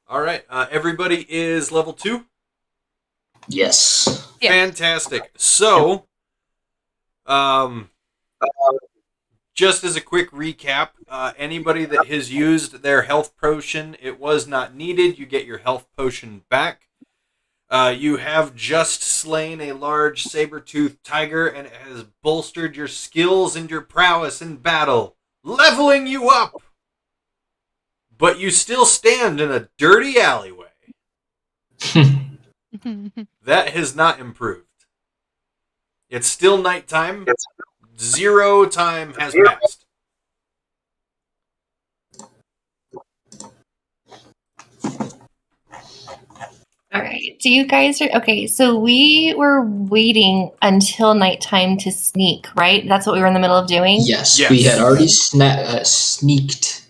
All right. Everybody is level 2? Yes. Yeah. Fantastic. So, just as a quick recap, anybody that has used their health potion, it was not needed. You get your health potion back. You have just slain a large saber-tooth tiger, and it has bolstered your skills and your prowess in battle, leveling you up. But you still stand in a dirty alleyway. That has not improved. It's still nighttime. 0 time has passed. All right. Do you guys okay? So we were waiting until nighttime to sneak, right? That's what we were in the middle of doing. Yes, Yes. we had already sneaked,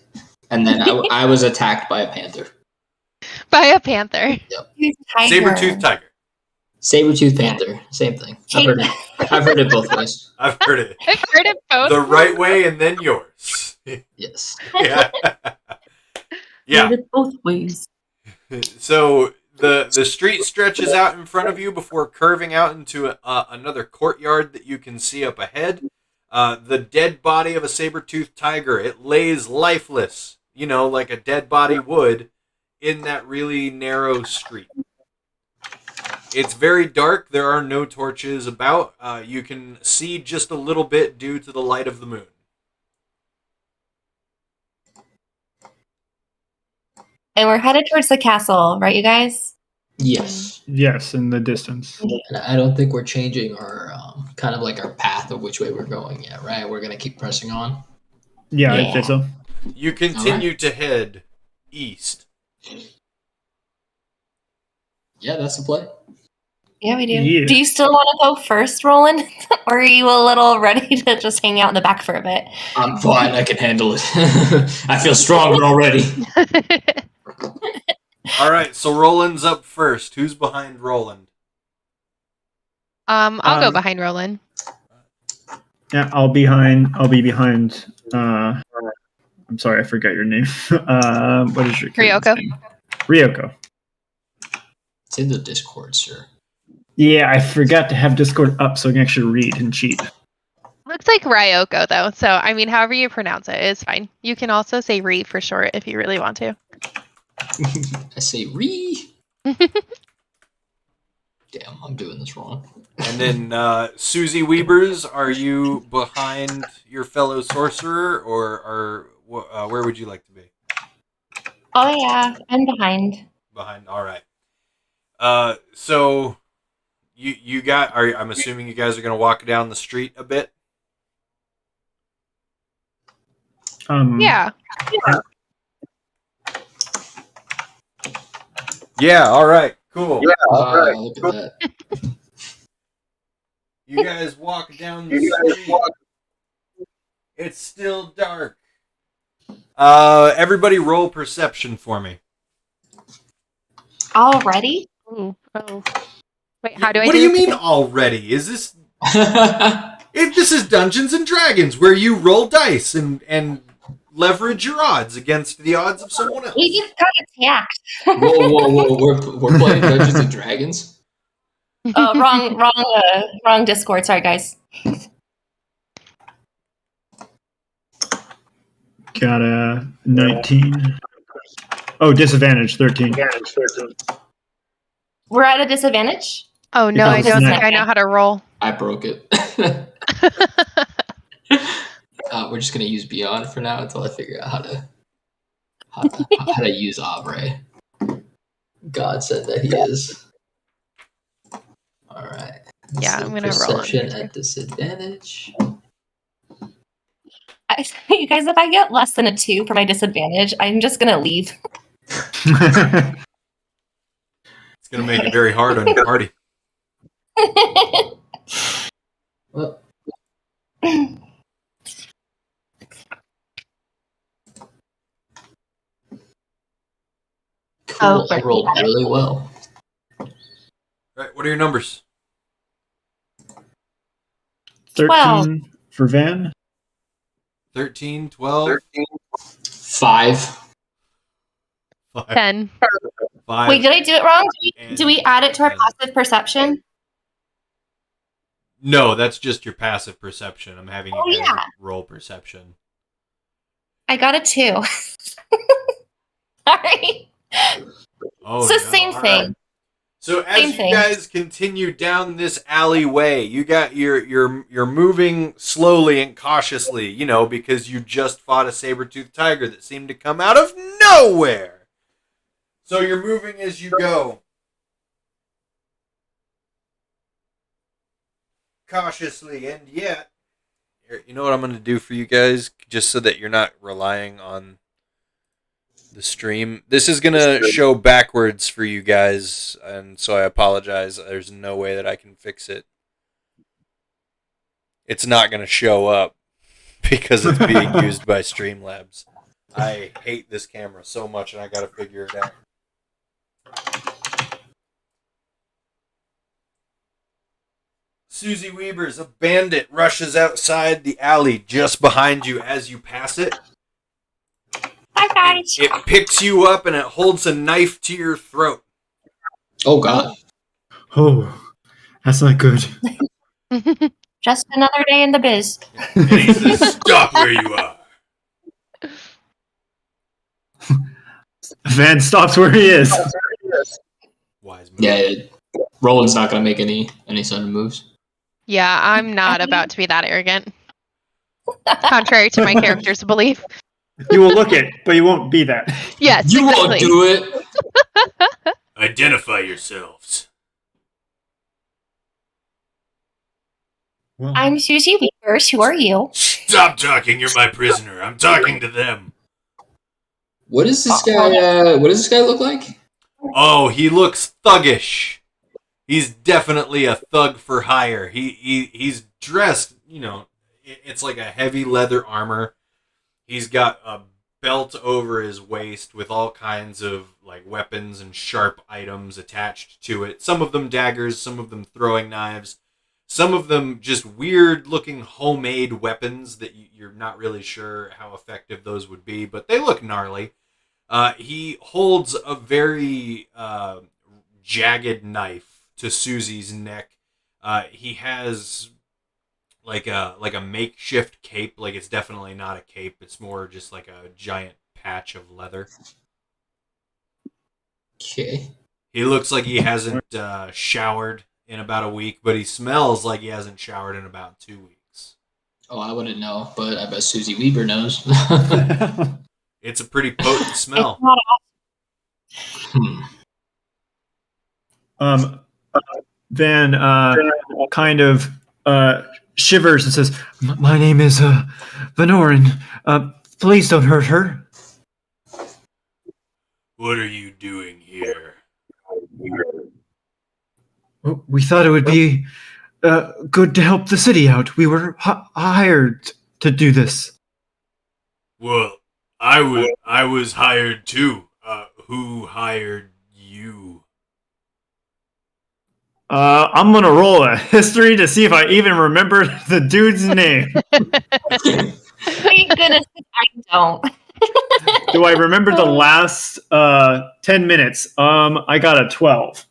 and then I was attacked by a panther. By a panther. Tiger. Saber-tooth tiger. Saber-tooth panther, same thing. I've heard it both ways. I've heard it. I've heard it both. The right way and then yours. Yes. Yeah. Yeah. Heard it both ways. So the street stretches out in front of you before curving out into another courtyard that you can see up ahead. The dead body of a saber-toothed tiger. It lays lifeless, like a dead body would, in that really narrow street. It's very dark. There are no torches about. You can see just a little bit due to the light of the moon. And we're headed towards the castle, right, you guys? Yes. Yes, in the distance. And I don't think we're changing our kind of like our path of which way we're going yet, right? We're gonna keep pressing on. Yeah, Yeah. I'd say so. You continue to head east. Yeah, that's the play. Yeah, we do. Yeah. Do you still want to go first, Roland? Or are you a little ready to just hang out in the back for a bit? I'm fine. I can handle it. I feel stronger already. All right, so Roland's up first. Who's behind Roland? I'll go behind Roland. Yeah, I'll be behind. I'm sorry, I forgot your name. What is your Ryoko. name? Ryoko. It's in the Discord, sir. Yeah, I forgot to have Discord up so I can actually read and cheat. Looks like Ryoko though, so I mean, however you pronounce it is fine. You can also say Ri for short if you really want to. I say re. Damn, I'm doing this wrong. And then Susie Weebers, are you behind your fellow sorcerer, or where would you like to be? Oh, yeah. I'm behind. Behind. All right. So you got? I'm assuming you guys are going to walk down the street a bit. Yeah. Yeah. All right. Cool. Look at that. You guys walk down the street. It's still dark. Everybody roll perception for me. Already? Ooh. Oh. Wait, how do I What do do you this mean again? already? Is this... This is Dungeons and Dragons, where you roll dice and leverage your odds against the odds of someone else. We just got attacked. Whoa. We're playing Dungeons and Dragons? Oh, wrong Discord. Sorry, guys. Got a 19. Oh, disadvantage 13. We're at a disadvantage? Oh no, I don't think I know how to roll. I broke it. We're just gonna use Beyond for now until I figure out how to use Abre. God said that he is. All right. Yeah, I'm gonna roll on Perception here, at disadvantage. You guys, if I get less than a 2 for my disadvantage, I'm just going to leave. It's going to make it very hard on your party. Well, cool. I rolled really well. All right, what are your numbers? 13 for Van. 13, 12, 5. 10. 5. Wait, did I do it wrong? Do we and add it to our 10. passive perception? No, that's just your passive perception. I'm having you Oh, guys yeah. roll perception. I got a 2. Sorry. Oh, So no. same All thing. right. So as Same you thing. guys continue down this alleyway, you got you're moving slowly and cautiously, you know, because you just fought a saber-tooth tiger that seemed to come out of nowhere. So you're moving as you go. Cautiously, and yet, here, you know what I'm going to do for you guys, just so that you're not relying on the stream. This is going to show backwards for you guys, and so I apologize. There's no way that I can fix it. It's not going to show up because it's being used by Streamlabs. I hate this camera so much, and I got to figure it out. Susie Weber's a bandit rushes outside the alley just behind you as you pass it. Bye, guys. It picks you up and it holds a knife to your throat. Oh God. Oh, that's not good. Just another day in the biz. And he says, "Stop where you are." Van stops where he is. Wise move. Yeah, Roland's not gonna make any sudden moves. Yeah, I'm not about to be that arrogant. Contrary to my character's belief. You will look it, but you won't be that. Yes, You exactly. won't do it. Identify yourselves. Well, I'm Susie Weavers. Who are you? Stop talking. You're my prisoner. I'm talking to them. What does this guy? What does this guy look like? Oh, he looks thuggish. He's definitely a thug for hire. He's dressed, you know, it's like a heavy leather armor. He's got a belt over his waist with all kinds of like weapons and sharp items attached to it. Some of them daggers, some of them throwing knives, some of them just weird looking homemade weapons that you're not really sure how effective those would be, but they look gnarly. He holds a very jagged knife to Susie's neck. He has like a makeshift cape. Like, it's definitely not a cape. It's more just like a giant patch of leather. Okay. He looks like he hasn't showered in about a week, but he smells like he hasn't showered in about 2 weeks. Oh, I wouldn't know, but I bet Susie Weber knows. It's a pretty potent smell. Van kind of shivers and says, "My name is Vanorin. Please don't hurt her." What are you doing here? We thought it would be good to help the city out. We were hired to do this. Well, I was hired too. Who hired you? I'm gonna roll a history to see if I even remember the dude's name. Thank goodness I don't. Do I remember the last 10 minutes? I got a 12.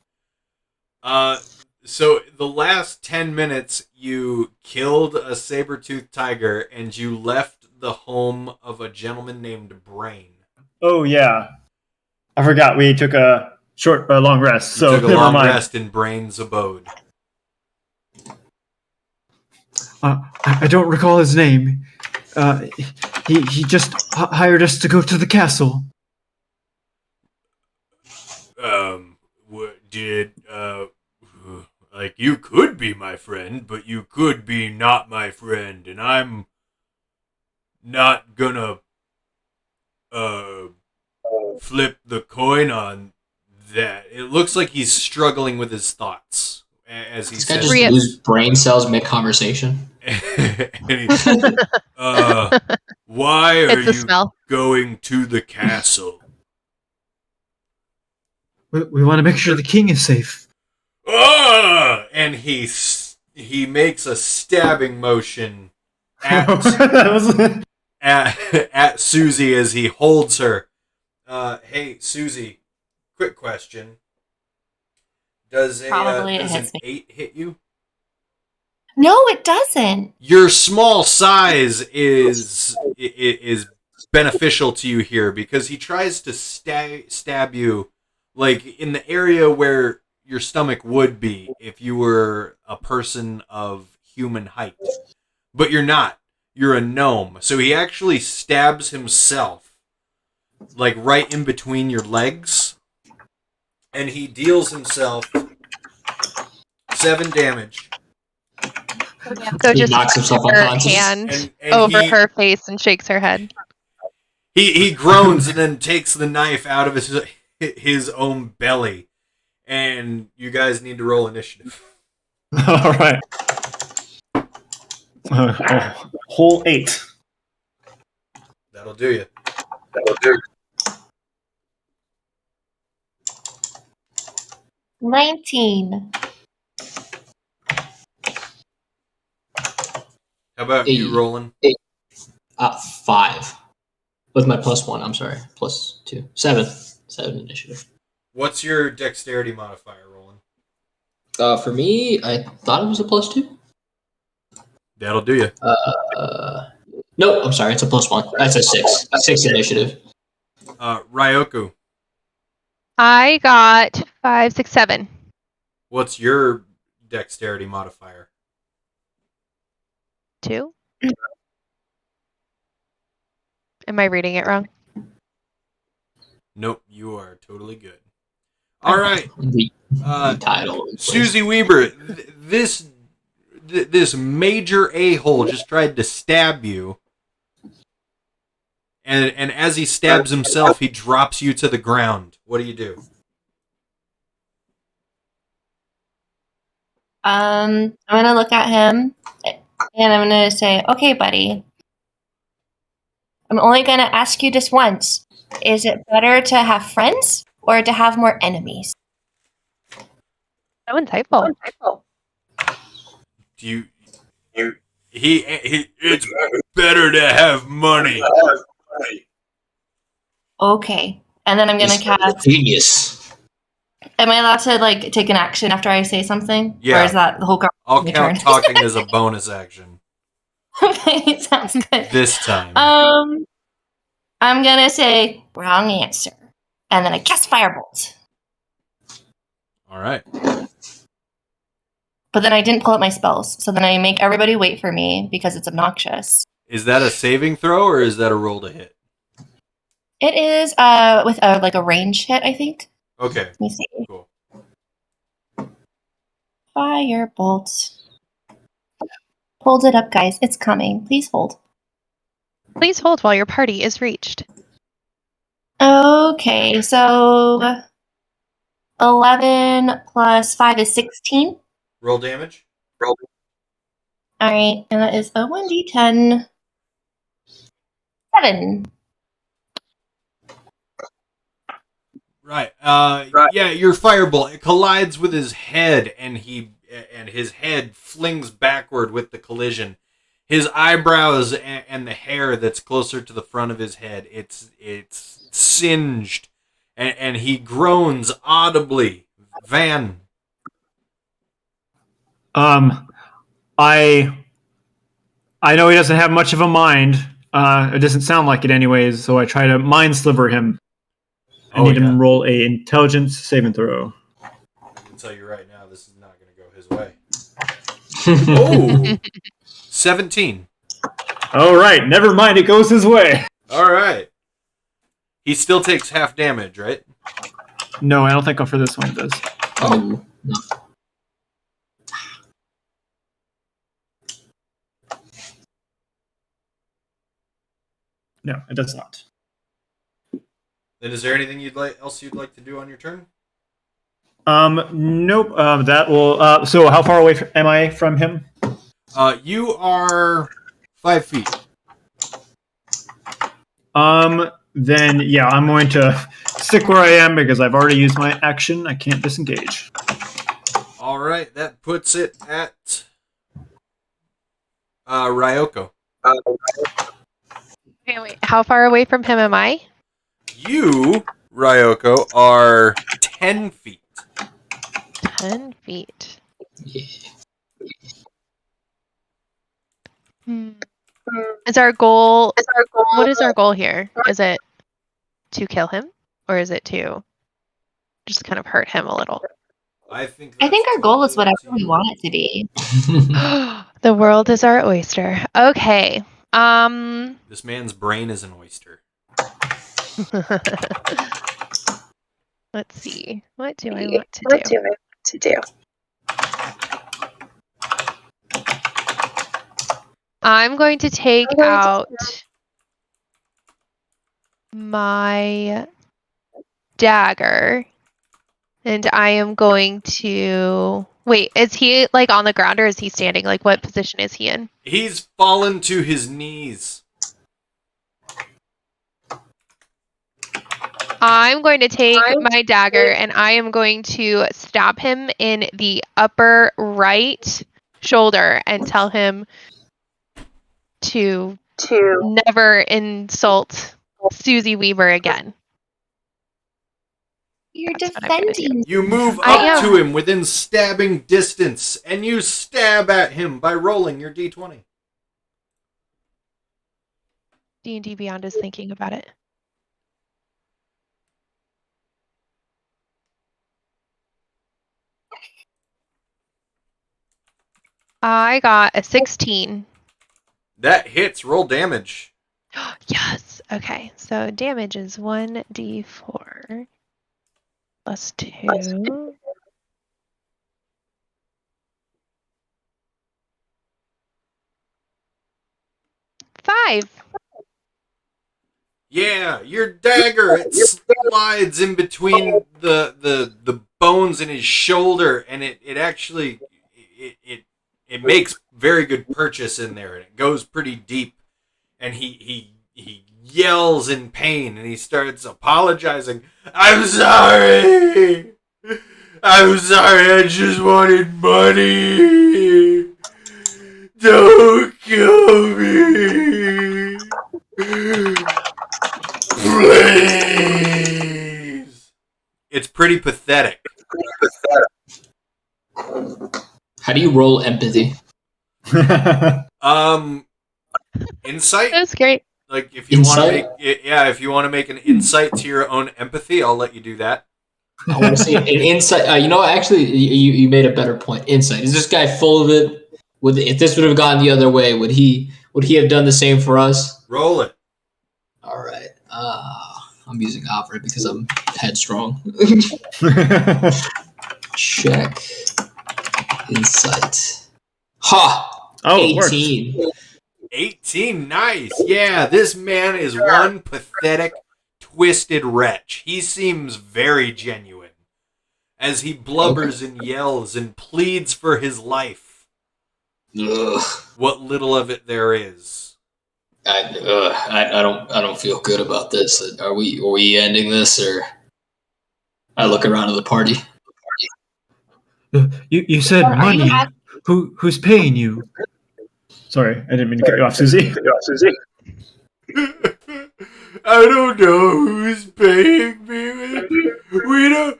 So the last 10 minutes, you killed a saber-tooth tiger and you left the home of a gentleman named Brain. Oh yeah, I forgot we took a long rest. You So took a never long mind. rest in Brain's abode. I don't recall his name. He just hired us to go to the castle. What did like, you could be my friend, but you could be not my friend, and I'm not gonna flip the coin on that. It looks like he's struggling with his thoughts as he This guy says. just lose brain cells mid-conversation. And he, why are It's the you smell. going to the castle? We want to make sure the king is safe. And he makes a stabbing motion at That was- at Susie as he holds her, Hey, Susie, quick question. Does Probably it does an hits me. 8 hit you? No, it doesn't. Your small size is beneficial to you here because he tries to stab you like in the area where your stomach would be if you were a person of human height. But you're not. You're a gnome. So he actually stabs himself like right in between your legs, and he deals himself 7 damage. So He just knocks himself her unconscious. hand And over he, her face and shakes her head. he groans and then takes the knife out of his own belly. And you guys need to roll initiative. All right. Whole 8. That'll do you. 19. How about you, 8. Roland? 5. With my +1, I'm sorry. +2. 7. 7 initiative. What's your dexterity modifier, Roland? For me, I thought it was a +2. That'll do you. No, I'm sorry. It's a +1. That's a 6. 6 initiative. Ryoku, I got 5, 6, 7. what's your dexterity modifier? 2. Am I reading it wrong? Nope, you are totally good. All right, The title. Susie Weber, this major a-hole just tried to stab you, and as he stabs himself, he drops you to the ground. What do? I'm gonna look at him and I'm gonna say, okay, buddy. I'm only gonna ask you this once. Is it better to have friends or to have more enemies? So insightful. Do you? He it's better to have money. Okay. And then I'm gonna cast. Genius. Am I allowed to like take an action after I say something? Yeah. Or is that the whole I'll my count turn? talking as a bonus action Okay, sounds good. this time. I'm gonna say wrong answer. And then I cast Firebolt. All right. But then I didn't pull up my spells. So then I make everybody wait for me because it's obnoxious. Is that a saving throw or is that a roll to hit? It is with like a range hit, I think. Okay. Let me see. Cool. Firebolt. Hold it up, guys. It's coming. Please hold. Please hold while your party is reached. Okay, so 11 plus 5 is 16. Roll damage. All right, and that is a 1d10. 7. Right. Yeah, your firebolt, it collides with his head, and his head flings backward with the collision. His eyebrows and the hair that's closer to the front of his head, it's singed, and he groans audibly. Van. I know he doesn't have much of a mind. It doesn't sound like it anyways, so I try to mind sliver him. I need him to roll a intelligence saving throw. I can tell you right now, this is not going to go his way. Oh! 17. All right, never mind, it goes his way. All right. He still takes half damage, right? No, I don't think for this one it does. Oh. No. No, it does not. Then is there anything else you'd like to do on your turn? Nope. That will. So, how far away am I from him? You are 5 feet. Then yeah, I'm going to stick where I am because I've already used my action. I can't disengage. All right, that puts it at Ryoko. Okay, wait. How far away from him am I? You, Ryoko, are 10 feet. 10 feet. Yeah. Is our goal? What is our goal here? Is it to kill him, or is it to just kind of hurt him a little? I think our goal is totally up whatever to we you. want it to be. The world is our oyster. Okay. This man's brain is an oyster. Let's see. What do I want to do? I'm going to take out my dagger, and I am going to wait. Is he like on the ground, or is he standing? Like, what position is he in? He's fallen to his knees. I'm going to take my dagger, and I am going to stab him in the upper right shoulder and tell him to never insult Susie Weaver again. You're That's what I'm gonna defending. You move I up am. to him within stabbing distance, and you stab at him by rolling your d20. D&D Beyond is thinking about it. I got a 16. That hits. Roll damage. Yes. Okay. So damage is 1d4 plus 2. Five. Yeah, your dagger, it slides in between the bones in his shoulder, and it actually it makes very good purchase in there, and it goes pretty deep, and he yells in pain, and he starts apologizing. I'm sorry, I just wanted money. Don't kill me. Please. It's pretty pathetic. How do you roll empathy? Insight. That was great. Like if you want to Insight? make, if you want to make an insight to your own empathy, I'll let you do that. I want to see an insight. You know, actually, you made a better point. Insight. Is this guy full of it? If this would have gone the other way, would he have done the same for us? Roll it. All right. I'm using Opera because I'm headstrong. Check. Insight. Ha! Oh, it works. 18. 18. Nice. Yeah, this man is one pathetic, twisted wretch. He seems very genuine as he blubbers and yells and pleads for his life. Ugh. What little of it there is. I don't feel good about this. Are we ending this, or? I look around at the party. You said money. Who's paying you? Sorry, I didn't mean to cut you off, Susie. I don't know who's paying me. We don't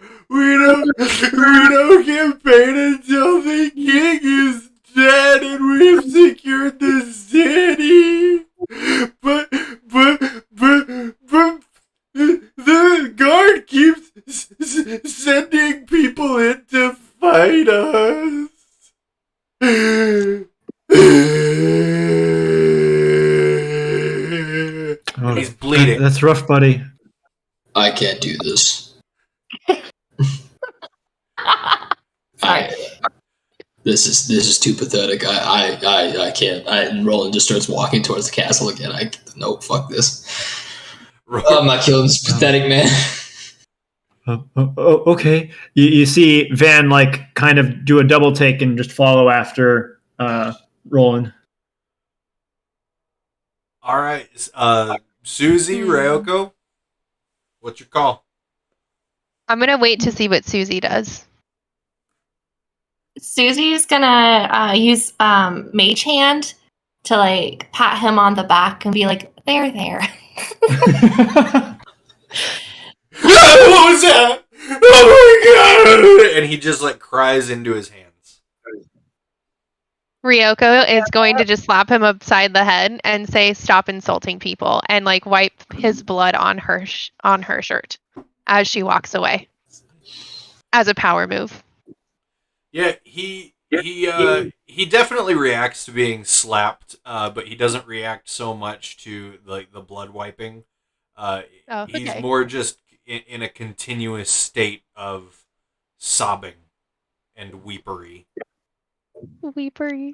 get paid until the king is dead and we've secured the city. But the guard keeps sending people in to fight us. And he's bleeding. That's rough, buddy. I can't do this. This is too pathetic. I can't. And Roland just starts walking towards the castle again. No, fuck this. I'm not killing this pathetic man. Okay. You see Van kind of do a double take and just follow after Roland. All right, Susie, Ryoko, what's your call? I'm gonna wait to see what Susie does. Susie's gonna use Mage Hand to pat him on the back and be like, there. What was that? Oh my god! And he just like cries into his hands. Ryoko is going to just slap him upside the head and say, "Stop insulting people," and like wipe his blood on her shirt as she walks away. As a power move. Yeah, he definitely reacts to being slapped, but he doesn't react so much to like the blood wiping. He's Okay. more just in a continuous state of sobbing and weepery. Weepery.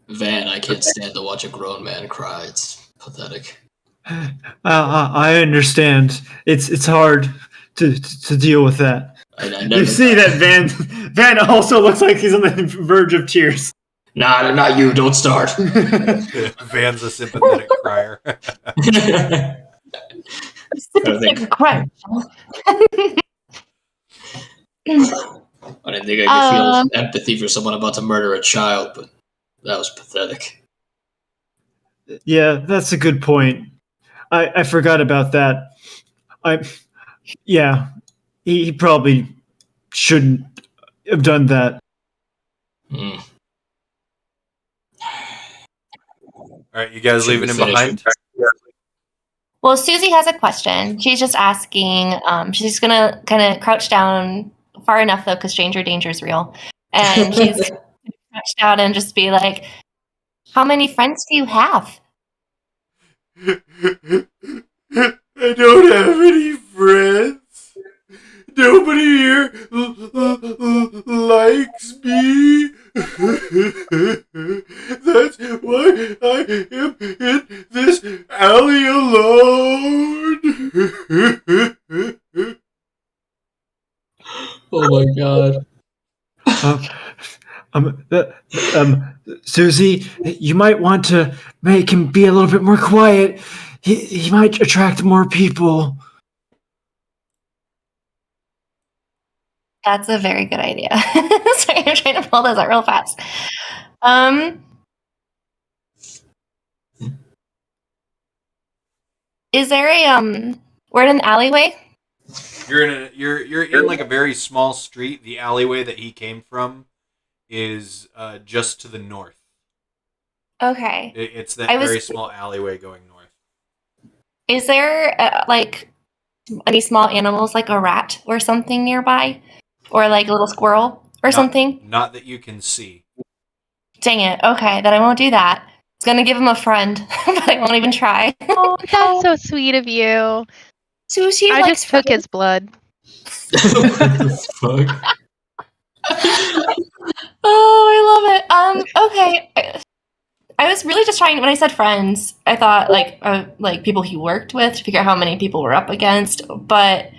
Van, I can't stand to watch a grown man cry. It's pathetic. I understand. It's hard to deal with that. You see that Van also looks like he's on the verge of tears. Nah, not you. Don't start. Van's a sympathetic crier. Cry. I didn't think I could feel empathy for someone about to murder a child, but that was pathetic. Yeah, that's a good point. I forgot about that. He probably shouldn't have done that. Mm. All right, you guys leaving him behind? Well, Susie has a question. She's just asking. She's gonna kind of crouch down far enough though, because stranger danger is real, and she's gonna crouch down and just be like, "How many friends do you have?" I don't have any friends. Nobody here likes me. That's why I am in this alley alone. Oh my god. Susie, you might want to make him be a little bit more quiet. He might attract more people. That's a very good idea. Sorry, I'm trying to pull those out real fast. Is there a we're in an alleyway? You're in like a very small street. The alleyway that he came from is just to the north. Okay. It's that very small alleyway going north. Is there like any small animals like a rat or something nearby? Or like a little squirrel or something? Not that you can see. Dang it. Okay, then I won't do that. It's gonna give him a friend, but I won't even try. Oh, that's so sweet of you. Sushi I likes just took his blood. Fuck. Oh, I love it. Okay. I was really just trying, when I said friends, I thought like people he worked with to figure out how many people we're up against, but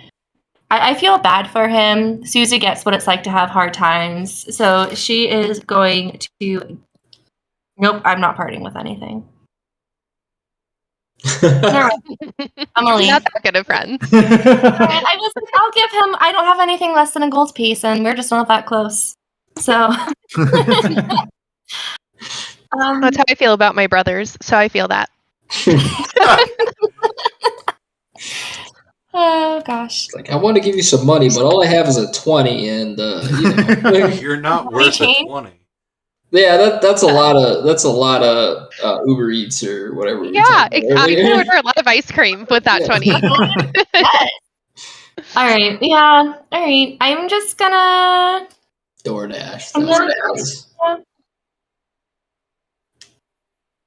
I feel bad for him. Susie gets what it's like to have hard times, so she is going to... Nope, I'm not parting with anything. I'm gonna leave. Not that good of friends. I was like, I'll give him... I don't have anything less than a gold piece, and we're just not that close. So... That's how I feel about my brothers, so I feel that. Oh gosh. Like, I want to give you some money, but all I have is a 20, and You're not worth a 20. Yeah, that's a lot of Uber Eats or whatever. Yeah, I can order a lot of ice cream with that 20. Yes. All right. Yeah. All right. I'm just gonna DoorDash.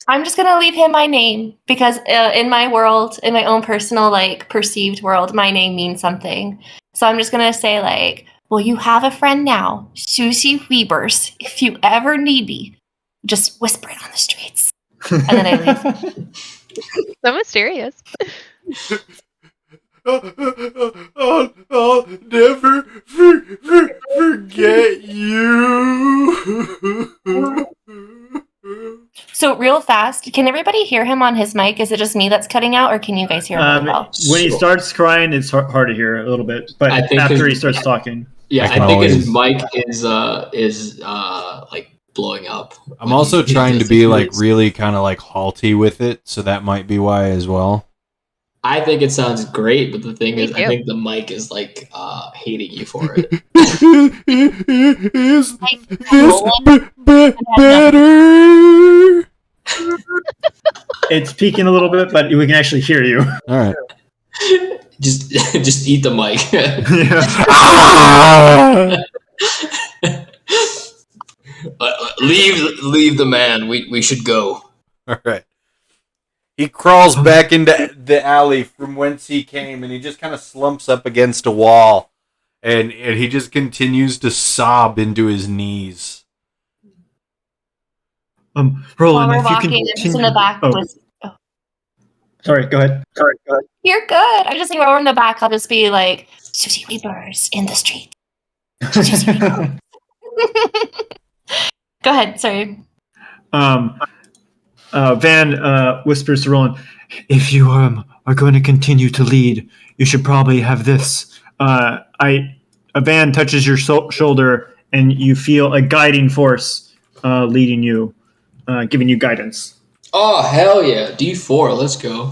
I'm just gonna leave him my name because in my world, in my own personal like perceived world, my name means something. So I'm just gonna say like, well, you have a friend now, Susie Weebers. If you ever need me, just whisper it on the streets, and then I leave. So mysterious. I'll never forget you. So real fast, can everybody hear him on his mic? Is it just me that's cutting out, or can you guys hear him really well? When he starts crying, it's hard to hear a little bit, but after he starts talking, yeah, I think his mic is like blowing up. I'm also trying to be like really kind of like halty with it, so that might be why as well. I think it sounds great, but the thing Me is, I too. think the mic is like hating you for it. Is Like, this better? It's peaking a little bit, but we can actually hear you. All right. just eat the mic. Yeah. leave the man. We should go. All right. He crawls back into the alley from whence he came, and he just kind of slumps up against a wall, and he just continues to sob into his knees. Roland, While we're if you walking, can I'm just in the back with. Sorry, go ahead. You're good. I just think while we're in the back, I'll just be like, Susie Weepers in the street. Susie Weepers. Go ahead. Sorry. Van whispers to Roland, if you are going to continue to lead, you should probably have this. Van touches your shoulder, and you feel a guiding force leading you, giving you guidance. Oh hell yeah! D4, let's go.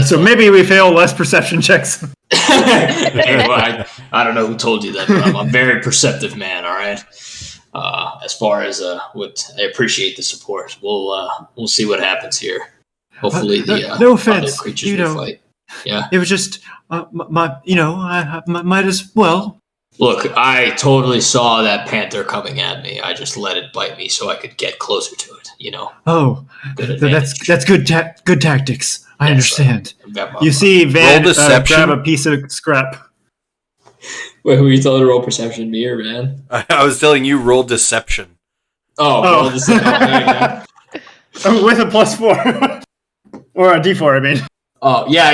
So maybe we fail less perception checks. Hey, well, I don't know who told you that, but I'm a very perceptive man. All right. As far as what I appreciate the support. We'll see what happens here. Hopefully the no other offense, creatures will fight. Yeah. It was just I might as well. Look, I totally saw that panther coming at me. I just let it bite me so I could get closer to it. Oh, that's good. Good tactics. I understand. You see Van grab a piece of scrap. Wait, who are you telling to roll perception? Me or Van? I was telling you roll deception. Roll deception. With a +4 or a D4. I mean. Oh yeah.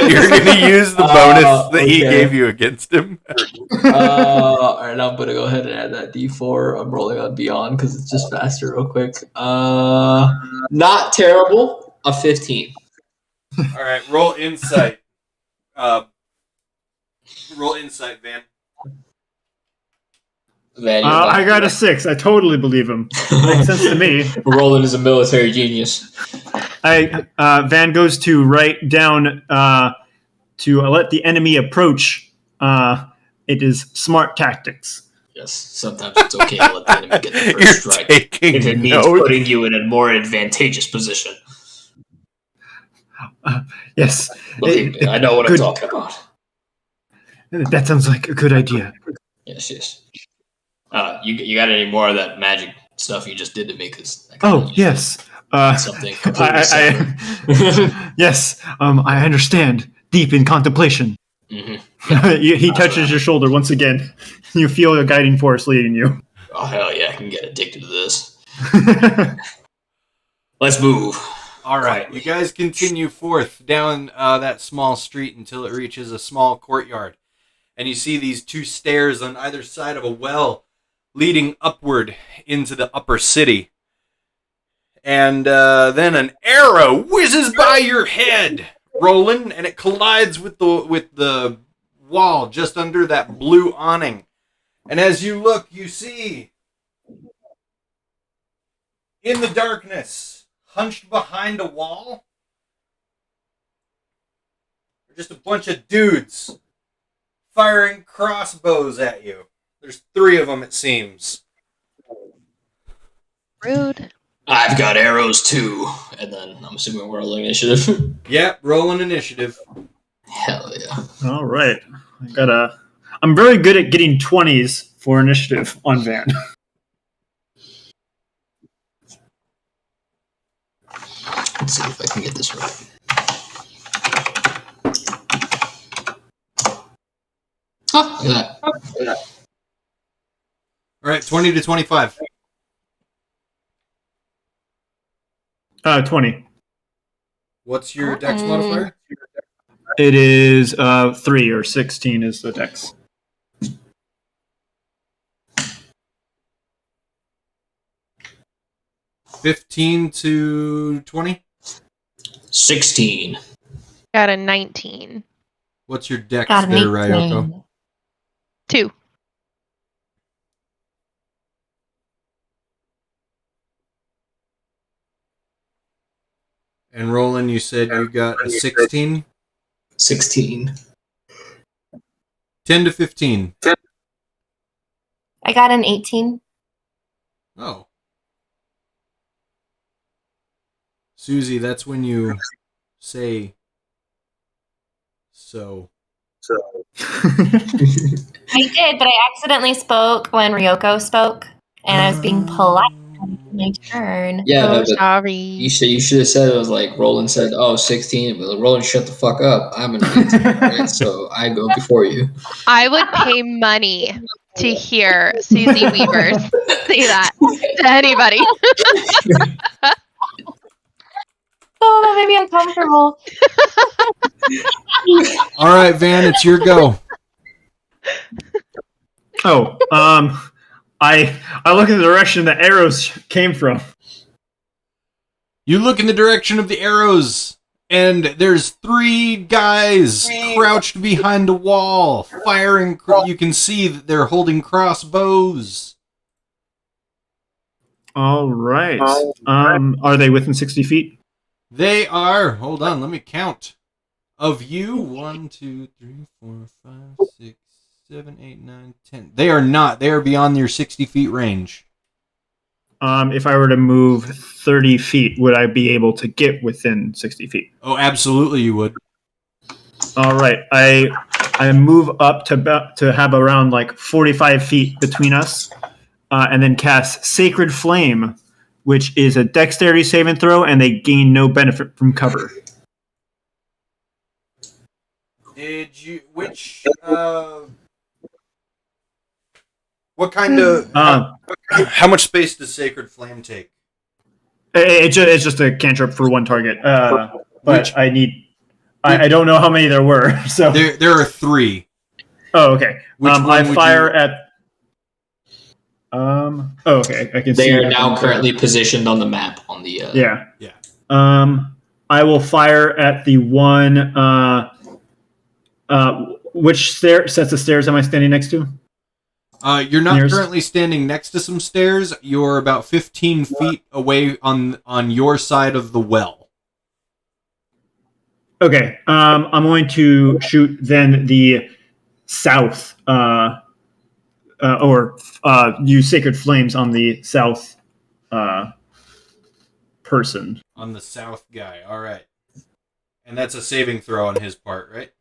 You're gonna use the bonus that he gave you against him. All right, I'm gonna go ahead and add that D4. I'm rolling on Beyond because it's just faster, real quick. Not terrible. A 15. All right, roll insight. Roll insight, Van. Van, I got a 6. I totally believe him. Makes sense to me. Roland is a military genius. Van goes to write down to let the enemy approach. It is smart tactics. Yes, sometimes it's okay to let the enemy get the first strike if it means putting you in a more advantageous position. Yes. Look, I know what I'm talking about. That sounds like a good idea. Yes. You got any more of that magic stuff you just did to me? Yes. Something completely separate. Yes. I understand. Deep in contemplation. Mm-hmm. He touches your shoulder once again. You feel a guiding force leading you. Oh hell yeah! I can get addicted to this. Let's move. All right, you guys continue forth down that small street until it reaches a small courtyard. And you see these two stairs on either side of a well leading upward into the upper city. And then an arrow whizzes by your head, Roland, and it collides with the wall just under that blue awning. And as you look, you see in the darkness, hunched behind a wall, are just a bunch of dudes firing crossbows at you. There's 3 of them, it seems. Rude. I've got arrows too, and then I'm assuming we're rolling initiative. Yep, rolling initiative. Hell yeah! All right, I'm very good at getting 20s for initiative on Van. Let's see if I can get this right. Oh, look at that. All right, 20 to 25. 20. What's your dex modifier? It is 3 or 16 is the dex. $15 to $20. 16. Got a 19. What's your dex Got there, me. Ryoko? 2. And Roland, you said you got a 16? 16. 10 to 15. I got an 18. Oh. Susie, that's when you say so. I did, but I accidentally spoke when Ryoko spoke, and I was being polite. My turn. Yeah, no, Oh, but sorry. you should have said it was like Roland said, oh, 16. But Roland, shut the fuck up. I'm an 19, right? So I go before you. I would pay money to hear Susie Weavers say that to anybody. Oh, that made me uncomfortable. All right, Van, it's your go. Oh, I look in the direction the arrows came from. You look in the direction of the arrows, and there's 3 guys crouched behind a wall, firing. You can see that they're holding crossbows. All right. Are they within 60 feet? They are. Hold on, let me count. Of you, 1, 2, 3, 4, 5, 6, 7, 8, 9, 10. They are not. They are beyond your 60 feet range. If I were to move 30 feet, would I be able to get within 60 feet? Oh, absolutely, you would. All right. I move up to have around like 45 feet between us, and then cast Sacred Flame, which is a dexterity saving throw, and they gain no benefit from cover. Did you? Which? What kind of? How much space does Sacred Flame take? It's just a cantrip for one target. But Which- I don't know how many there were. So There are 3. Oh, okay. Which one I would fire you- at. Oh, okay. I can see. They are it now from currently there. positioned on the map on the. Yeah. Yeah. I will fire at the one. Which sets of stairs am I standing next to? You're not Nearest? currently standing next to some stairs. You're about 15 feet away on your side of the well. Okay. I'm going to shoot then the south, or use Sacred Flames on the south person. On the south guy. All right. And that's a saving throw on his part, right?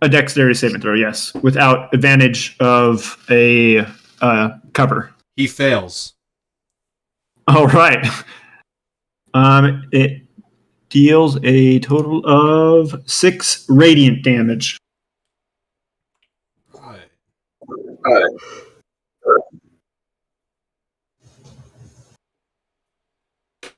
A dexterity saving throw, yes, without advantage of a cover. He fails. All right. It deals a total of 6 radiant damage. Right.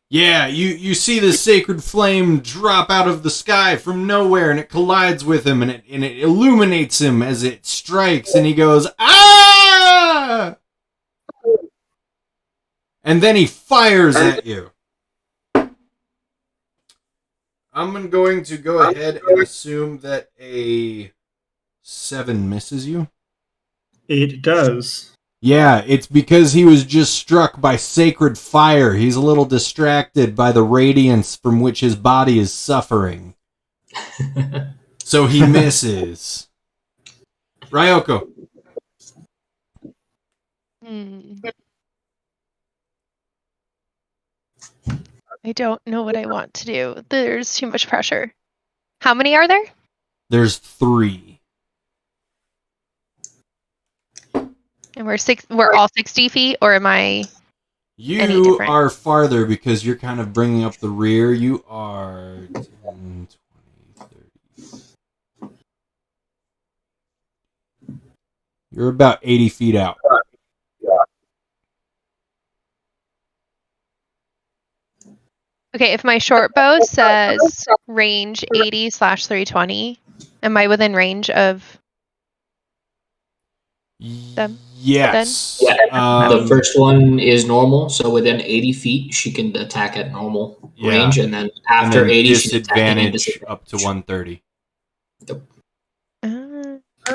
Yeah, you see this sacred flame drop out of the sky from nowhere, and it collides with him, and it illuminates him as it strikes, and he goes, "Ah!" And then he fires at you. I'm going to go ahead and assume that a 7 misses you. It does. Yeah, it's because he was just struck by sacred fire. He's a little distracted by the radiance from which his body is suffering. So he misses. Ryoko. I don't know what I want to do. There's too much pressure. How many are there? There's 3. And we're all 60 feet, or am I? Any You different? are farther because you're kind of bringing up the rear. You are 10, 20, 30. You're about 80 feet out. Okay, if my short bow says range 80/320, am I within range of them? Yes. The first one is normal, so within 80 feet, she can attack at normal range, and then after and then 80, she's attacking at disadvantage up to 130.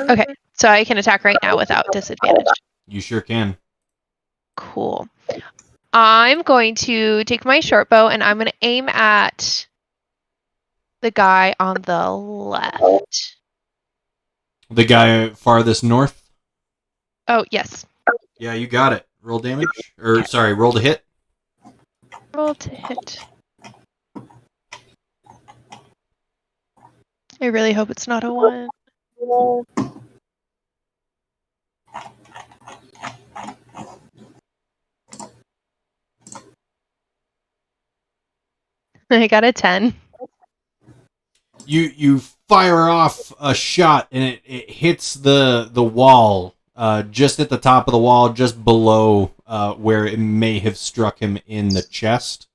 Okay, so I can attack right now without disadvantage. You sure can. Cool. I'm going to take my short bow and I'm going to aim at The guy on the left. The guy farthest north? Oh, yes. Yeah, you got it. Roll damage. Or, sorry, roll to hit. Roll to hit. I really hope it's not a 1. I got a 10. You fire off a shot and it hits the wall, just at the top of the wall, just below where it may have struck him in the chest,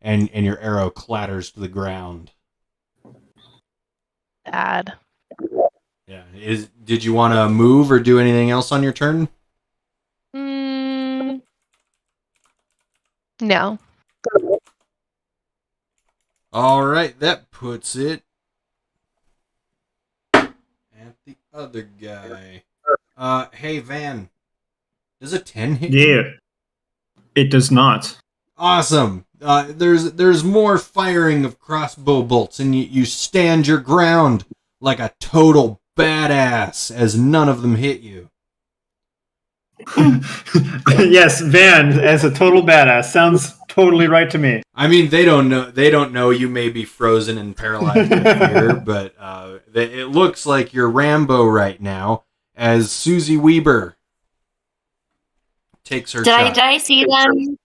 and your arrow clatters to the ground. Bad. Yeah. Did you want to move or do anything else on your turn? No. All right, that puts it at the other guy. Hey Van, does a 10 hit you? Yeah. It does not. Awesome. There's more firing of crossbow bolts, and you stand your ground like a total badass as none of them hit you. Yes, Van as a total badass sounds totally right to me. I mean, they don't know you may be frozen and paralyzed with fear, but it looks like you're Rambo right now as Susie Weber takes her shot. Did I see them?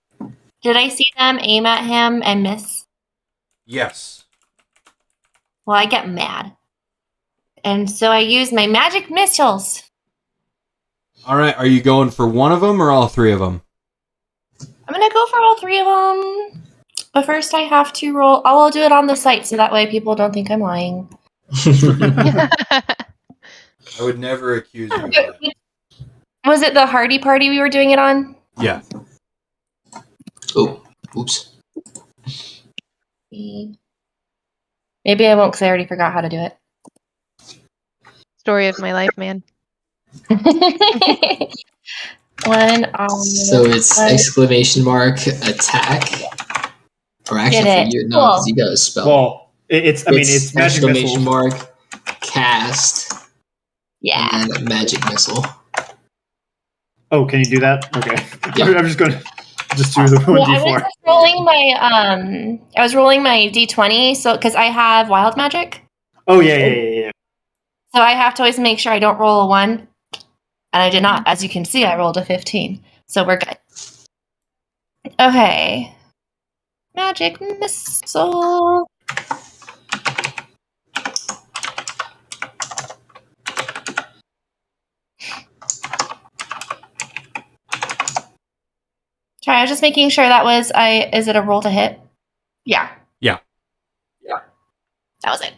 Did I see them aim at him and miss? Yes. Well, I get mad. And so I use my magic missiles. All right, are you going for one of them or all three of them? I'm going to go for all 3 of them. But first I have to roll. I'll do it on the site so that way people don't think I'm lying. I would never accuse you of that. Was it the Hardy Party we were doing it on? Yeah. Oh, oops. Maybe I won't because I already forgot how to do it. Story of my life, man. So it's exclamation mark attack. Or actually, Get it. for you, no, because you got a spell. Well, it's magic exclamation missile. mark cast Yeah. and then magic missile. Oh, can you do that? Okay. Yeah. I'm just going to just do the 1d4. Well, I was rolling my d20 so because I have wild magic. Oh, yeah. So I have to always make sure I don't roll a 1. And I did not. As you can see, I rolled a 15. So we're good. Okay. Magic missile. Sorry, I was just making sure that was is it a roll to hit? Yeah. Yeah. That was it.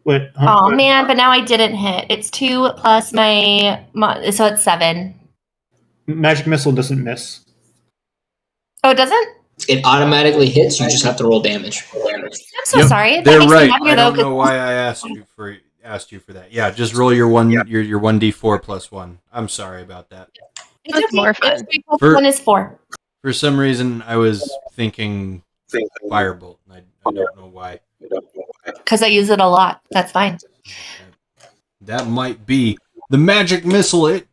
Wait, Oh man, but now I didn't hit. It's 2 plus my so it's 7. Magic missile doesn't miss. Oh, it doesn't? It automatically hits. You just have to roll damage. I'm so Yep, sorry. That they're makes me right. happier, I though, don't know why I asked you for that. Yeah, just roll your 1d4 plus 1. I'm sorry about that. It's That's okay. more It's fun. 3 plus For- 1 is 4. For some reason, I was thinking firebolt. I don't know why. Because I use it a lot. That's fine. That might be the magic missile. It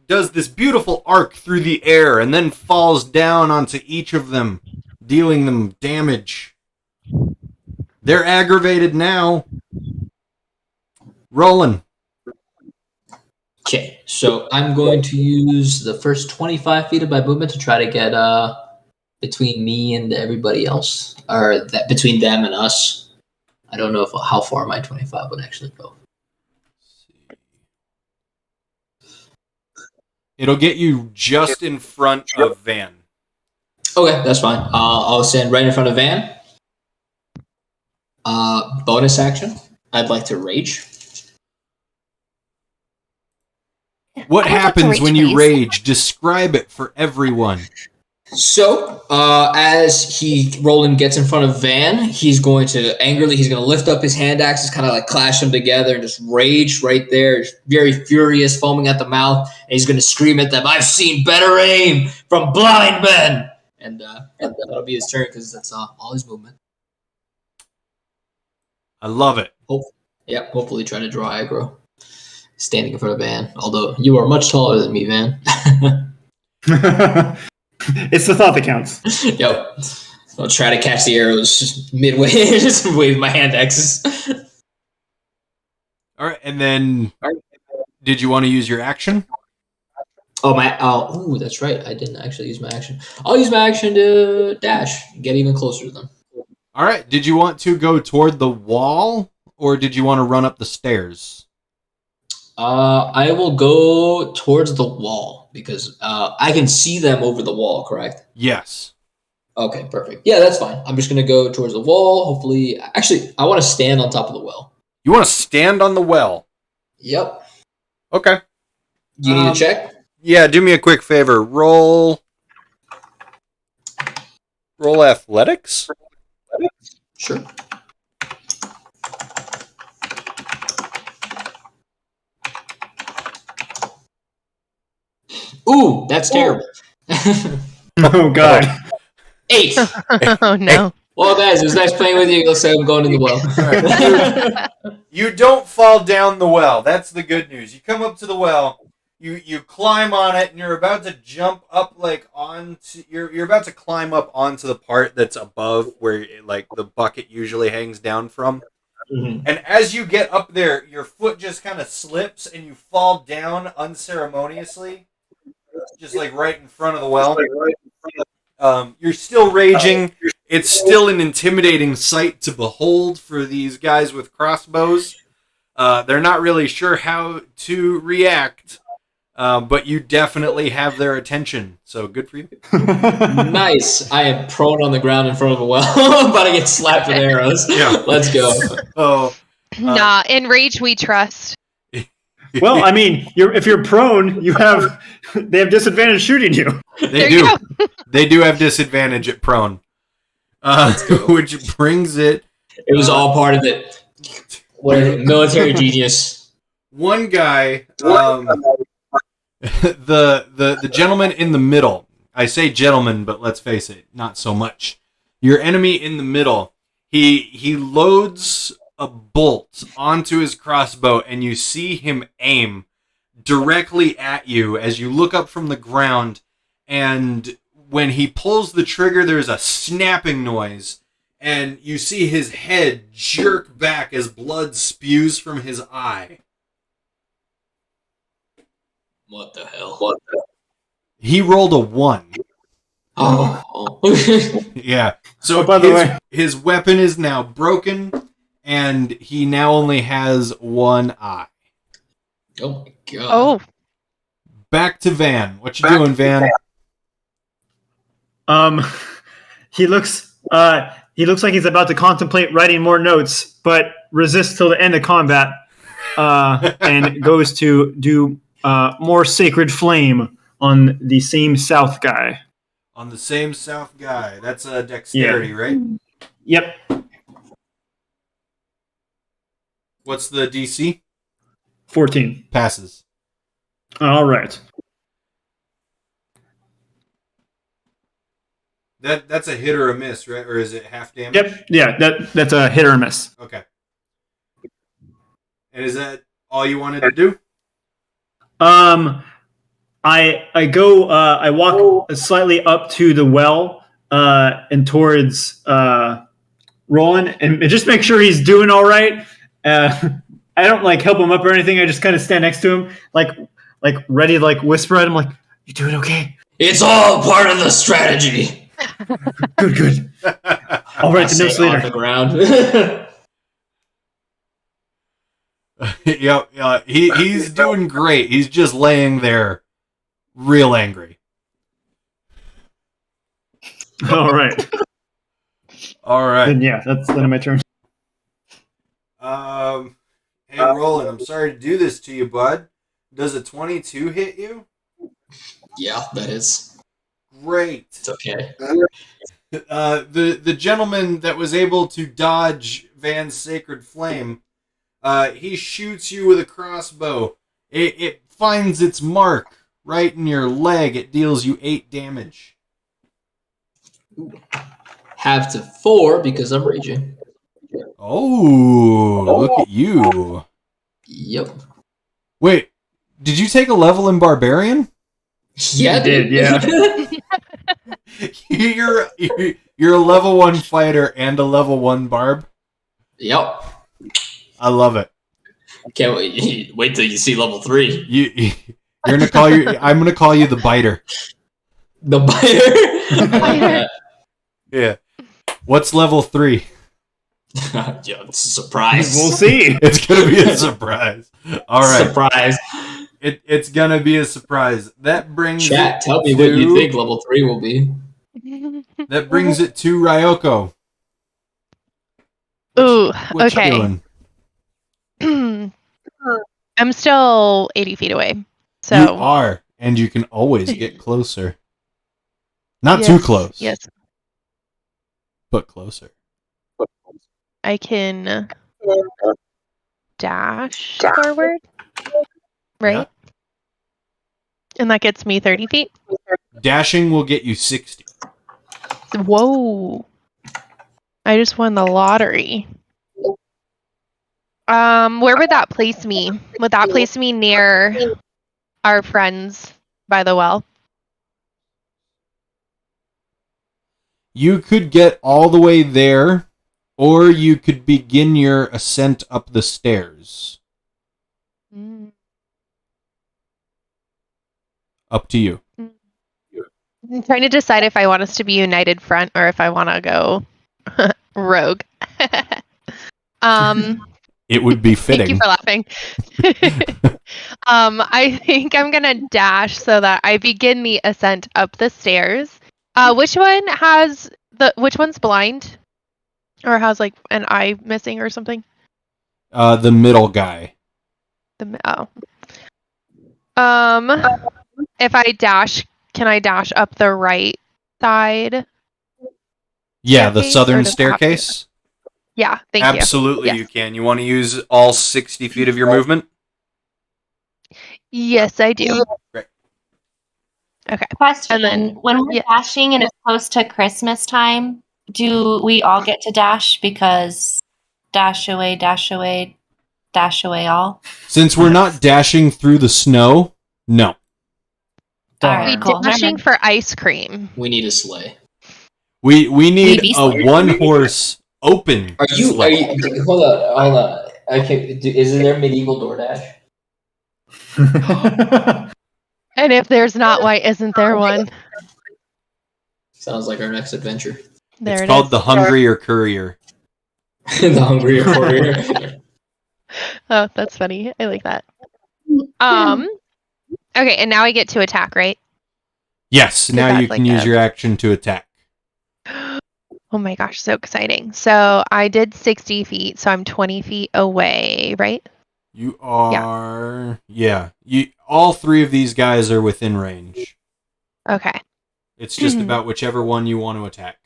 does this beautiful arc through the air and then falls down onto each of them, dealing them damage. They're aggravated now. Rolling. Okay, so I'm going to use the first 25 feet of my movement to try to get between me and everybody else, or that between them and us. I don't know how far my 25 would actually go. It'll get you just in front of Van. Okay, that's fine. I'll stand right in front of Van. Bonus action. I'd like to rage. What I would like to happens rage when you face. rage? Describe it for everyone. So, as Roland gets in front of Van, he's going to lift up his hand axes, kind of like clash them together and just rage right there. Very furious, foaming at the mouth. And he's going to scream at them, "I've seen better aim from blind men!" And that'll be his turn because that's all his movement. I love it. Hopefully try to draw aggro. Standing in front of Van. Although you are much taller than me, Van. It's the thought that counts. Yep. I'll try to catch the arrows just midway, just wave my hand X's. All right, and then did you want to use your action? Oh, that's right. I didn't actually use my action. I'll use my action to dash, get even closer to them. All right. Did you want to go toward the wall, or did you want to run up the stairs? I will go towards the wall because I can see them over the wall, correct? Yes. Okay, perfect. Yeah, that's fine. I'm just going to go towards the wall. Hopefully, actually, I want to stand on top of the well. You want to stand on the well? Yep. Okay. Do you need a check? Yeah, do me a quick favor. Roll athletics? Sure. Ooh, that's terrible. Oh, God. 8. Oh no. Well, guys, it was nice playing with you. Let's say I'm going in the well. You don't fall down the well. That's the good news. You come up to the well, you climb on it, and you're about to jump up you're about to climb up onto the part that's above where like the bucket usually hangs down from. Mm-hmm. And as you get up there, your foot just kind of slips and you fall down unceremoniously, just like right in front of the well. You're still raging. It's still an intimidating sight to behold for these guys with crossbows. They're not really sure how to react, but you definitely have their attention. So good for you. Nice. I am prone on the ground in front of a well. I'm about to get slapped with arrows. Yeah. Let's go. Oh, Nah, in rage we trust. Well, I mean, if you're prone, they have disadvantage shooting you. They There do. you go. They do have disadvantage at prone, which brings it. It was all part of it. What is it? Military genius. One guy, the gentleman in the middle. I say gentleman, but let's face it, not so much. Your enemy in the middle. He loads a bolt onto his crossbow, and you see him aim directly at you as you look up from the ground. And when he pulls the trigger, there's a snapping noise, and you see his head jerk back as blood spews from his eye. What the hell? He rolled a 1. Oh. Yeah. So by the way, his weapon is now broken, and he now only has one eye. Oh my god. Oh, Back to Van. What you doing, Van? He looks like he's about to contemplate writing more notes, but resists till the end of combat, and goes to do more sacred flame on the same south guy. On the same south guy. That's a dexterity, right? Yep. What's the DC? 14. Passes. All right. That's a hit or a miss, right? Or is it half damage? Yep. Yeah, that's a hit or a miss. Okay. And is that all you wanted to do? I walk slightly up to the well and towards Roland, and just make sure he's doing all right. I don't help him up or anything. I just kind of stand next to him, like ready to whisper at him, like, "You doing okay?" It's all part of the strategy. Good. All right, the notes On later. the ground. Yep. He's doing great. He's just laying there, real angry. All right. All right. Then yeah, that's the end of my turn. Hey, Roland, I'm sorry to do this to you, bud. Does a 22 hit you? Yeah, that is. Great. It's okay. The gentleman that was able to dodge Van's sacred flame, he shoots you with a crossbow. It finds its mark right in your leg. It deals you 8 damage. Have to 4 because I'm raging. Oh, look at you. Yep. Wait, did you take a level in Barbarian? Yeah, You did, you're a level 1 fighter and a level 1 barb? Yep. I love it. Can't wait till you see level 3. You're gonna call I'm gonna call you the biter. The biter. Yeah. What's level 3? Yeah, it's a surprise. We'll see. It's gonna be a surprise. All right. Surprise. It's gonna be a surprise. That brings Chat, it tell me what you think level 3 will be. That brings it to Ryoko. Ooh, What okay. you doing? I'm still 80 feet away. So You are, and you can always get closer. Not too close. Yes. But closer. I can dash forward. Right? Yeah. And that gets me 30 feet. Dashing will get you 60. Whoa. I just won the lottery. Where would that place me? Would that place me near our friends by the well? You could get all the way there, or you could begin your ascent up the stairs. Up to you. I'm trying to decide if I want us to be united front or if I want to go rogue. It would be fitting. Thank you for laughing. I think I'm gonna dash so that I begin the ascent up the stairs. Which one's blind? Or has like an eye missing or something? The middle guy. If I dash, can I dash up the right side? Yeah, the Staircase, southern or does it have to- staircase. Yeah, thank you. Absolutely, Yes. you can. You want to use all 60 feet of your movement? Yes, I do. Great. Okay. Question: And then- when we're yeah. dashing and it's close to Christmas time, do we all get to dash? Because dash away, dash away, dash away all. Since we're not dashing through the snow, no. All Be right, cool. dashing for ice cream. We need a sleigh. We need Maybe a so. one-horse open Are you sleigh. hold on. Okay, is there medieval DoorDash? And if there's not, why isn't there one? Sounds like our next adventure. There It's it called is. the Hungrier Courier. The Hungry Courier. Oh, that's funny. I like that. Okay, and now I get to attack, right? Yes, now that's you can like use a- your action to attack. Oh my gosh, so exciting. So I did 60 feet, so I'm 20 feet away, right? You are... Yeah. All three of these guys are within range. Okay. It's just about whichever one you want to attack.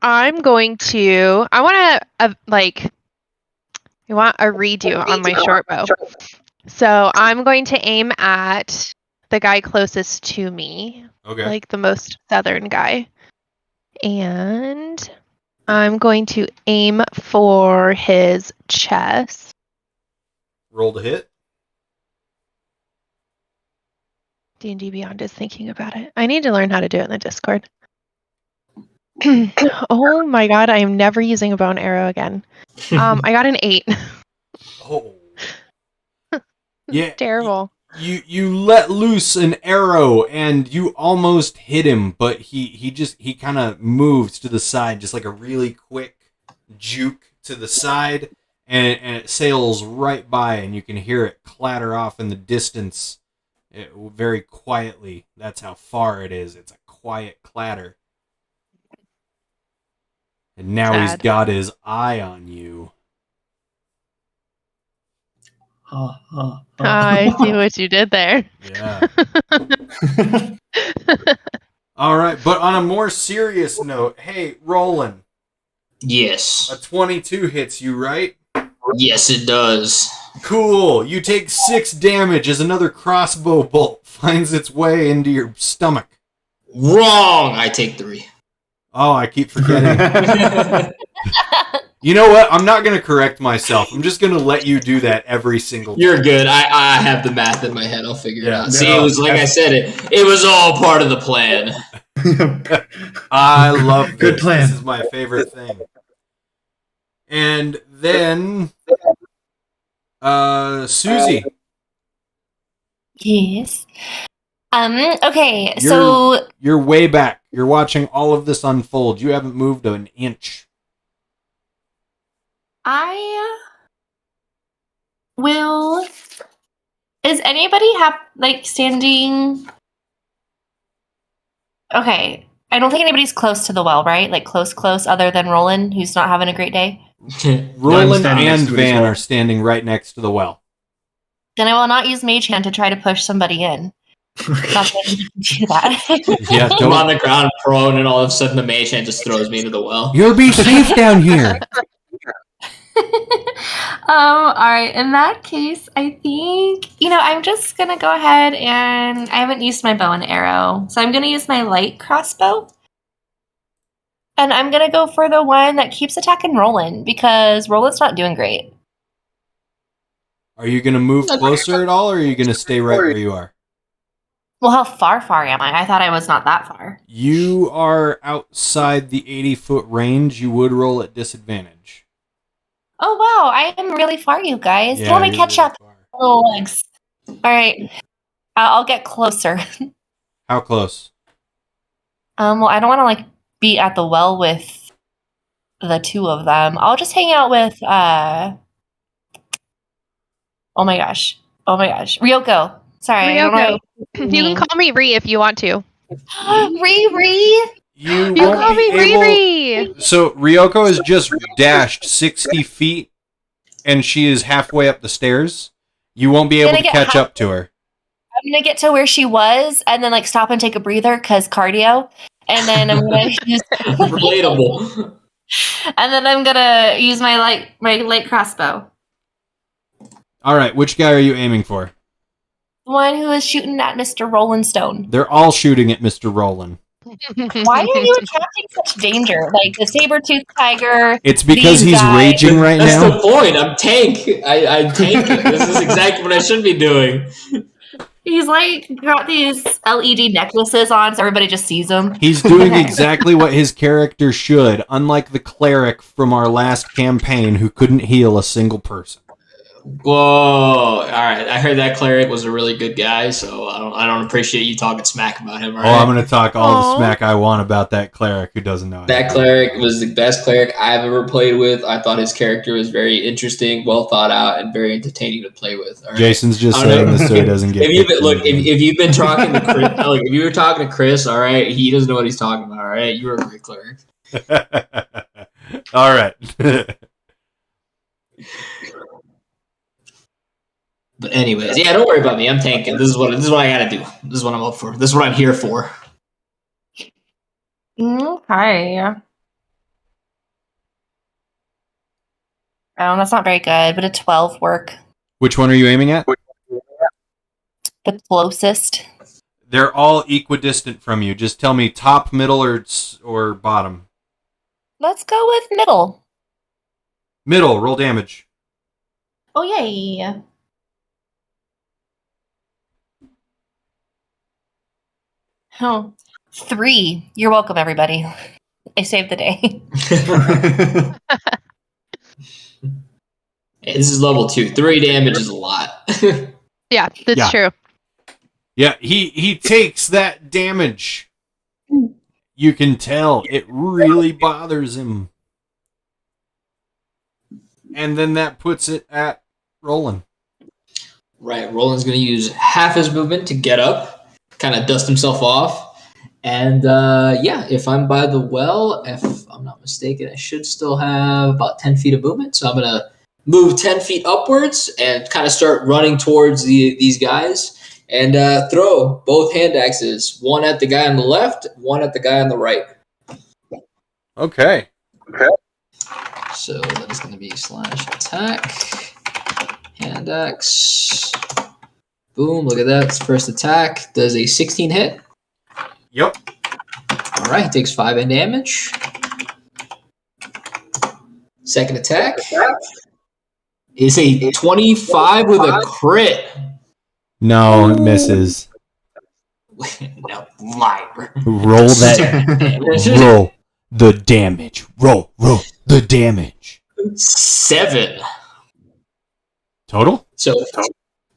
I'm going to... I want to, I want a redo on my short bow. So I'm going to aim at the guy closest to me. Okay. Like the most southern guy. And I'm going to aim for his chest. Roll to hit. D&D Beyond is thinking about it. I need to learn how to do it in the Discord. Oh my god, I am never using a bow and arrow again. I got an 8. Oh. Yeah. Terrible. You let loose an arrow and you almost hit him, but he kind of moves to the side, just like a really quick juke to the side, and it sails right by, and you can hear it clatter off in the distance very quietly. That's how far it is. It's a quiet clatter. And now he's Sad. got his eye on you. I see what you did there. Yeah. All right, but on a more serious note, hey, Roland, Yes. a 22 hits you, right? Yes, it does. Cool. You take 6 damage as another crossbow bolt finds its way into your stomach. Wrong. I take 3. Oh, I keep forgetting. You know what? I'm not going to correct myself. I'm just going to let you do that every single time. You're good. I have the math in my head. I'll figure it out. Yeah. See, it was like I said, it was all part of the plan. I love this. Good plan. This is my favorite thing. And then, Susie. Yes. Okay, so You're way back. You're watching all of this unfold. You haven't moved an inch. I will. Is anybody standing? Okay, I don't think anybody's close to the well, right? Like close, other than Roland, who's not having a great day. Roland standing next and to it as Van well. are standing right next to the well. Then I will not use Mage Hand to try to push somebody in. Not that I can do that. Yeah, I'm on the ground prone, and all of a sudden the mage hand just throws me into the well. You'll be safe down here. All right. In that case, I think I'm just gonna go ahead and I haven't used my bow and arrow, so I'm gonna use my light crossbow, and I'm gonna go for the one that keeps attacking Roland because Roland's not doing great. Are you going to move closer at all, or are you going to stay right where you are? Well, how far am I? I thought I was not that far. You are outside the 80-foot range. You would roll at disadvantage. Oh wow, I am really far, you guys. Yeah, Let me you're catch really up. far. Little legs. All right, I'll get closer. How close? Well, I don't want to be at the well with the two of them. I'll just hang out with oh my gosh, Ryoko. Sorry, I don't know. You can call me Ree if you want to. Ree. You You won't call be me able... Riri. So Ryoko has just dashed 60 feet, and she is halfway up the stairs. You won't be able to catch up to her. I'm gonna get to where she was, and then stop and take a breather because cardio, and then I'm gonna use Relatable. and then I'm gonna use my light crossbow. All right, which guy are you aiming for? The one who is shooting at Mr. Rolling Stone. They're all shooting at Mr. Roland. Why are you attracting such danger? Like the saber-tooth tiger. It's because these he's guys. raging right That's now. the point. I'm tank. I tank it. This is exactly what I should be doing. He's got these LED necklaces on, so everybody just sees him. He's doing exactly what his character should, unlike the cleric from our last campaign who couldn't heal a single person. Whoa! All right, I heard that cleric was a really good guy, so I don't appreciate you talking smack about him. All right? I'm going to talk all Aw. the smack I want about that cleric who doesn't know That anything. cleric was the best cleric I've ever played with. I thought his character was very interesting, well thought out, and very entertaining to play with. All right? Jason's just I don't saying know. this so he doesn't get. If you've been, picked look, on again. if you've been talking to Chris, if you were talking to Chris, all right, he doesn't know what he's talking about. All right, you were a great cleric. All right. But anyways, yeah, don't worry about me. I'm tanking. This is what I gotta do. This is what I'm up for. This is what I'm here for. Okay. That's not very good, but a 12 work. Which one are you aiming at? The closest. They're all equidistant from you. Just tell me top, middle, or bottom. Let's go with middle. Middle. Roll damage. Oh, yay. Oh, 3. You're welcome, everybody. I saved the day. Hey, this is level 2. 3 damage is a lot. Yeah, that's Yeah. true. Yeah, he takes that damage. You can tell it really bothers him. And then that puts it at Roland. Right, Roland's gonna use half his movement to get up, kind of dust himself off, and if I'm by the well, if I'm not mistaken, I should still have about 10 feet of movement. So I'm gonna move 10 feet upwards and kind of start running towards these guys and throw both hand axes, one at the guy on the left, one at the guy on the right. Okay. So that is going to be /attack, hand axe. Boom, look at that. It's first attack. Does a 16 hit? Yep. All right, he takes 5 in damage. Second attack is a 25 with a crit. No, it misses. No, liar. Roll that. Roll the damage. Roll the damage. 7. Total? So,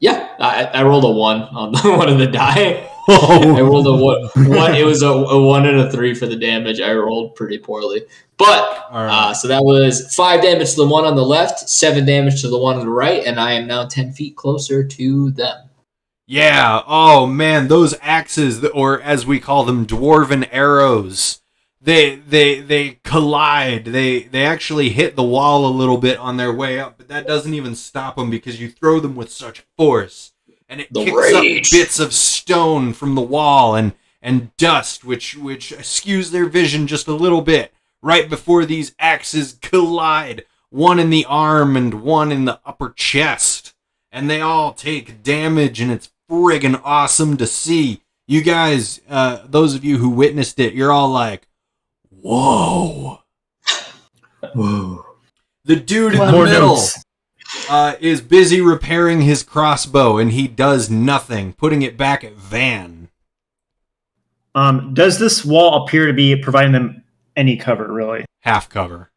yeah, I rolled a 1 on one of the die. I Oh, rolled a 1. It was a 1 and a 3 for the damage. I rolled pretty poorly. But, all right. so that was 5 damage to the one on the left, 7 damage to the one on the right, and I am now 10 feet closer to them. Yeah. Oh man, those axes, or as we call them, dwarven arrows. They collide. They actually hit the wall a little bit on their way up, but that doesn't even stop them because you throw them with such force, and it kicks up bits of stone from the wall and dust, which skews their vision just a little bit. Right before these axes collide, one in the arm and one in the upper chest, and they all take damage, and it's friggin' awesome to see. You guys, those of you who witnessed it, you're all like, whoa. Whoa. The dude in the More middle notes. is busy repairing his crossbow, and he does nothing, putting it back at Van. Does this wall appear to be providing them any cover, really? Half cover.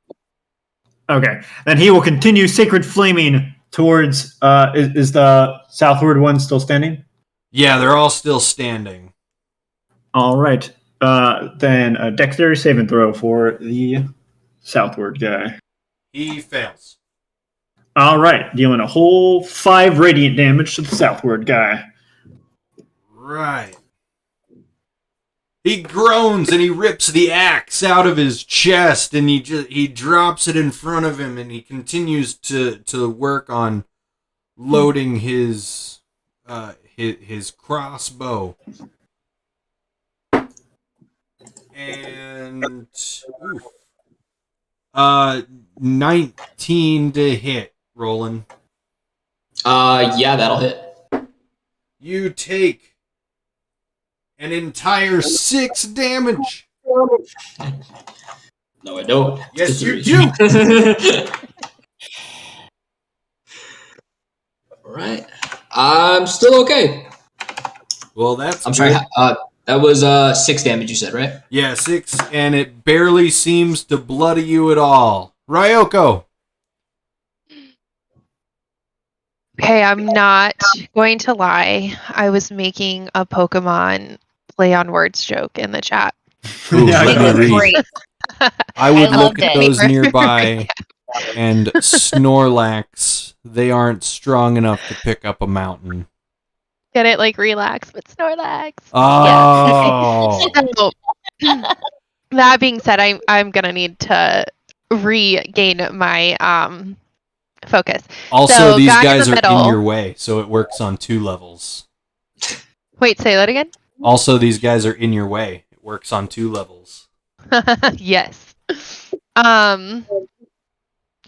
Okay. Then he will continue sacred flaming towards, is the southward one still standing? Yeah, they're all still standing. All right. Then a dexterity saving throw for the southward guy. He fails. All right. Dealing a whole 5 radiant damage to the southward guy. Right. He groans and he rips the axe out of his chest, and he drops it in front of him, and he continues to work on loading his crossbow. And 19 to hit, Roland. Yeah, that'll hit. You take an entire 6 damage. No, I don't. Yes, you do. do. All right. I'm still okay. Well, that's I'm sorry. good. That was 6 damage, you said, right? Yeah, 6, and it barely seems to bloody you at all. Ryoko. Okay, I'm not going to lie. I was making a Pokemon play on words joke in the chat. Ooh, Yeah, let It me was read. great. I would I look loved at it. those nearby and Snorlax. They aren't strong enough to pick up a mountain. Get it? Like relax, but Snorlax. Oh. So, that being said, I'm gonna need to regain my focus. Also, So, these guy in guys the are middle. in your way, so it works on 2 levels. Wait, say that again. Also, these guys are in your way. It works on 2 levels. Yes.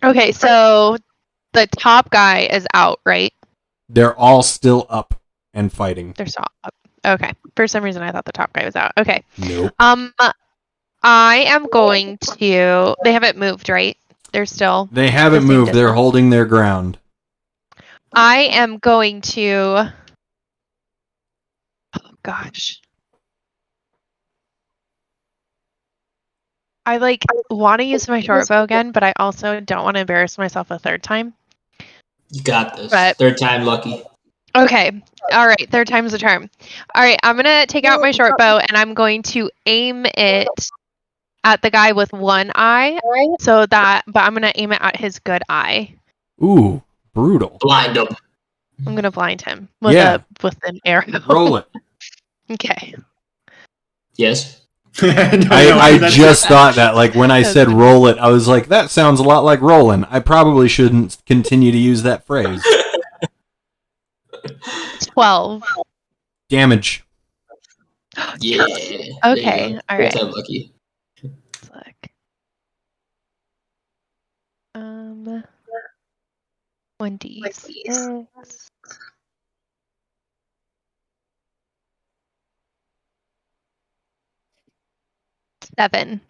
Okay, so the top guy is out, right? They're all still up and fighting. They're still up. Okay. For some reason, I thought the top guy was out. Okay. Nope. I am going to. They haven't moved, right? They're still. They haven't the same moved. They're distance. holding their ground. I am going to. Oh gosh. I want to use my short bow again, but I also don't want to embarrass myself a third time. You got this. But- Third time lucky. Okay. All right. Third time's the charm. All right. I'm gonna take out my short bow and I'm going to aim it at the guy with one eye. But I'm gonna aim it at his good eye. Ooh, brutal. Blind him. I'm gonna blind him with Yeah. with an arrow. Roll it. Okay. Yes. I just thought that, like, when I said roll it, I was like, that sounds a lot like rolling. I probably shouldn't continue to use that phrase. 12. Damage. Yeah. Okay, all right. Third time lucky. Let's look. 1d6. 7.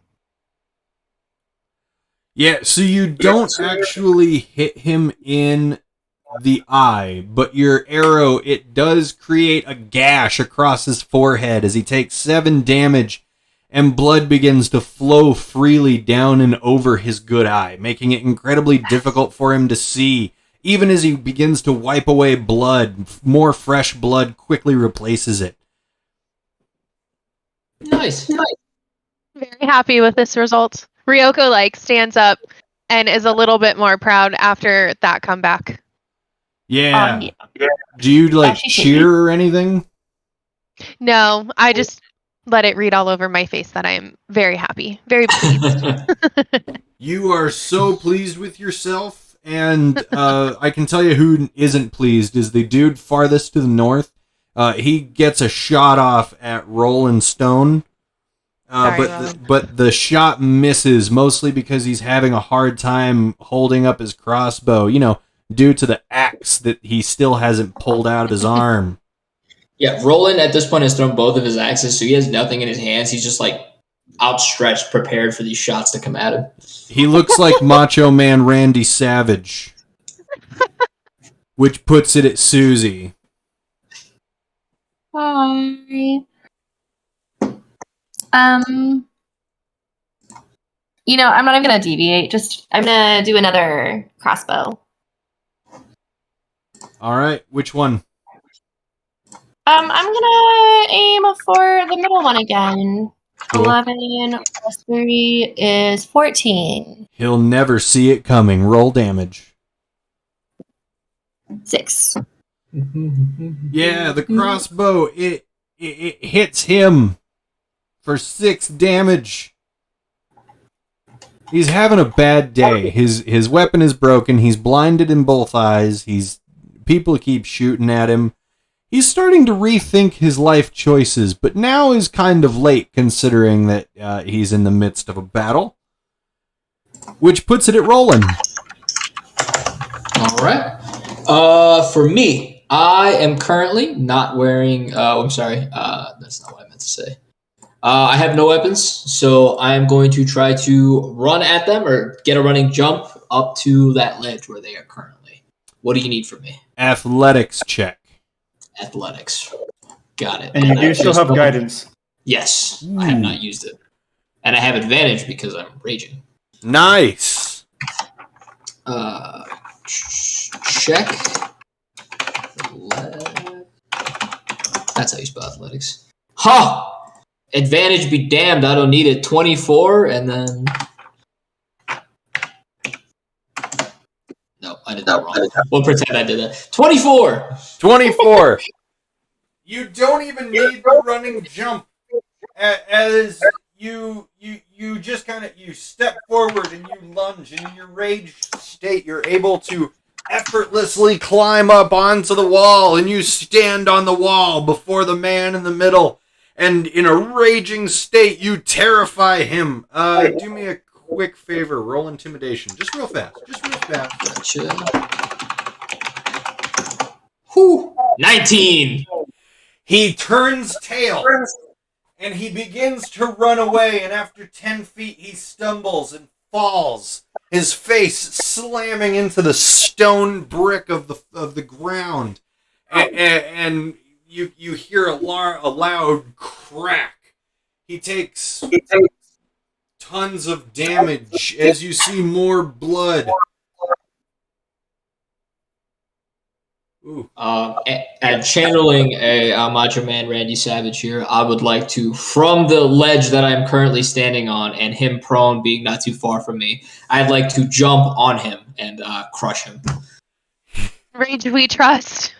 Yeah, so you don't actually hit him in the eye, but your arrow, it does create a gash across his forehead as he takes 7 damage, and blood begins to flow freely down and over his good eye, making it incredibly difficult for him to see. Even as he begins to wipe away blood, more fresh blood quickly replaces it. Nice. Very happy with this result. Ryoko stands up and is a little bit more proud after that comeback. Yeah. Yeah. Do you Actually, cheer or anything? No, I just let it read all over my face that I am very happy, very pleased. You are so pleased with yourself, and I can tell you who isn't pleased is the dude farthest to the north. He gets a shot off at Roland Stone, Sorry, but the shot misses, mostly because he's having a hard time holding up his crossbow, due to the axe that he still hasn't pulled out of his arm. Yeah, Roland at this point has thrown both of his axes, so he has nothing in his hands. He's just outstretched, prepared for these shots to come at him. He looks like Macho Man Randy Savage, which puts it at Susie. Hi. I'm not even gonna deviate. I'm gonna do another crossbow. All right, which one? I'm gonna aim for the middle one again. Cool. 11 plus 3 is 14. He'll never see it coming. Roll damage. 6. Yeah, the crossbow, it hits him for 6 damage. He's having a bad day. His weapon is broken. He's blinded in both eyes. People keep shooting at him. He's starting to rethink his life choices, but now is kind of late considering that he's in the midst of a battle. Which puts it at Roland. All right. For me, I am currently not wearing... I'm sorry. That's not what I meant to say. I have no weapons, so I am going to try to run at them or get a running jump up to that ledge where they are currently. What do you need from me? Athletics check. Athletics. Got it. And you do still have guidance. Yes, I have not used it. And I have advantage because I'm raging. Nice. Check. That's how you spell athletics. Ha! Advantage be damned, I don't need it. 24, and then... No, I did that wrong. We'll pretend I did that. 24! 24. You don't even need the running jump. As you just you step forward and you lunge, and in your rage state, you're able to effortlessly climb up onto the wall, and you stand on the wall before the man in the middle, and in a raging state, you terrify him. Do me a quick favor, roll intimidation. Just real fast. Gotcha. Whew. 19! He turns tail, and he begins to run away, and after 10 feet, he stumbles and falls, his face slamming into the stone brick of the ground. And you hear a loud crack. He takes tons of damage as you see more blood. Ooh. And channeling a Macho Man Randy Savage here, I would like to, from the ledge that I'm currently standing on and him prone being not too far from me, I'd like to jump on him and crush him. Rage we trust.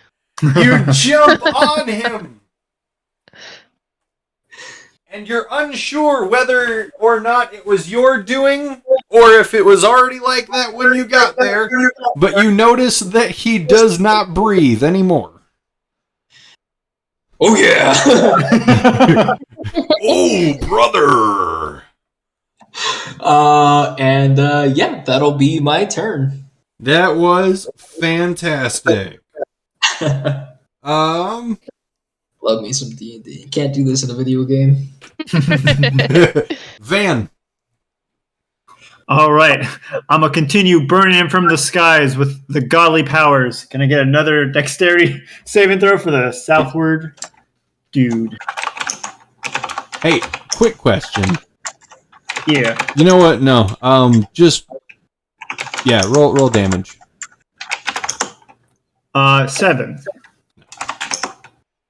You jump on him! And you're unsure whether or not it was your doing, or if it was already like that when you got there, but you notice that he does not breathe anymore. Oh, yeah! Oh, brother! Yeah, that'll be my turn. That was fantastic. Love me some D&D. Can't do this in a video game. Van. All right. I'm going to continue burning him from the skies with the godly powers. Can I get another dexterity saving throw for the southward dude? Hey, quick question. Yeah. You know what? No. Roll damage. 7.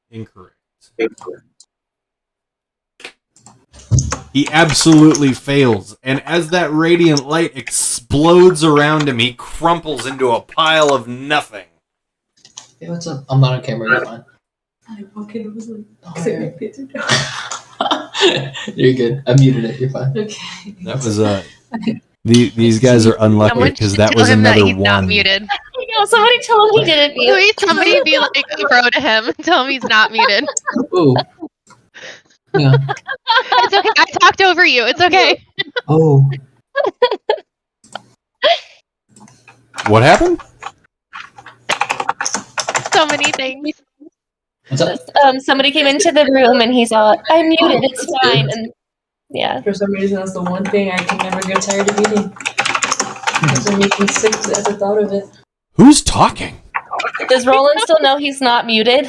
Incorrect. He absolutely fails, and as that radiant light explodes around him, he crumples into a pile of nothing. Hey, what's up? I'm not on camera. You're fine. I fucking was like, Oh, you're good. I muted it. You're fine. okay. That was these guys are unlucky Someone because should that tell was him that another he's not one. muted. I know, somebody tell him he didn't mute. Please, somebody be like a bro to him and tell him he's not muted. Ooh. Yeah. It's okay. I talked over you. It's okay. Oh. What happened? So many things. What's up? Somebody came into the room and he's all, I'm muted, it's fine. And yeah. For some reason, that's the one thing I can never get tired of eating. It's been making sick at the thought of it. Who's talking? Does Roland still know he's not muted?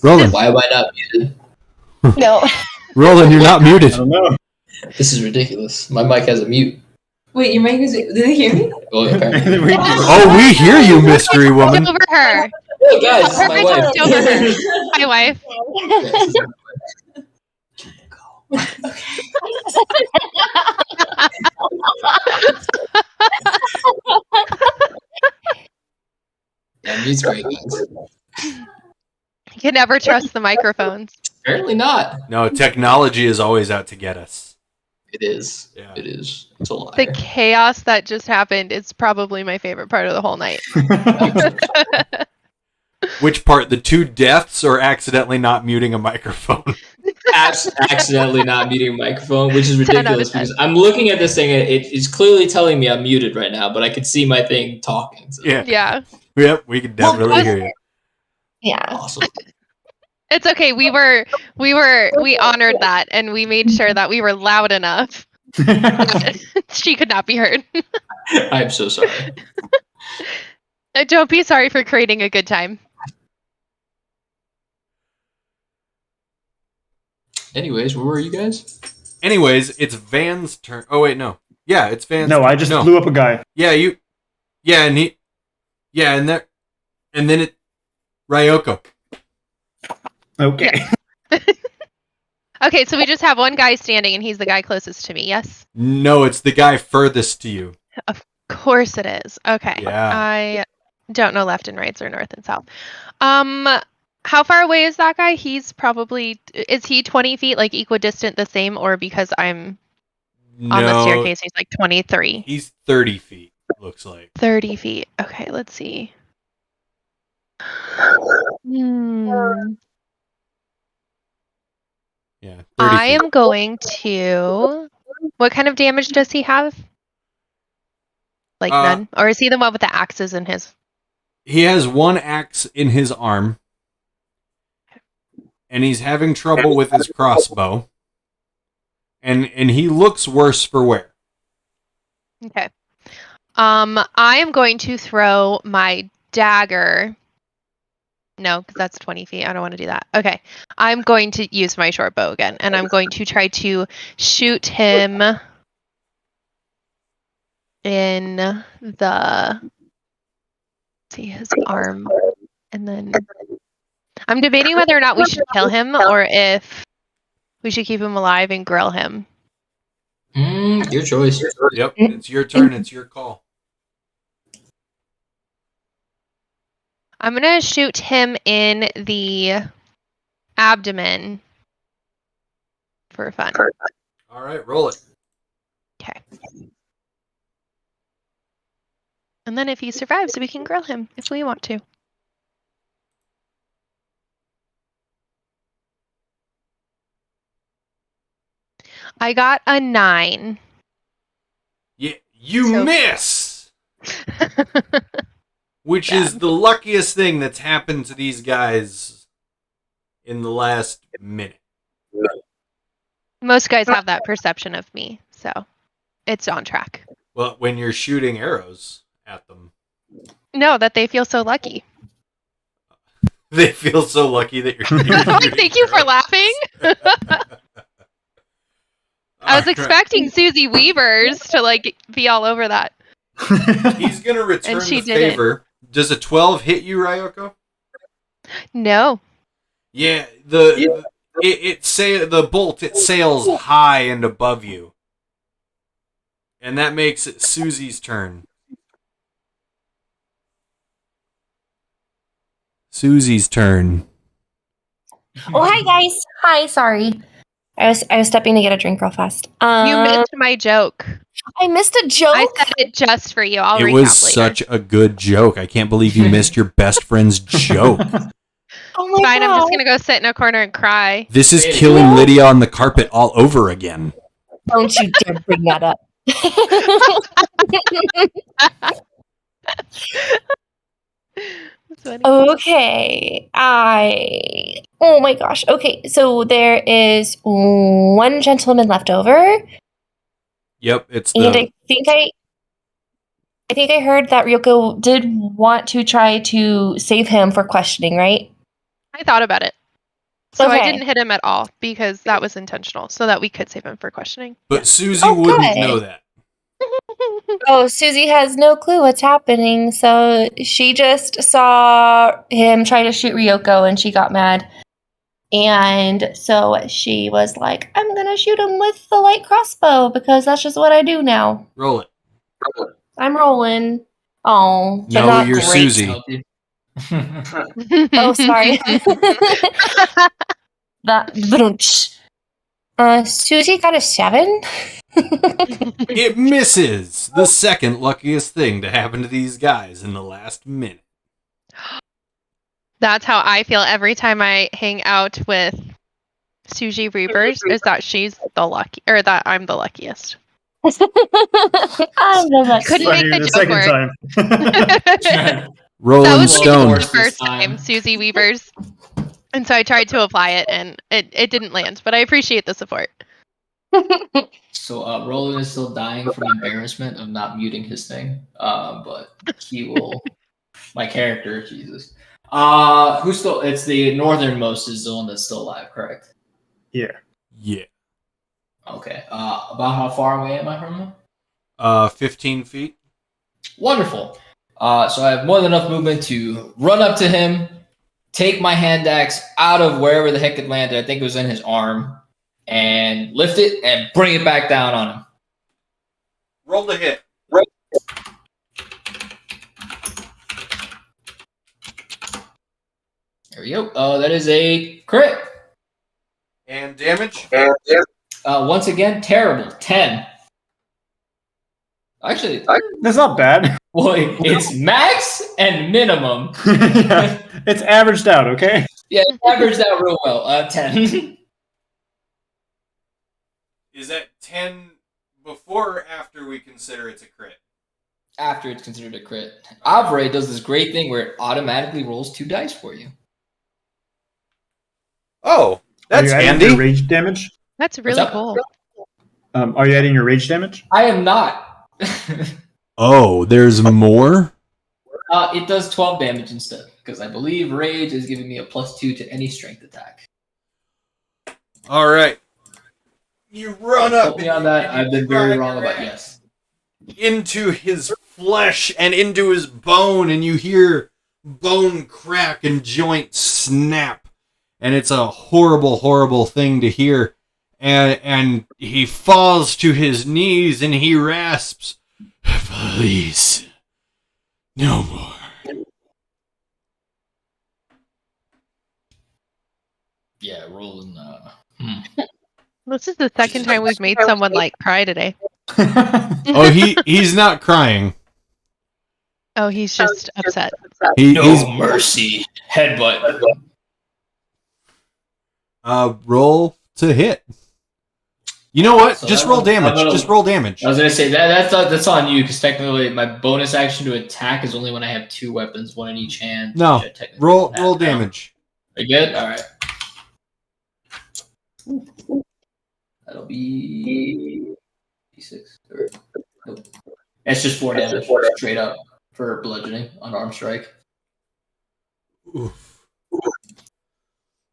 Roland, Why am I not muted? No. Roland, you're not muted. I don't know. This is ridiculous. My mic has a mute. Wait, your mic is. Did they hear me? Well, apparently. Oh, we hear you, mystery woman. Over her. Hey guys, this is my Perfect wife. talked over her. Hi, wife. Yes, this is my wife. Yeah, mute's great, guys. You can never trust the microphones. Apparently not. No, technology is always out to get us. It is. Yeah. It is. It's a liar. The chaos that just happened is probably my favorite part of the whole night. Which part? The 2 deaths or accidentally not muting a microphone? Accidentally not muting a microphone, which is 10 out of ridiculous 10. because I'm looking at this thing and it is clearly telling me I'm muted right now, but I can see my thing talking. So. Yeah. Yeah. Yep, we can definitely hear you. Yeah. Awesome. It's okay. We honored that and we made sure that we were loud enough. She could not be heard. I am so sorry. Don't be sorry for creating a good time. Anyways, where were you guys? Anyways, it's Van's turn. Oh, wait, no. Yeah, it's Van's No, turn. I just blew up a guy. Yeah, you. Yeah, and he. Yeah, and there. And then it. Ryoko. Okay. Okay, so we just have one guy standing and he's the guy closest to me, yes? No, it's the guy furthest to you. Of course it is. Okay. Yeah. I don't know left and rights or north and south. How far away is that guy? He's probably, is he 20 feet, like equidistant the same, or because I'm on the staircase, he's like 23? He's 30 feet, looks like. 30 feet. Okay, let's see. Yeah. 30 I feet. am going to. What kind of damage does he have? Like none? Or is he the one with the axes in his? He has 1 axe in his arm. And he's having trouble with his crossbow. And he looks worse for wear. Okay. I am going to throw my dagger. No, because that's 20 feet. I don't want to do that. Okay. I'm going to use my short bow again, and I'm going to try to shoot him in the, see his arm, and then I'm debating whether or not we should kill him or if we should keep him alive and grill him. Your choice. Yep, it's your turn. It's your call. I'm going to shoot him in the abdomen for fun. All right, roll it. Okay. And then if he survives, we can grill him if we want to. I got a 9. Yeah, you So- miss! Which is the luckiest thing that's happened to these guys in the last minute. Most guys have that perception of me, so it's on track. Well, when you're shooting arrows at them, No, that they feel so lucky. they feel so lucky that you're shooting. Like, thank you for laughing. I was expecting Susie Weavers to like be all over that. He's gonna return And she the didn't. favor. Does a 12 hit you, Ryoko? No. Yeah, the bolt sails high and above you, and that makes it Susie's turn. Susie's turn. Oh, hi guys. Hi, sorry. I was stepping to get a drink real fast. You missed my joke. I missed a joke. I said it just for you. I'll It recap was later. such a good joke. I can't believe you missed your best friend's joke. Oh It's my fine. I'm God. just gonna go sit in a corner and cry. This is killing Lydia on the carpet all over again. Don't you dare bring that up. That's funny. Okay. Oh my gosh. Okay. So there is one gentleman left over. Yep, it's And the I think I heard that Ryoko did want to try to save him for questioning, right? I thought about it. So I Okay. didn't hit him at all because that was intentional, so that we could save him for questioning. but Susie Oh, wouldn't good. know that. Oh, Susie has no clue what's happening, so she just saw him try to shoot Ryoko and she got mad. And so she was like, I'm gonna shoot him with the light crossbow because that's just what I do now. Roll it. I'm rolling. Oh, but No, not you're great. Susie. Oh, sorry. Susie got a 7. It misses. The second luckiest thing to happen to these guys in the last minute. That's how I feel every time I hang out with Suji Reavers, is that she's the lucky, or that I'm the luckiest. I'm the lucky. Couldn't make Funnier the the joke second work. time. Rolling That was Stone. the This first time. time, Susie Weavers. And so I tried to apply it, and it didn't land, but I appreciate the support. So Roland is still dying from embarrassment of not muting his thing. But he will. My character, Jesus. Who's still? It's the northernmost is the one that's still alive, correct? Yeah. Yeah. Okay. About how far away am I from him? 15 feet. Wonderful. So I have more than enough movement to run up to him, take my hand axe out of wherever the heck it landed. I think it was in his arm, and lift it and bring it back down on him. Roll the hit. There we go. That is a crit. And damage? Once again, terrible. 10. Actually, That's not bad. well, it's max and minimum. Yeah. It's averaged out, okay? Yeah, it averaged out real well. 10. Is that 10 before or after we consider it's a crit? After it's considered a crit. Avre does this great thing where it automatically rolls 2 dice for you. Oh, that's Are you adding handy. your rage damage? That's really up? cool. Are you adding your rage damage? I am not. Oh, there's more? It does 12 damage instead, because I believe Rage is giving me a +2 to any strength attack. All right. You run up Help me on that. and I've been very wrong about yes. into his flesh and into his bone, and you hear bone crack and joint snap. And it's a horrible, horrible thing to hear. And he falls to his knees and he rasps, "Please, no more." Yeah, rolling. This is the second time we've made someone like cry today. Oh, he's not crying. Oh, he's just upset. He's mercy. Headbutt. roll to hit. You know what? So Just that roll was- damage. I was- Just roll damage. I was gonna say that's on you because technically my bonus action to attack is only when I have 2 weapons, one in each hand. No, which I technically Roll don't have roll now. damage. Are you good? All right. That'll be D6. Nope. It's just 4 damage straight up for bludgeoning, unarmed strike. Oof.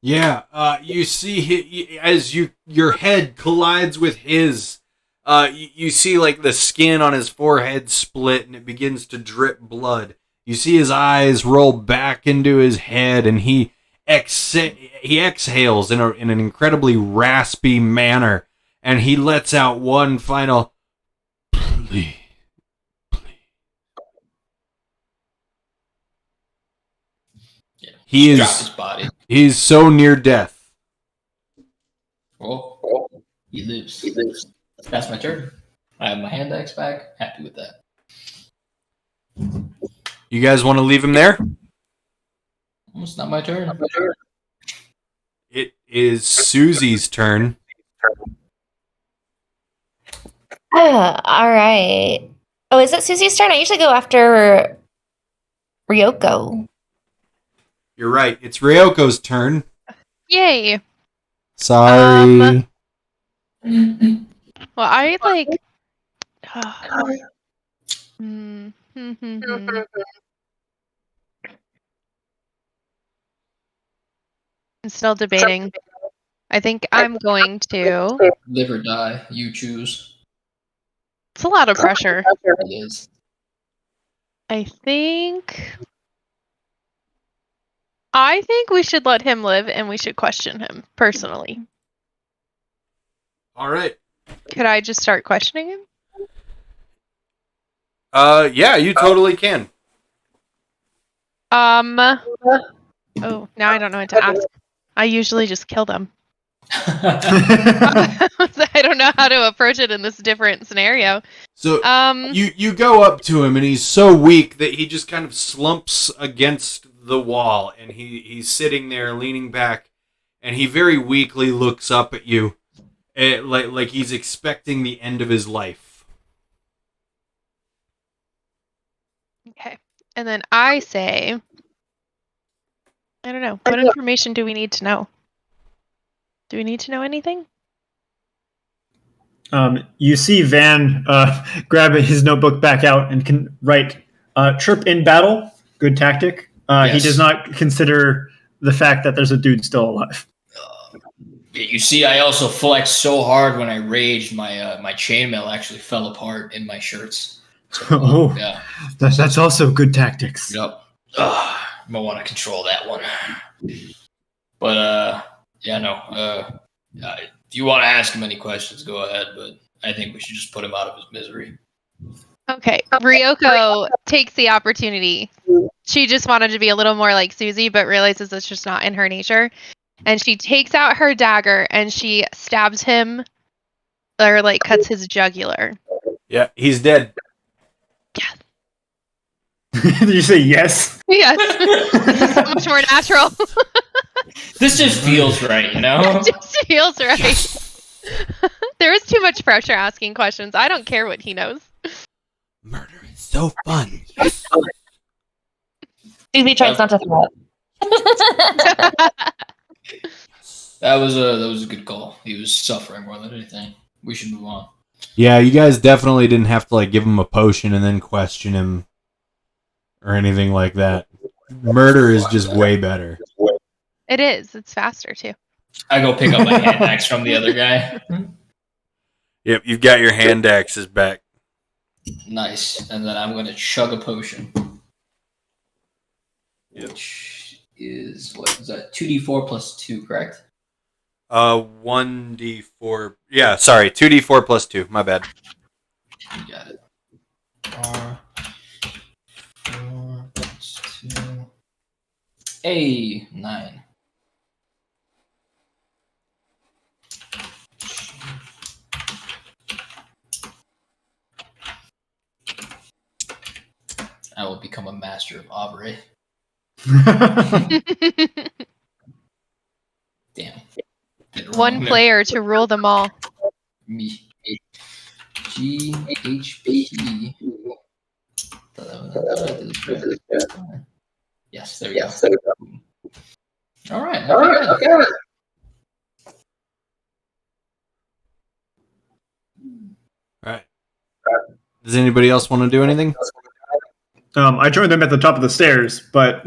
Yeah, you see as your head collides with his. You see like the skin on his forehead split and it begins to drip blood. You see his eyes roll back into his head and he exhales in an incredibly raspy manner and he lets out one final please. Yeah. He Drop is his body. he's so near death. Oh, he lives. That's my turn. I have my hand axe back. Happy with that. You guys want to leave him there? It's not my turn. It is Susie's turn. All right. Oh, is it Susie's turn? I usually go after Ryoko. You're right. It's Ryoko's turn. Yay. Sorry. Well, I like. I'm still debating. I think I'm going to. Live or die. You choose. It's a lot of pressure. It is. I think we should let him live and we should question him personally. All right. Could I just start questioning him? Yeah, you totally can. Oh, now I don't know what to ask. I usually just kill them. I don't know how to approach it in this different scenario. So you go up to him and he's so weak that he just kind of slumps against the wall and he's sitting there leaning back and he very weakly looks up at you like he's expecting the end of his life. Okay. And then I say, I don't know. What information do we need to know? Do we need to know anything? You see Van grab his notebook back out and can write chirp in battle. Good tactic. He Yes. does not consider the fact that there's a dude still alive. You see, I also flexed so hard when I raged. My chainmail actually fell apart in my shirts. So, Oh, yeah. that's also good tactics. Yep. Might want to control that one. But yeah, no. If you want to ask him any questions, go ahead. But I think we should just put him out of his misery. Okay. Ryoko takes the opportunity. She just wanted to be a little more like Susie, but realizes it's just not in her nature. And she takes out her dagger and she stabs him or like cuts his jugular. Yeah, he's dead. Yes. Did you say yes? Yes. This is so much more natural. This just feels right, you know? It just feels right. There is too much pressure asking questions. I don't care what he knows. Murder is so fun. Susie tries not to throw up. That was a good call. He was suffering more than anything. We should move on. Yeah, you guys definitely didn't have to like give him a potion and then question him or anything like that. Murder is just way better. It is. It's faster too. I go pick up my hand axe from the other guy. Yep, you've got your hand axes back. Nice. And then I'm going to chug a potion. Which is, what is that? 2d4 plus 2, correct? 1d4. Yeah, sorry, 2d4 plus 2. My bad. You got it. 4 plus 2. Hey, 9. I will become a master of Aubrey. Damn. Did it One wrong there. player to rule them all. Me. GHP. Yes, there we go. All right. Okay. All right. Does anybody else want to do anything? I joined them at the top of the stairs, but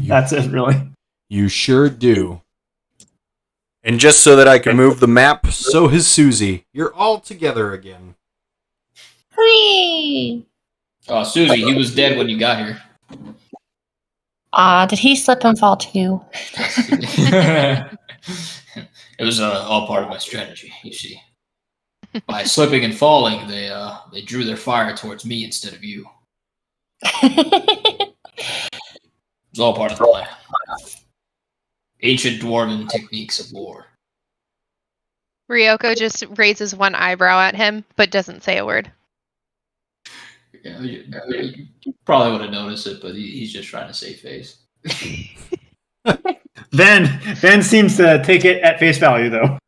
that's it, really. You sure do. And just so that I can move the map, so has Susie. You're all together again. Hooray! Oh, Susie, he was dead when you got here. Did he slip and fall too? It was all part of my strategy, you see. By slipping and falling, they drew their fire towards me instead of you. It was all part of the plan. Ancient dwarven techniques of war. Ryoko just raises one eyebrow at him, but doesn't say a word. Yeah, you probably would have noticed it, but he's just trying to save face. Van seems to take it at face value, though.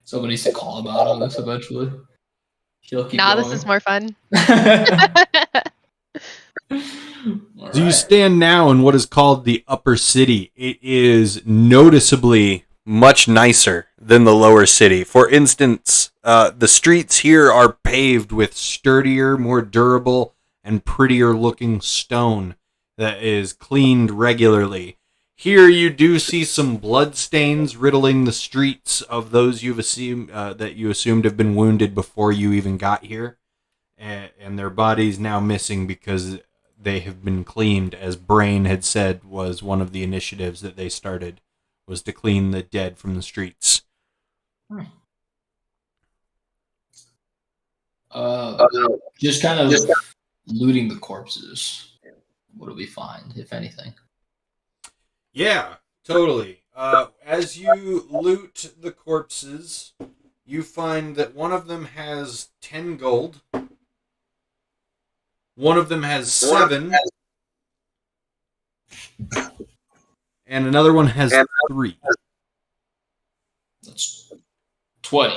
Someone needs to call him out on this eventually. He'll keep Nah, going. this is more fun. So you stand now in what is called the upper city. It is noticeably Much nicer than the lower city. For instance, the streets here are paved with sturdier, more durable, and prettier looking stone that is cleaned regularly. Here you do see some blood stains riddling the streets of those you assumed have been wounded before you even got here, and their bodies now missing because they have been cleaned, as Brain had said was one of the initiatives that they started, was to clean the dead from the streets. Just kind of looting the corpses. What do we find, if anything? Yeah, totally. As you loot the corpses, you find that one of them has 10 gold. One of them has 7. And another one has 3. That's 20.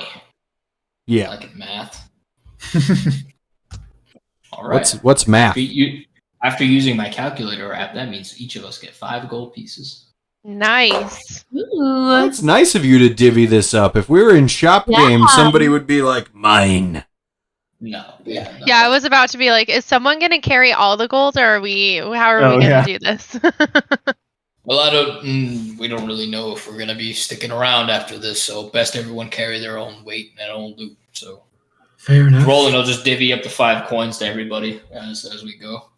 Yeah. I like it, math. All right. What's math? After using my calculator app, that means each of us get 5 gold pieces. Nice. Ooh. That's nice of you to divvy this up. If we were in shop game, somebody would be like, mine. No. Yeah, I was about to be like, is someone going to carry all the gold, or how are we going to do this? Well, we don't really know if we're going to be sticking around after this, so best everyone carry their own weight and their own loot. So, Fair enough. Roland will just divvy up the 5 coins to everybody as we go.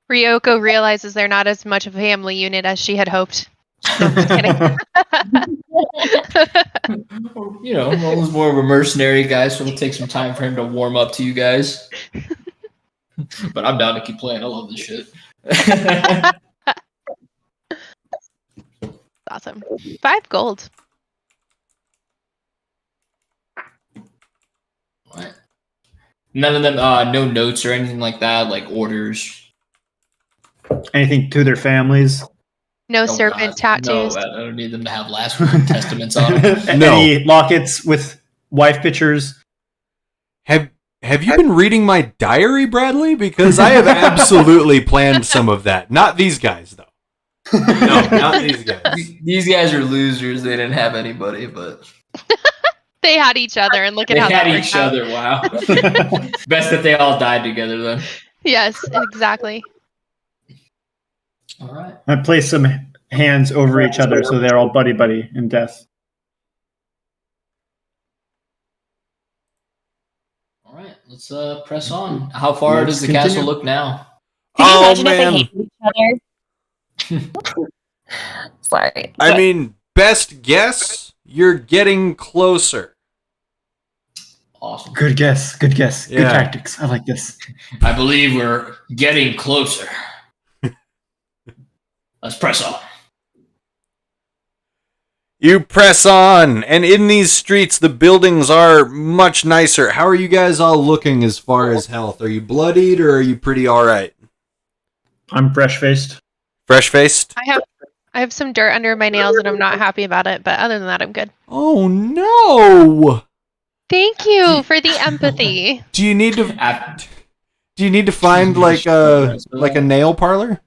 Ryoko realizes they're not as much of a family unit as she had hoped. No, I'm just kidding. Roland's more of a mercenary guy, so it'll take some time for him to warm up to you guys. But I'm down to keep playing. I love this shit. Awesome. 5 gold. What? None of them, no notes or anything like that, like orders. Anything to their families? No serpent tattoos. No, I don't need them to have last will testaments on them. No. Any lockets with wife pictures? Have you been reading my diary, Bradley? Because I have absolutely planned some of that. Not these guys, though. No, not these guys. These guys are losers. They didn't have anybody, but They had each other, and look at how that worked out. Wow. Best that they all died together then. Yes, exactly. All right. I place some hands over each other so they're all buddy in death. All right. Let's press on. How far does the castle look now? Can you Oh, imagine man. if they hated each other? Sorry. I mean, best guess, you're getting closer. Awesome. Good guess. Good Yeah. tactics. I like this. I believe we're getting closer. Let's press on. You press on, and in these streets, the buildings are much nicer. How are you guys all looking as far as health? Are you bloodied or are you pretty all right? I'm fresh-faced. Fresh-faced? I I have some dirt under my nails and I'm not happy about it, but other than that, I'm good. Oh no! Thank you for the empathy. Do you need to After, find like a nail parlor?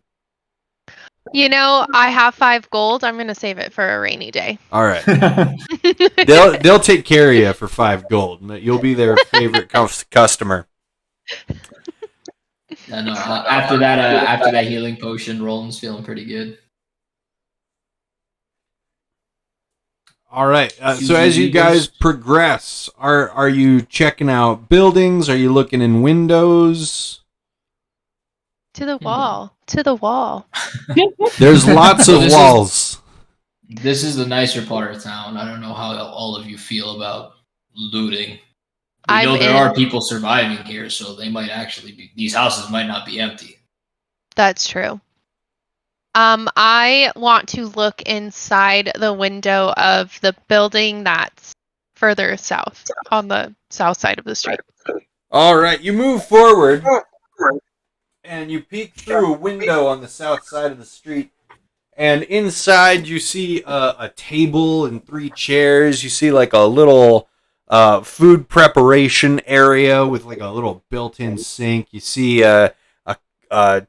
You know, I have 5 gold. I'm gonna save it for a rainy day. All right. They'll take care of you for 5 gold. You'll be their favorite customer. no, after that healing potion, Roland's feeling pretty good. All right. So as you guys progress, are you checking out buildings? Are you looking in windows? To the wall. To the wall. There's lots of walls. This is the nicer part of town. I don't know how all of you feel about looting. I know there are people surviving here, so they might actually be. These houses might not be empty. That's true. I want to look inside the window of the building that's further south, on the south side of the street. All right, you move forward, and you peek through a window on the south side of the street. And inside, you see a table and 3 chairs. You see like a little food preparation area with like a little built-in sink. You see a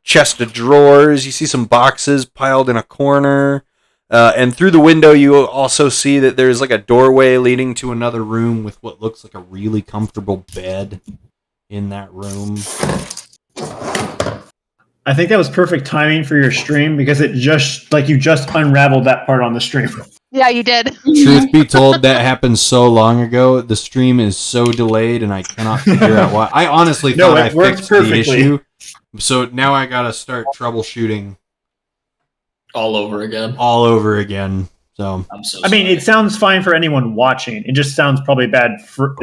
chest of drawers. You see some boxes piled in a corner. And through the window, you also see that there's like a doorway leading to another room with what looks like a really comfortable bed in that room. I think that was perfect timing for your stream because it just you just unraveled that part on the stream. Yeah, you did. Truth be told, that happened so long ago. The stream is so delayed, and I cannot figure out why. I honestly thought I fixed the issue. So now I gotta start troubleshooting all over again. So I'm so. I mean, it sounds fine for anyone watching. It just sounds probably bad for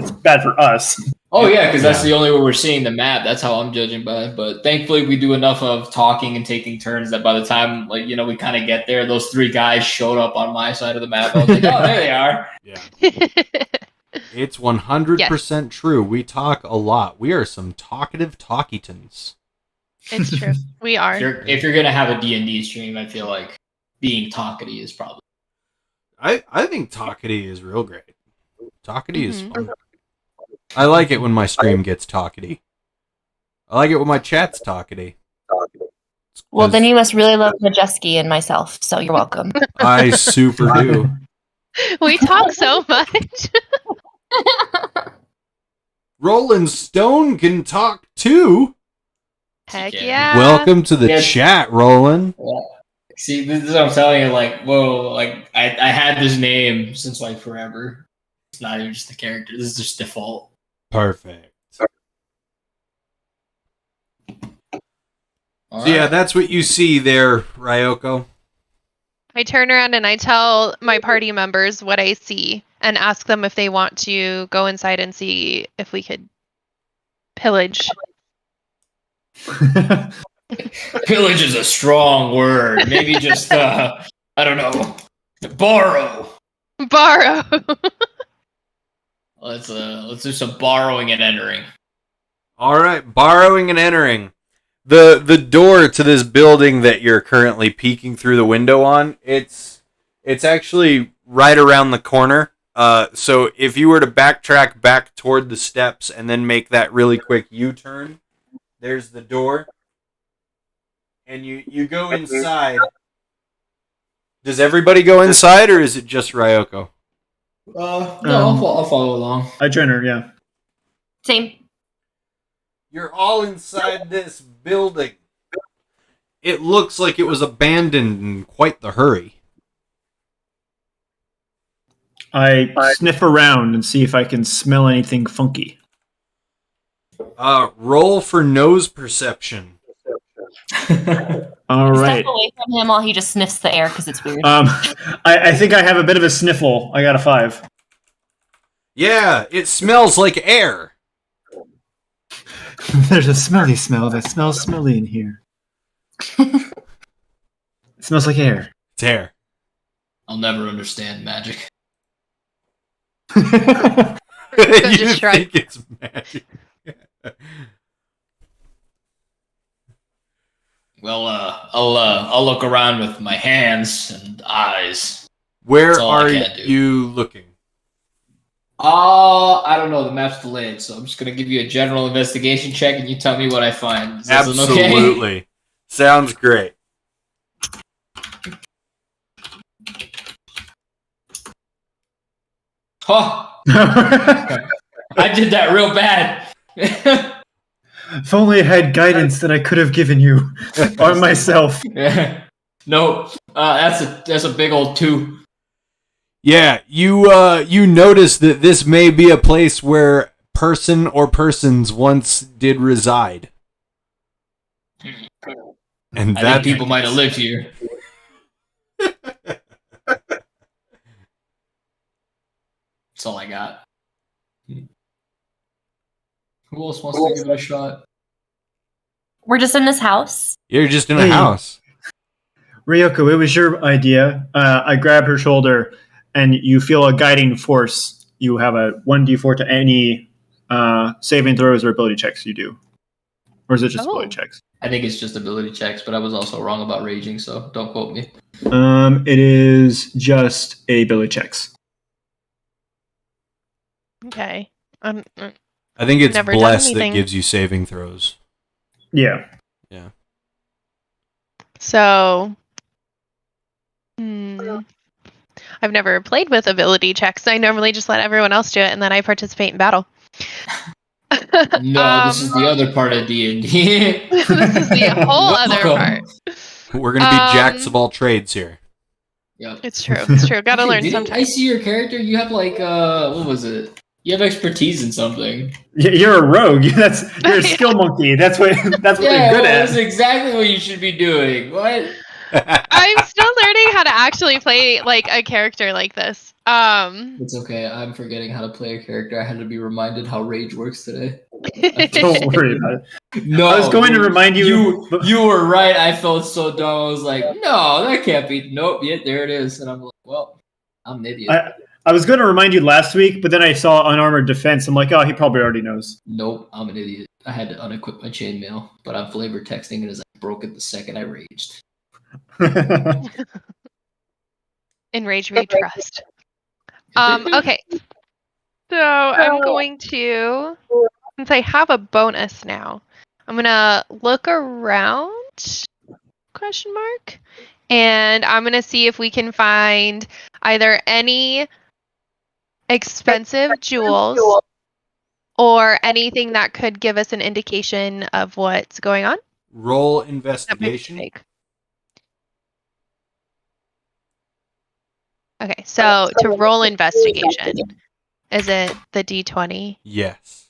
us. Oh yeah, because that's the only way we're seeing the map. That's how I'm judging by it. But thankfully, we do enough of talking and taking turns that by the time we kind of get there, those 3 guys showed up on my side of the map. I was like, oh, there they are. Yeah. It's 100% true. We talk a lot. We are some talkative talkitons. It's true. We are. If you're gonna have a D&D stream, I feel like being talkative is probably. I think talkity is real great. Talkity is fun. I like it when my stream gets talkity. I like it when my chat's talkity. Well, then you must really love Majeski and myself, so you're welcome. I super do. We talk so much. Rolling Stone can talk too. Heck yeah. Welcome to the chat, Roland. Yeah. See, this is what I'm telling you. I had this name since forever. It's not even just the character. This is just default. Perfect. So yeah, that's what you see there, Ryoko. I turn around and I tell my party members what I see and ask them if they want to go inside and see if we could pillage. Pillage is a strong word. Maybe just I don't know. Borrow. Let's do some borrowing and entering. All right, borrowing and entering. The door to this building that you're currently peeking through the window on, it's actually right around the corner. So if you were to backtrack back toward the steps and then make that really quick U-turn, there's the door. And you go inside. Does everybody go inside, or is it just Ryoko? No, I'll follow along. I join her, yeah. Same. You're all inside this building. It looks like it was abandoned in quite the hurry. I sniff around and see if I can smell anything funky. Roll for nose perception. All right. Step away from him while he just sniffs the air because it's weird. I think I have a bit of a sniffle. I got a 5. Yeah, it smells like air. There's a smelly smell that smells smelly in here. It smells like air. It's air. I'll never understand magic. You just shrug. think it's magic. Well, I'll look around with my hands and eyes. Where are you looking? I don't know. The map's delayed, so I'm just gonna give you a general investigation check, and you tell me what I find. Does that sound okay? Absolutely. Sounds great. Oh, I did that real bad. If only I had guidance that I could have given you on myself. No, that's a big old 2. Yeah, you notice that this may be a place where person or persons once did reside. And I that think people might have lived here. That's all I got. Who else wants to give it a shot? We're just in this house. You're just in a house. Ryoko, it was your idea. I grab her shoulder, and you feel a guiding force. You have a 1d4 to any saving throws or ability checks you do. Or is it just ability checks? I think it's just ability checks, but I was also wrong about raging, so don't quote me. It is just ability checks. Okay. I think it's bless that gives you saving throws. Yeah. Yeah. So, I've never played with ability checks. I normally just let everyone else do it, and then I participate in battle. No, this is the other part of D&D. This is the whole other part. We're going to be jacks of all trades here. Yep. It's true. It's true. Gotta learn sometimes. I see your character. You have like, what was it? You have expertise in something. You're a rogue. You're a skill monkey. That's what you're good at. That's exactly what you should be doing. What? I'm still learning how to actually play like a character like this. It's okay. I'm forgetting how to play a character. I had to be reminded how rage works today. Don't worry about it. No, I was going to remind you. You were right. I felt so dumb. I was like, no, that can't be. Nope. Yeah, there it is. And I'm like, well, I'm an idiot. I was going to remind you last week, but then I saw unarmored defense. I'm like, oh, he probably already knows. Nope, I'm an idiot. I had to unequip my chainmail, but I'm flavor texting it as I broke it the second I raged. In rage we trust. Okay. So I'm going to, since I have a bonus now, I'm gonna look around, ? And I'm gonna see if we can find either any expensive jewels or anything that could give us an indication of what's going on. Roll investigation. Okay, so to roll investigation, is it the D20? Yes.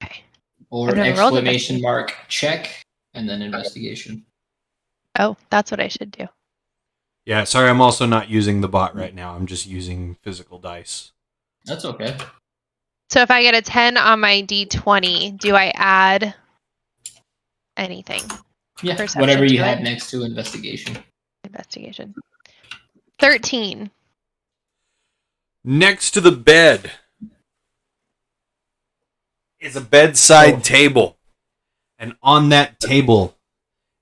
Okay. Or exclamation mark check and then investigation. Oh, that's what I should do. Yeah, sorry, I'm also not using the bot right now. I'm just using physical dice. That's okay. So if I get a 10 on my D20, do I add anything? Yeah, Perception whatever you to had it? next to investigation. Investigation. 13. Next to the bed is a bedside table. And on that table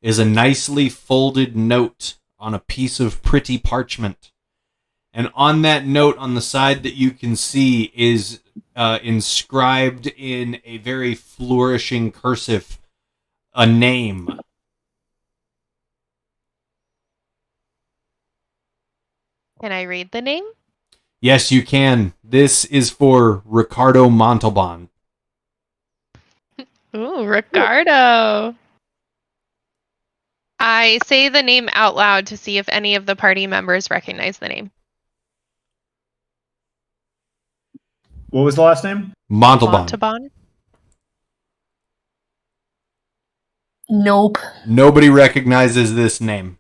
is a nicely folded note on a piece of pretty parchment. And on that note on the side that you can see is inscribed in a very flourishing cursive a name. Can I read the name? Yes, you can. This is for Ricardo Montalban. Ooh, Ricardo. I say the name out loud to see if any of the party members recognize the name. What was the last name? Montalban. Nope. Nobody recognizes this name.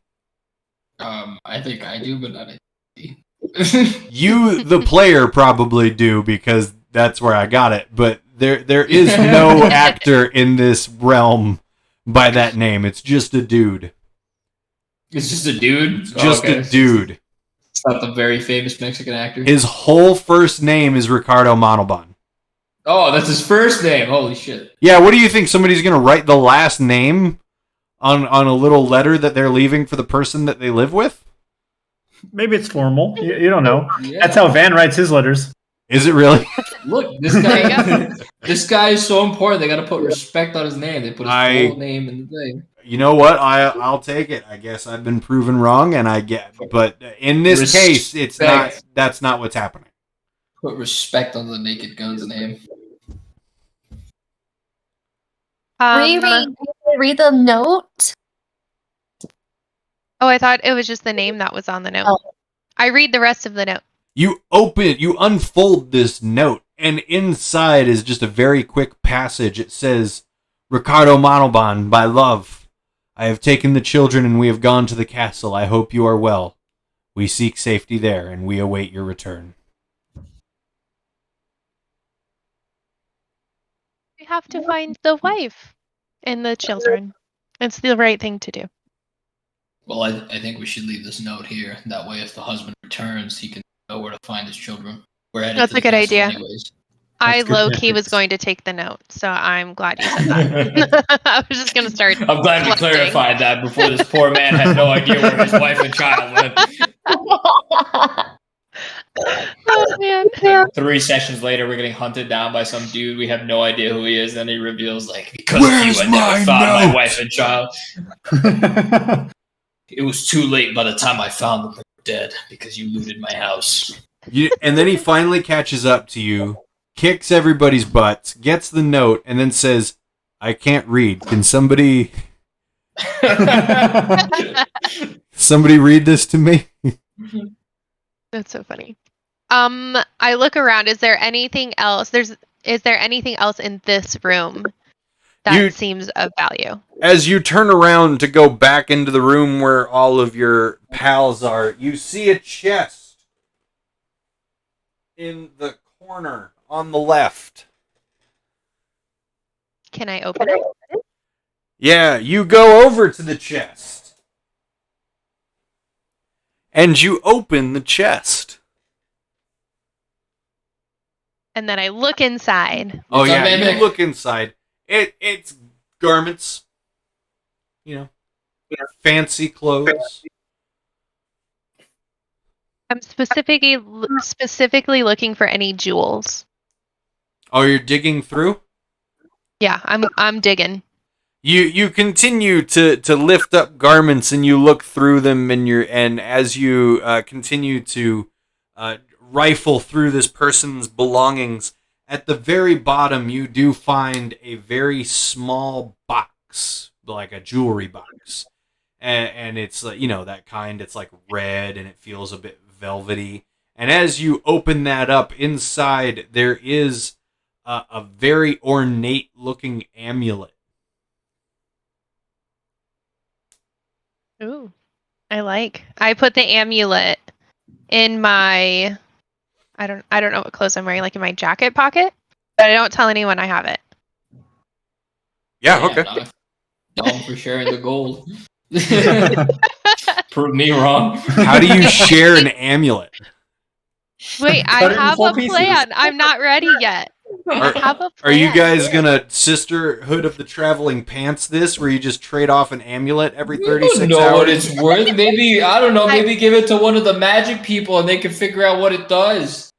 I think I do, but not You, the player, probably do because that's where I got it. But there is no actor in this realm by that name. It's just a dude. It's just a dude? Just a dude. It's not the very famous Mexican actor? His whole first name is Ricardo Montalban. Oh, that's his first name. Holy shit. Yeah, what do you think? Somebody's going to write the last name on a little letter that they're leaving for the person that they live with? Maybe it's formal. You don't know. Yeah. That's how Van writes his letters. Is it really? Look, this guy. This guy is so important. They got to put respect on his name. They put his full name in the thing. You know what? I'll take it. I guess I've been proven wrong, and but in this case, it's not. That's not what's happening. Put respect on the Naked Gun's name. Read the note. Oh, I thought it was just the name that was on the note. Oh. I read the rest of the note. You unfold this note, and inside is just a very quick passage. It says, Ricardo Montalban, by love, I have taken the children and we have gone to the castle. I hope you are well. We seek safety there, and we await your return. We have to find the wife and the children. It's the right thing to do. Well, I think we should leave this note here. That way, if the husband returns, he can know where to find his children. We're headed That's to a the good castle idea. anyways. I That's good low-key was tactics. going to take the note, so I'm glad you said that. I was just going to start. I'm glad we collecting. clarified that before this poor man had no idea where his wife and child went. Oh, man. 3 sessions later, we're getting hunted down by some dude. We have no idea who he is. Then he reveals, like, because Where's of you, I never my found note? my wife and child. It was too late by the time I found them. They were dead because you looted my house. And then he finally catches up to you, kicks everybody's butts, gets the note, and then says, I can't read. Can somebody read this to me? That's so funny. I look around. Is there anything else? Is there anything else in this room that seems of value? As you turn around to go back into the room where all of your pals are, you see a chest in the corner on the left. Can I open it? Yeah, you go over to the chest. And you open the chest. And then I look inside. Oh What's up, yeah, baby? you look inside. It's garments. You know, fancy clothes. I'm specifically looking for any jewels. Oh, you're digging through? Yeah, I'm digging. You continue to lift up garments and you look through them and as you continue to rifle through this person's belongings, at the very bottom you do find a very small box, like a jewelry box, and it's that kind. It's like red and it feels a bit velvety. And as you open that up, inside there is a very ornate looking amulet. Ooh, I put the amulet in my, I don't know what clothes I'm wearing, like in my jacket pocket, but I don't tell anyone I have it. Yeah, okay. Dumb for sharing the gold. Prove me wrong. How do you share an amulet? Wait, I Cut it in have 4 a pieces. plan. I'm not ready yet. I have a plan. Are you guys gonna Sisterhood of the Traveling Pants this, where you just trade off an amulet every We 36 don't know hours? what it's worth. Maybe, I don't know, maybe give it to one of the magic people and they can figure out what it does.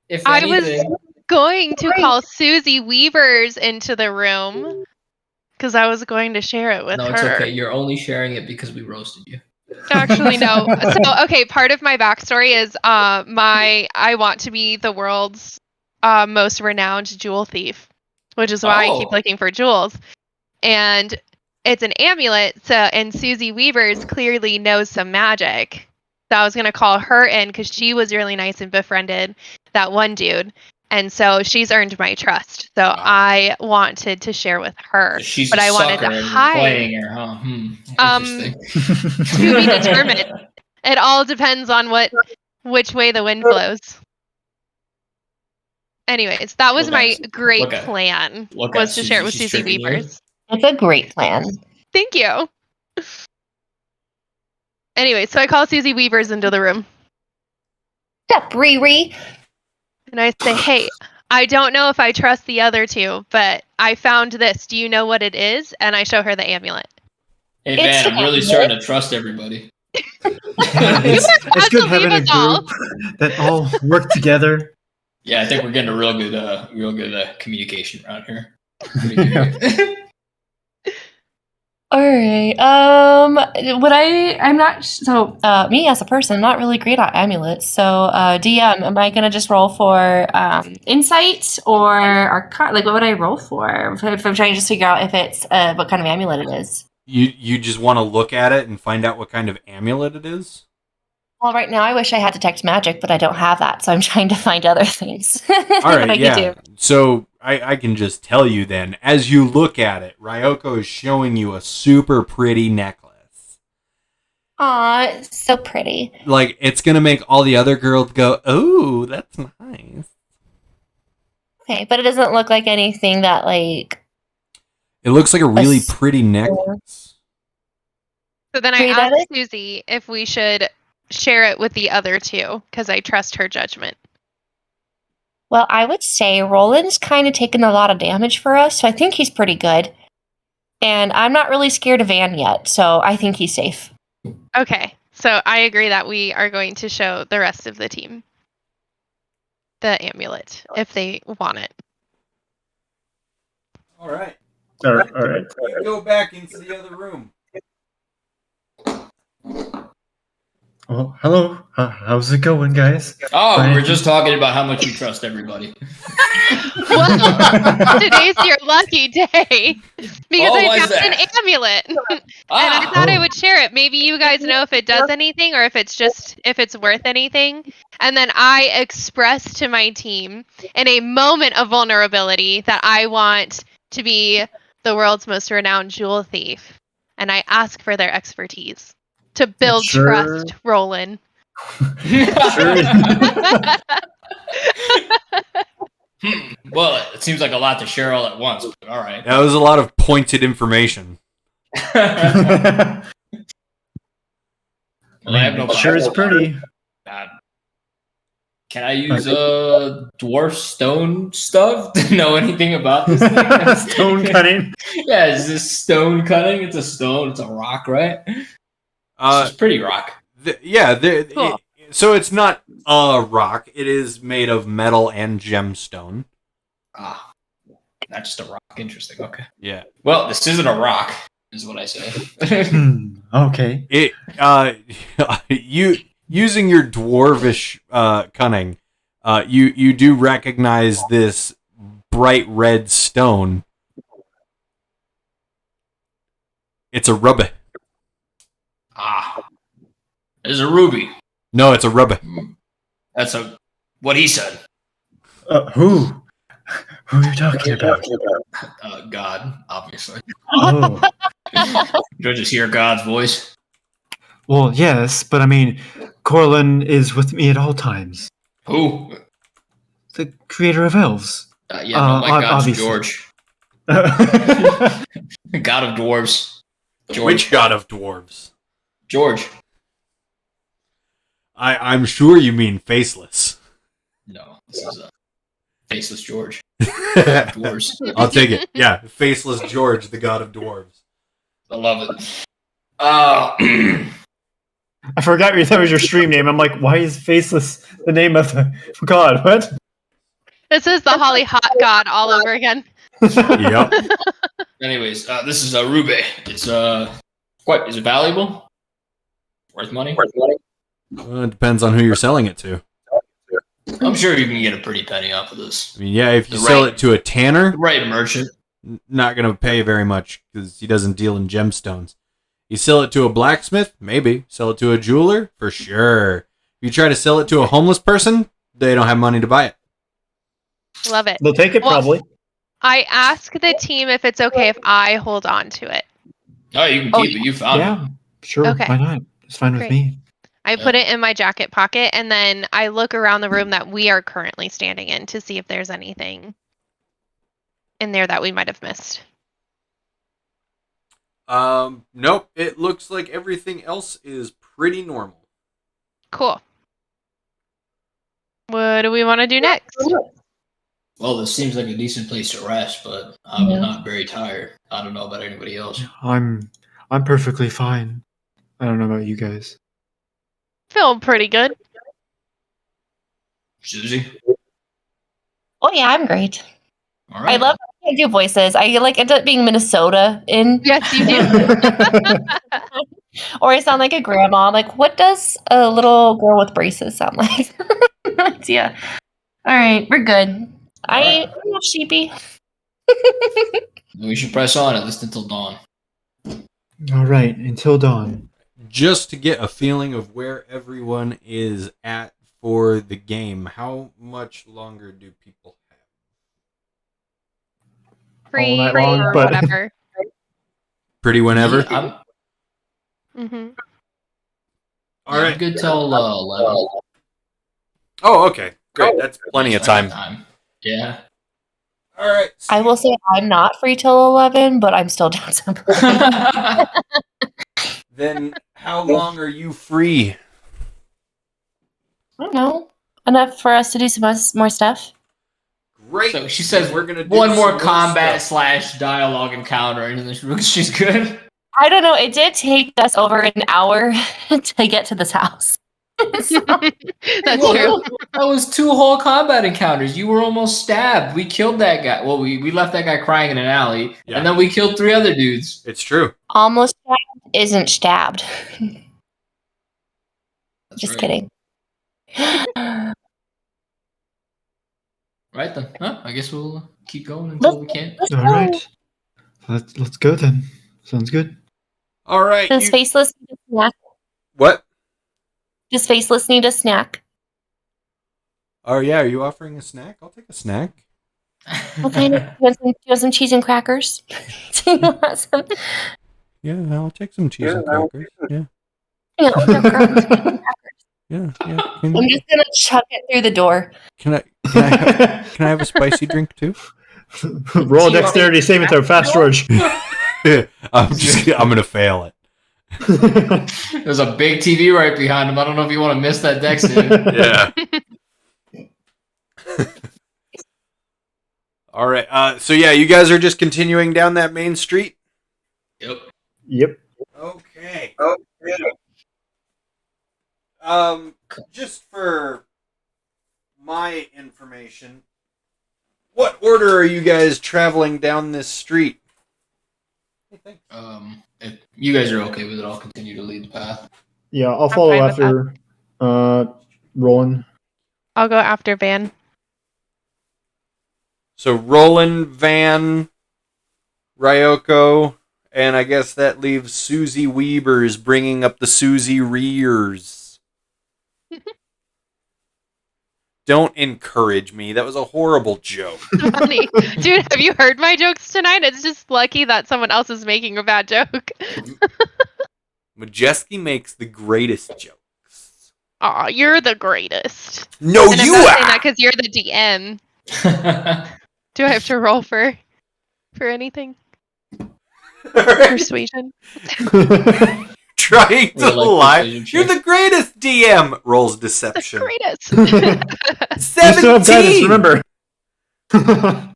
If I anything. was going to call Susie Weavers into the room because I was going to share it with No, her. it's okay. You're only sharing it because we roasted you. Actually, no. So, okay, part of my backstory is I want to be the world's most renowned jewel thief, which is why I keep Oh. looking for jewels. And it's an amulet, and Susie Weavers clearly knows some magic. So I was going to call her in because she was really nice and befriended that one dude. And so she's earned my trust. So I wanted to share with her. So she's but a I wanted sucker to and you're hide. playing her, huh? Interesting. To be determined. It all depends on which way the wind blows. Anyways, that was Look my at- great look at- plan, look was at to share it with Susie, she's Susie tricking you. Weavers. It's a great plan. Thank you. Anyway, so I call Susie Weavers into the room. What's up, Riri? And I say, hey, I don't know if I trust the other two, but I found this. Do you know what it is? And I show her the amulet. Hey, It's Van, the I'm really amulet. starting to trust everybody. Yeah, You it's weren't about good to having a leave us all. group that all work together. Yeah, I think we're getting a real good communication around here. Pretty good. All right. I'm not. So, me as a person, I'm not really great at amulets. So, DM, am I gonna just roll for insight or arcana? Like, what would I roll for if I'm trying to just figure out if it's what kind of amulet it is? You just want to look at it and find out what kind of amulet it is? Well, right now I wish I had detect magic, but I don't have that, so I'm trying to find other things. All that I right, could yeah. do. So I can just tell you then, as you look at it, Ryoko is showing you a super pretty necklace. Aw, it's so pretty. Like, it's going to make all the other girls go, oh, that's nice. Okay, but it doesn't look like anything that like. It looks like a really s- pretty necklace. So then I Wait, asked that Susie if we should share it with the other two because I trust her judgment. Well, I would say Roland's kind of taken a lot of damage for us, so I think he's pretty good. And I'm not really scared of Van yet, so I think he's safe. Okay, so I agree that we are going to show the rest of the team the amulet if they want it. All right. All right. You go back into the other room. Well, hello. How's it going, guys? Oh, we were just talking about how much you trust everybody. Well, today's your lucky day because Oh, I why's found an that? amulet. And I thought I would share it. Maybe you guys know if it does anything or if it's worth anything. And then I expressed to my team in a moment of vulnerability that I want to be the world's most renowned jewel thief. And I ask for their expertise to build Sure. trust, Roland. Well, it seems like a lot to share all at once, but all right. That was a lot of pointed information. I have no It sure is pretty. Can I use dwarf stone stuff to know anything about this thing? Stone cutting. Yeah, is this stone cutting? It's a stone. It's a rock, right? It's just pretty rock. Cool. So it's not a rock. It is made of metal and gemstone. Ah, not just a rock. Interesting. Okay. Yeah. Well, this isn't a rock, is what I say. Okay. It you using your dwarvish cunning, you do recognize this bright red stone. It's a ruby. Ah, there's a ruby. No, it's a ruby. That's what he said. Who? Who are you talking about? God, obviously. Oh. Did I just hear God's voice? Well, yes, but I mean, Corlin is with me at all times. Who? The creator of elves. Yeah, no, my God's obviously. George. Oh, God of dwarves. George. Which god of dwarves? George. I'm sure you mean faceless. No, this is Faceless George. Dwarves. I'll take it. Yeah, faceless George, the god of dwarves. I love it. I forgot that was your stream name. I'm like, why is Faceless the name of the god? What? This is the Holly Hot God all over again. Yep. Anyways, this is a ruby. It's is it valuable? Worth money? Well, it depends on who you're selling it to. I'm sure you can get a pretty penny off of this. I mean, yeah, if you The sell right- it to a tanner, The right merchant. not going to pay very much because he doesn't deal in gemstones. You sell it to a blacksmith, maybe. Sell it to a jeweler, for sure. If you try to sell it to a homeless person, they don't have money to buy it. Love it. They'll take it Well- probably. I ask the team if it's okay if I hold on to it. Oh, you can keep it. You found it. Yeah, sure. Okay. Why not? It's fine with Great. me. I put it in my jacket pocket and then I look around the room that we are currently standing in to see if there's anything in there that we might have missed. Nope. It looks like everything else is pretty normal. Cool. What do we want to do next? Well, this seems like a decent place to rest, but I'm not very tired. I don't know about anybody else. I'm I'm perfectly fine. I don't know about you guys. Feeling pretty good. Susie. Oh yeah, I'm great. All right. I love how I do voices. I like end up being Minnesota in, Yes, you do. or I sound like a grandma. I'm like, what does a little girl with braces sound like? No idea. All right, we're good. I'm not sheepy. We should press on at least until dawn. All right, until dawn. Just to get a feeling of where everyone is at for the game, how much longer do people have? Free night long, or but- whatever. Pretty whenever? I'm All right. good till 11. Oh, okay. Great. That's plenty of time. Yeah. All right. I will say I'm not free till 11, but I'm still down to play. Then how long are you free? I don't know. Enough for us to do some more stuff. Great. So she says we're gonna do one some more combat stuff. / dialogue encounter, and then she's good. I don't know. It did take us over an hour to get to this house. So, That's Well, true. That was 2 whole combat encounters. You were almost stabbed. We killed that guy. Well, we left that guy crying in an alley, Yeah. and then we killed 3 other dudes. It's true. almost stabbed isn't stabbed. That's Just right. kidding. Right then. Huh? I guess we'll keep going until we can't. Let's All go. right. Let's go then. Sounds good. All right. Does Faceless need a snack? What? Does Faceless need a snack? Oh, yeah. Are you offering a snack? I'll take a snack. What kind of? Do you want some cheese and crackers? Do you want some? Yeah, I'll take some cheese and crackers. Yeah. Yeah, no crumbs. Yeah. I'm just gonna chuck it through the door. Can I have a spicy drink too? Roll a dexterity saving throw, fast, George. I'm gonna fail it. There's a big TV right behind him. I don't know if you want to miss that dex save. Yeah. All right. So yeah, you guys are just continuing down that main street. Yep. Yep. Okay. Just for my information, what order are you guys traveling down this street? If you guys are okay with it, I'll continue to lead the path. Yeah, I'll follow fine with after Roland. I'll go after Van. So Roland, Van, Ryoko, and I guess that leaves Susie Weavers bringing up the Susie Rears. Don't encourage me. That was a horrible joke. Funny. Dude, have you heard my jokes tonight? It's just lucky that someone else is making a bad joke. Majeski makes the greatest jokes. Aw, you're the greatest. No, And I'm you not saying are. that because you're the DM. Do I have to roll for anything? Persuasion? Trying to Or like lie. precision You're check. the greatest DM. Rolls The deception. greatest. You still have guidance, 17. remember.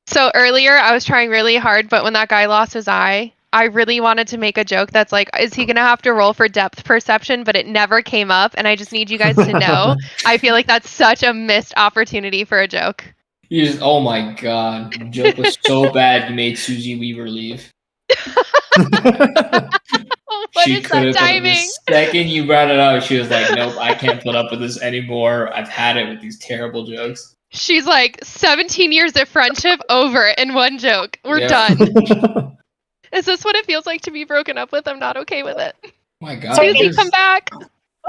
So earlier I was trying really hard, but when that guy lost his eye, I really wanted to make a joke that's like, is he going to have to roll for depth perception? But it never came up, and I just need you guys to know. I feel like that's such a missed opportunity for a joke. Oh my god. The joke was so bad you made Susie Weaver leave. What She is could that have. timing? The second you brought it up, she was like, nope, I can't put up with this anymore. I've had it with these terrible jokes. She's like, 17 years of friendship over in one joke. We're Yeah. done. Is this what it feels like to be broken up with? I'm not okay with it. Oh my god. Sorry, Susie, come back.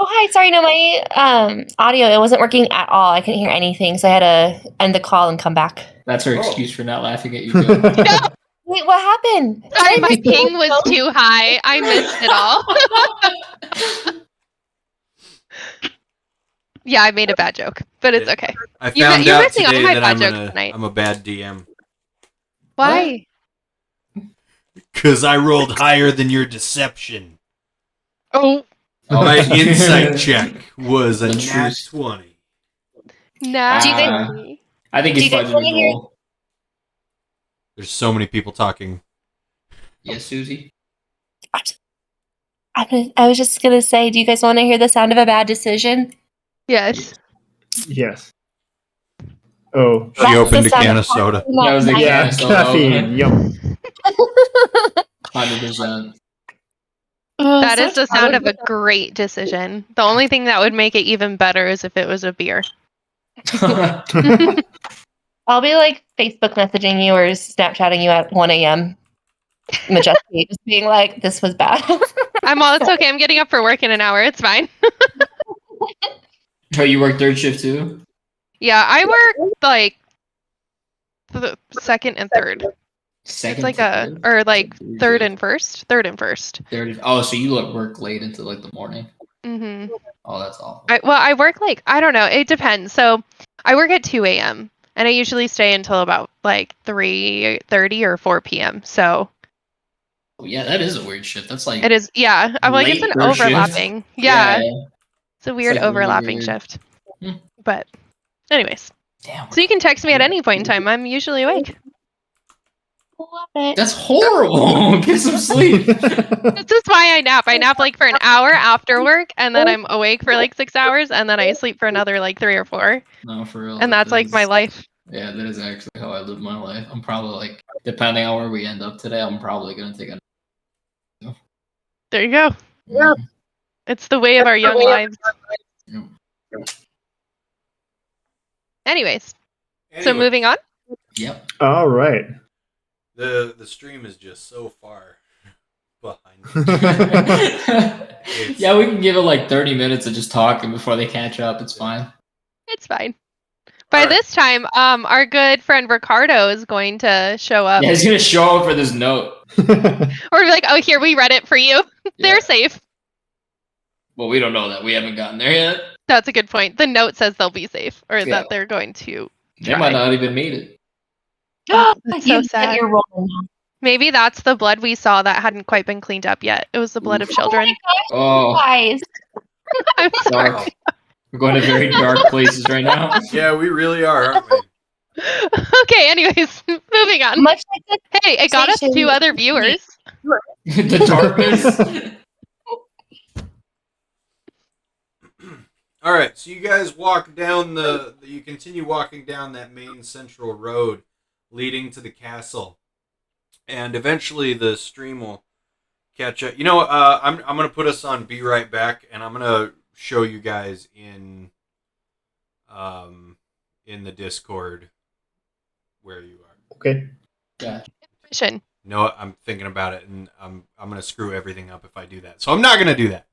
Oh hi, sorry, no, my audio it wasn't working at all. I couldn't hear anything, so I had to end the call and come back. That's her Oh. excuse for not laughing at you. Joe. Wait, what happened? Sorry, Did I my miss ping the was phone? too high. I missed it all. Yeah, I made a bad joke, but it's Yeah. okay. I You're found you're out missing all today my that bad jokes tonight. I'm a bad DM. Why? Because I rolled higher than your deception. Oh, My insight check was a The nat truth. 20. nah. Do you I think Do it's you guys fudging wanna your hear- roll. There's so many people talking. Yes, Susie? I was just gonna say, do you guys want to hear the sound of a bad decision? Yes. Yes. Oh. She opened a can of soda. That was a Yeah, can of soda. caffeine. Yum. 100%. That is the sound of a great decision. The only thing that would make it even better is if it was a beer. I'll be like Facebook messaging you or Snapchatting you at 1 a.m. Majesty, just being like, this was bad. It's okay. I'm getting up for work in an hour. It's fine. Oh, you work third shift too? Yeah, I work like the second and third. Second It's like to third? or like Third third shift. and first. Third and first. Oh, so you work late into like the morning? Mm-hmm. Oh, that's awful. I work like, I don't know. It depends. So I work at 2 a.m. and I usually stay until about like 3:30 or 4 p.m. So Oh, yeah, that is a weird shift. That's like it is. Yeah, I'm like, it's late an third shift. overlapping. Yeah, yeah. it's a weird like really overlapping weird. shift. Hmm. But anyways, Damn. so you can text me at any point in time. I'm usually awake. Love it. That's horrible. Get some sleep. This is why I nap. I nap like for an hour after work, and then I'm awake for like 6 hours, and then I sleep for another like 3 or 4. No, for real. And that's like my life. Yeah, that is actually how I live my life. I'm probably like, depending on where we end up today, I'm probably gonna take a. There you go. Yeah. It's the way of our young lives. Anyways, so Anyway, moving on. Yep. All right. the stream is just so far behind. Yeah, we can give it like 30 minutes of just talking before they catch up. It's fine. It's fine. By Alright. this time, our good friend Ricardo is going to show up. Yeah, he's gonna show up for this note. Or be like, oh, here, we read it for you. They're Yeah. safe. Well, we don't know that. We haven't gotten there yet. That's a good point. The note says they'll be safe, or Yeah. that they're going to. They might not even meet it. That's so You sad. get your rolling now. Maybe that's the blood we saw that hadn't quite been cleaned up yet. It was the blood of children. Oh, Guys, I'm sorry. dark. We're going to very dark places right now. Yeah, we really are, aren't we? Okay, anyways, moving on. much like this, Hey, it got us 2 other viewers. The darkness. All right, so you guys walk down you continue walking down that main central road leading to the castle, and eventually the stream will catch up. You know, I'm gonna put us on Be Right Back, and I'm gonna show you guys in the Discord where you are. Okay. Yeah. Mission. No, I'm thinking about it, and I'm gonna screw everything up if I do that. So I'm not gonna do that.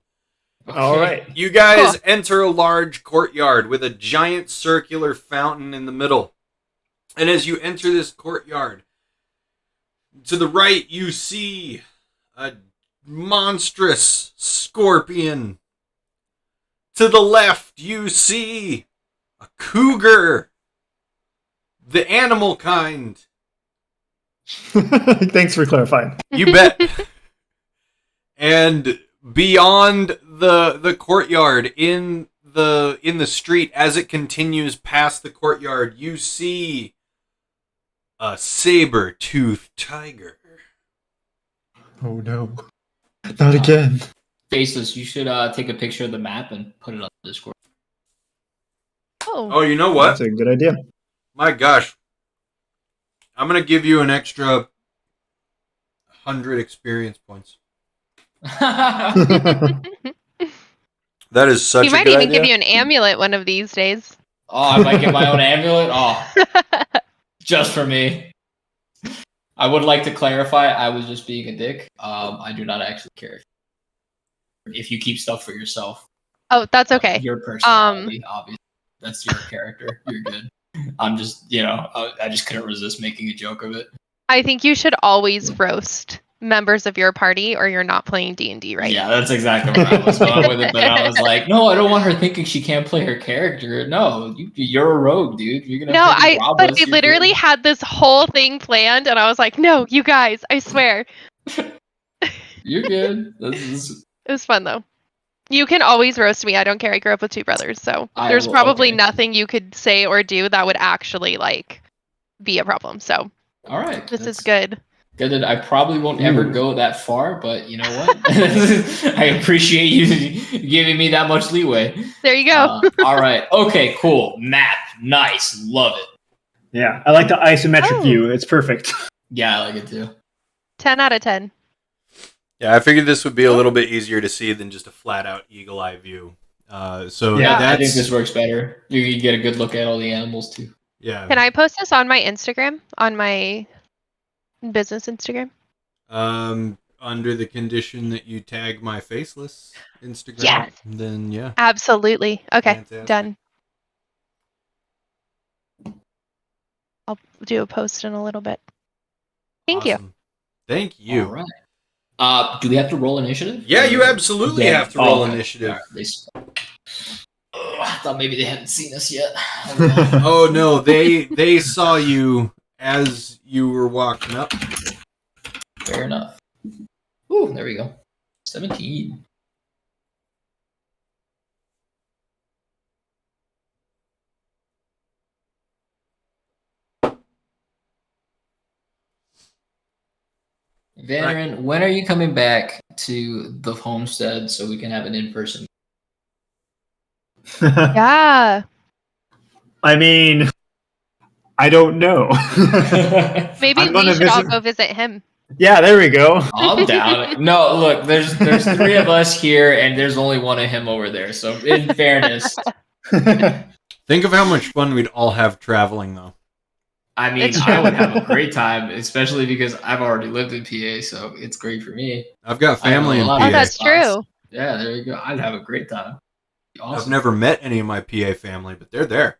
All right. You guys Cool. enter a large courtyard with a giant circular fountain in the middle. And as you enter this courtyard, to the right you see a monstrous scorpion. To the left you see a cougar. The animal kind. Thanks for clarifying. You bet. And beyond the courtyard, in the street, as it continues past the courtyard, you see a saber-tooth tiger. Oh no. Not again. Faceless, you should take a picture of the map and put it on Discord. Oh, you know what? That's a good idea. My gosh. I'm going to give you an extra 100 experience points. That is such He a might good even idea. give you an amulet one of these days. Oh, I might get my own amulet? Oh, just for me. I would like to clarify, I was just being a dick. I do not actually care if you keep stuff for yourself. Oh, that's okay. Your personality, obviously. That's your character. You're good. I'm just, I just couldn't resist making a joke of it. I think you should always roast members of your party, or you're not playing D&D right. Yeah, that's exactly where I was going with it. But I was like, no, I don't want her thinking she can't play her character. No, you're a rogue, dude. You're gonna No, fucking rob but us. I You're literally good. had this whole thing planned, and I was like, no, you guys, I swear. You're good. It was fun, though. You can always roast me. I don't care. I grew up with 2 brothers, so there's probably nothing you could say or do that would actually, be a problem. So all right. this is good. Good. I probably won't ever go that far, but you know what? I appreciate you giving me that much leeway. There you go. All right. Okay, cool. Map. Nice. Love it. Yeah, I like the isometric Oh. view. It's perfect. Yeah, I like it too. 10 out of 10. Yeah, I figured this would be a little bit easier to see than just a flat out eagle eye view. So Yeah, I think that's this works better. You get a good look at all the animals too. yeah. Can I post this on my Instagram? On my business Instagram? Under the condition that you tag my faceless Instagram, Yes. then yeah. Absolutely. Okay, Fantastic. done. I'll do a post in a little bit. Thank you. Awesome. Thank you. All right. Do we have to roll initiative? Yeah, you absolutely have to roll okay. initiative. Yeah, I thought maybe they hadn't seen us yet. Oh no, they saw you as you were walking up. Fair enough. Ooh, there we go. 17. Veteran, when are you coming back to the homestead so we can have an in-person? Yeah. I mean, I don't know. Maybe I'm we gonna should all visit- go visit him. Yeah, there we go. I'm down. No, look, there's 3 of us here, and there's only one of him over there. So, in fairness, Think of how much fun we'd all have traveling, though. I mean, It's I true. would have a great time, especially because I've already lived in PA, so it's great for me. I've got I know family a in lot PA. of Oh, that's true. Yeah, there you go. I'd have a great time. Be I've awesome. never met any of my PA family, but they're there.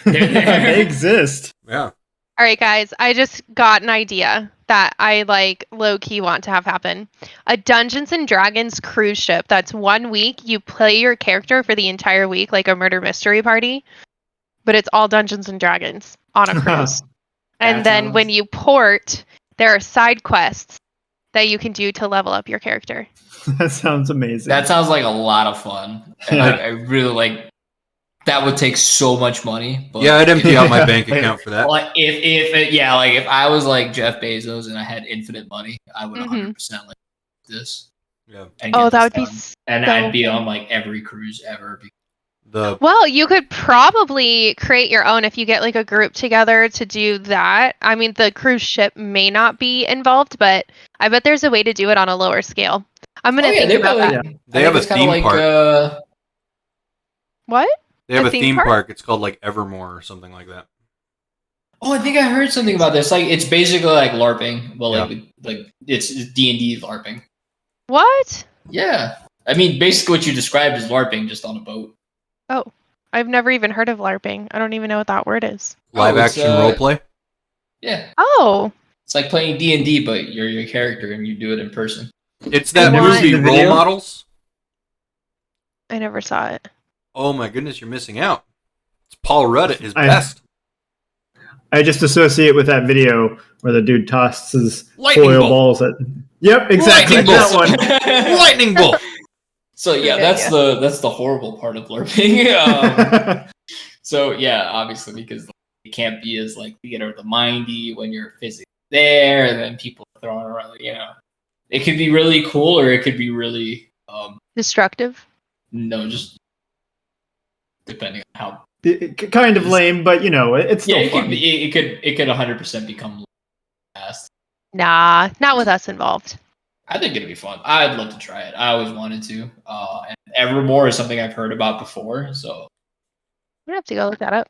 They exist. Yeah. All right, guys. I just got an idea that I like low key want to have happen. A Dungeons and Dragons cruise ship. That's 1 week. You play your character for the entire week, like a murder mystery party, but it's all Dungeons and Dragons on a cruise. And That then when sounds- you port, there are side quests that you can do to level up your character. That sounds amazing. That sounds like a lot of fun. And Yeah. I really like. That would take so much money. But Yeah, I'd empty out my bank account for that. Like if I was like Jeff Bezos and I had infinite money, I would 100% like this. Yeah. And Oh, get that this would be done. And so I'd be fun. on like every cruise ever. Well, you could probably create your own if you get like a group together to do that. I mean, the cruise ship may not be involved, but I bet there's a way to do it on a lower scale. I'm gonna think about that. They have a theme park. What? They have A a theme theme park? park. It's called like Evermore or something like that. Oh, I think I heard something about this. Like it's basically like LARPing. Well, like it's D&D LARPing. What? Yeah. I mean, basically what you described is LARPing just on a boat. Oh, I've never even heard of LARPing. I don't even know what that word is. Live it's, action roleplay. Yeah. Oh, It's like playing D&D, but you're your character and you do it in person. It's that I want- movie The Role video? Models. I never saw it. Oh my goodness, you're missing out. It's Paul Rudd at his I- best. I just associate with that video where the dude tosses his Lightning foil bolt. balls at. Yep, exactly Lightning that bolt. one. Lightning bolt. So yeah, Good that's the horrible part of LARPing. So yeah, obviously because it can't be as like theater of the mindy when you're physically there, and then people are throwing around. You know, it could be really cool or it could be really Destructive. no, just depending on how. Kind of lame, but you know, it's still Yeah, it fun. could be. It could 100% become fast. Nah, not with us involved. I think it'd be fun. I'd love to try it. I always wanted to. And Evermore is something I've heard about before. So I'm gonna have to go look that up.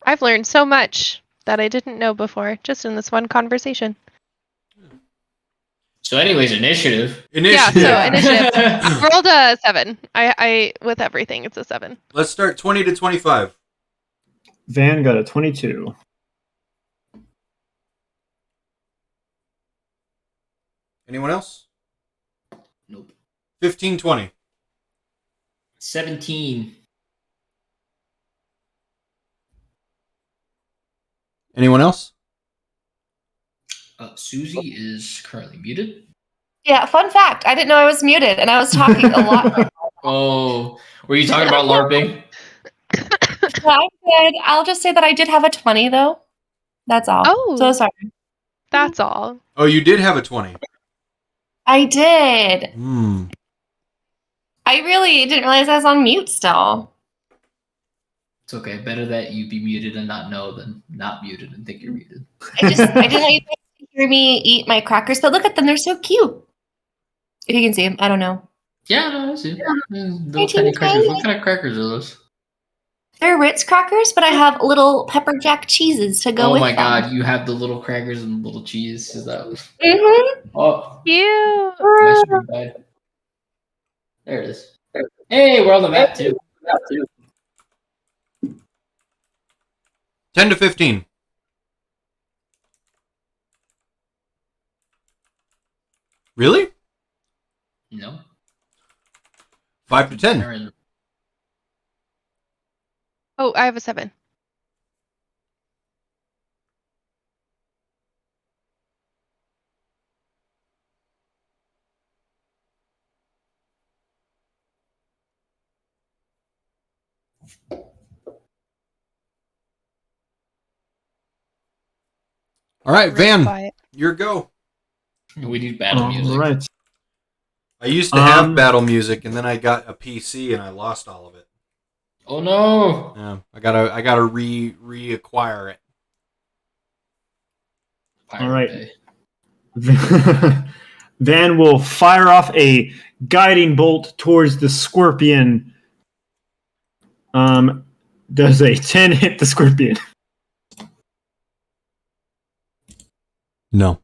I've learned so much that I didn't know before, just in this one conversation. anyways, initiative. Yeah, so Yeah. initiative. Rolled a 7. I with everything, it's a 7. Let's start 20 to 25. Van got a 22. Anyone else? Nope. 15, 20. 17. Anyone else? Susie is currently muted. Yeah, fun fact. I didn't know I was muted and I was talking a lot. Oh, were you talking about LARPing? Yeah, I did. I'll just say that I did have a 20 though. That's all. Oh. So sorry. That's all. Oh, you did have a 20. I did. Hmm. I really didn't realize I was on mute still. It's okay. Better that you be muted and not know than not muted and think you're muted. I didn't know you guys could hear me eat my crackers, but look at them, they're so cute. If you can see them, I don't know. Yeah, no, I see. Little They're tiny teeny crackers. tiny. What kind of crackers are those? They're Ritz crackers, but I have little pepper jack cheeses to go Oh with my them. god, you have the little crackers and little cheese. Is that? Mm-hmm. Oh, Cute. my screen died. There it is. Hey, we're on the map too. 10 to 15. Really? No. 5 to 10. Aaron. Oh, I have a 7. All right, Really Van, quiet. your go. We need battle music. All right. I used to have battle music, and then I got a PC, and I lost all of it. Oh no! Yeah, I gotta reacquire it. Pirate All right. Bay. Van will fire off a guiding bolt towards the scorpion. Does a 10 hit the scorpion? No.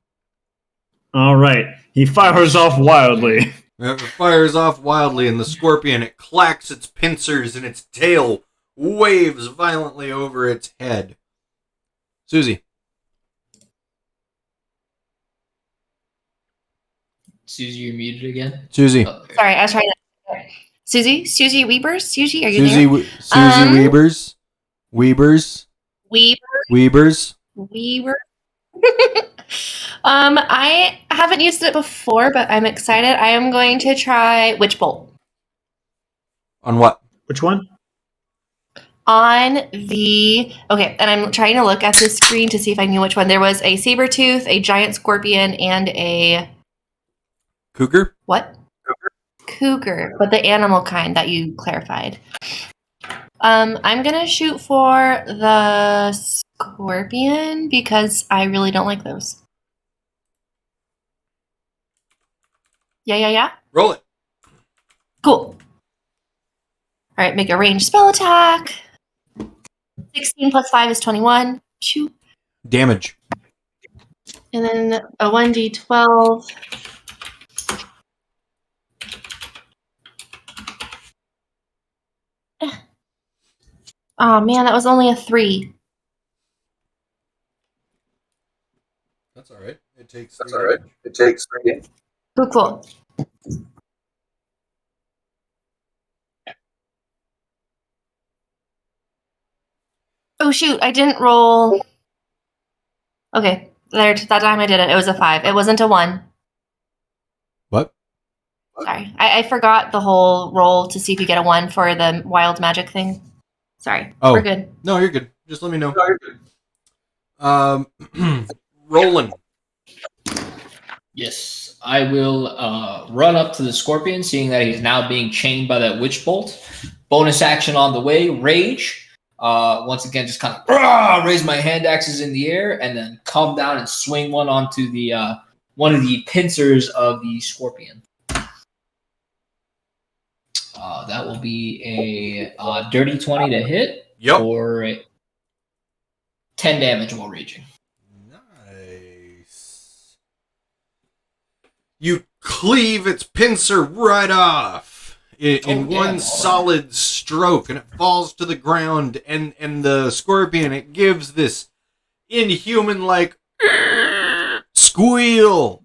All right. He fires off wildly. It fires off wildly, and the scorpion, it clacks its pincers, and its tail waves violently over its head. Susie. Susie, you're muted again. Susie. Oh, there. Sorry, I was trying to. Susie Weebers? Susie, are you Susie, there? Susie Weebers. Weebers. Weebers. Weebers. I haven't used it before, but I'm excited. I am going to try Witch Bolt. On what? Which one? On the... Okay, and I'm trying to look at the screen to see if I knew which one. There was a Saber-tooth, a giant scorpion, and a... Cougar? What? Cougar, but the animal kind that you clarified. I'm going to shoot for the scorpion because I really don't like those. Yeah. Roll it. Cool. All right, make a ranged spell attack. 16 plus 5 is 21. Shoot. Damage. And then a 1d12. Oh man, that was only a 3. That's all right. It takes. Cool. Oh shoot, I didn't roll. Okay, there. That time I did it. It was a 5. It wasn't a 1. What? Sorry, I forgot the whole roll to see if you get a 1 for the wild magic thing. Sorry. Oh. We're good. No, you're good. Just let me know. Roland. Yes, I will run up to the scorpion, seeing that he's now being chained by that witch bolt. Bonus action on the way, rage. Once again, just kind of raise my hand axes in the air, and then come down and swing one onto the one of the pincers of the scorpion. That will be a dirty 20 to hit. Yep. For 10 damage while raging. Nice. You cleave its pincer right off in one solid stroke, and it falls to the ground, and the scorpion, it gives this inhuman-like squeal.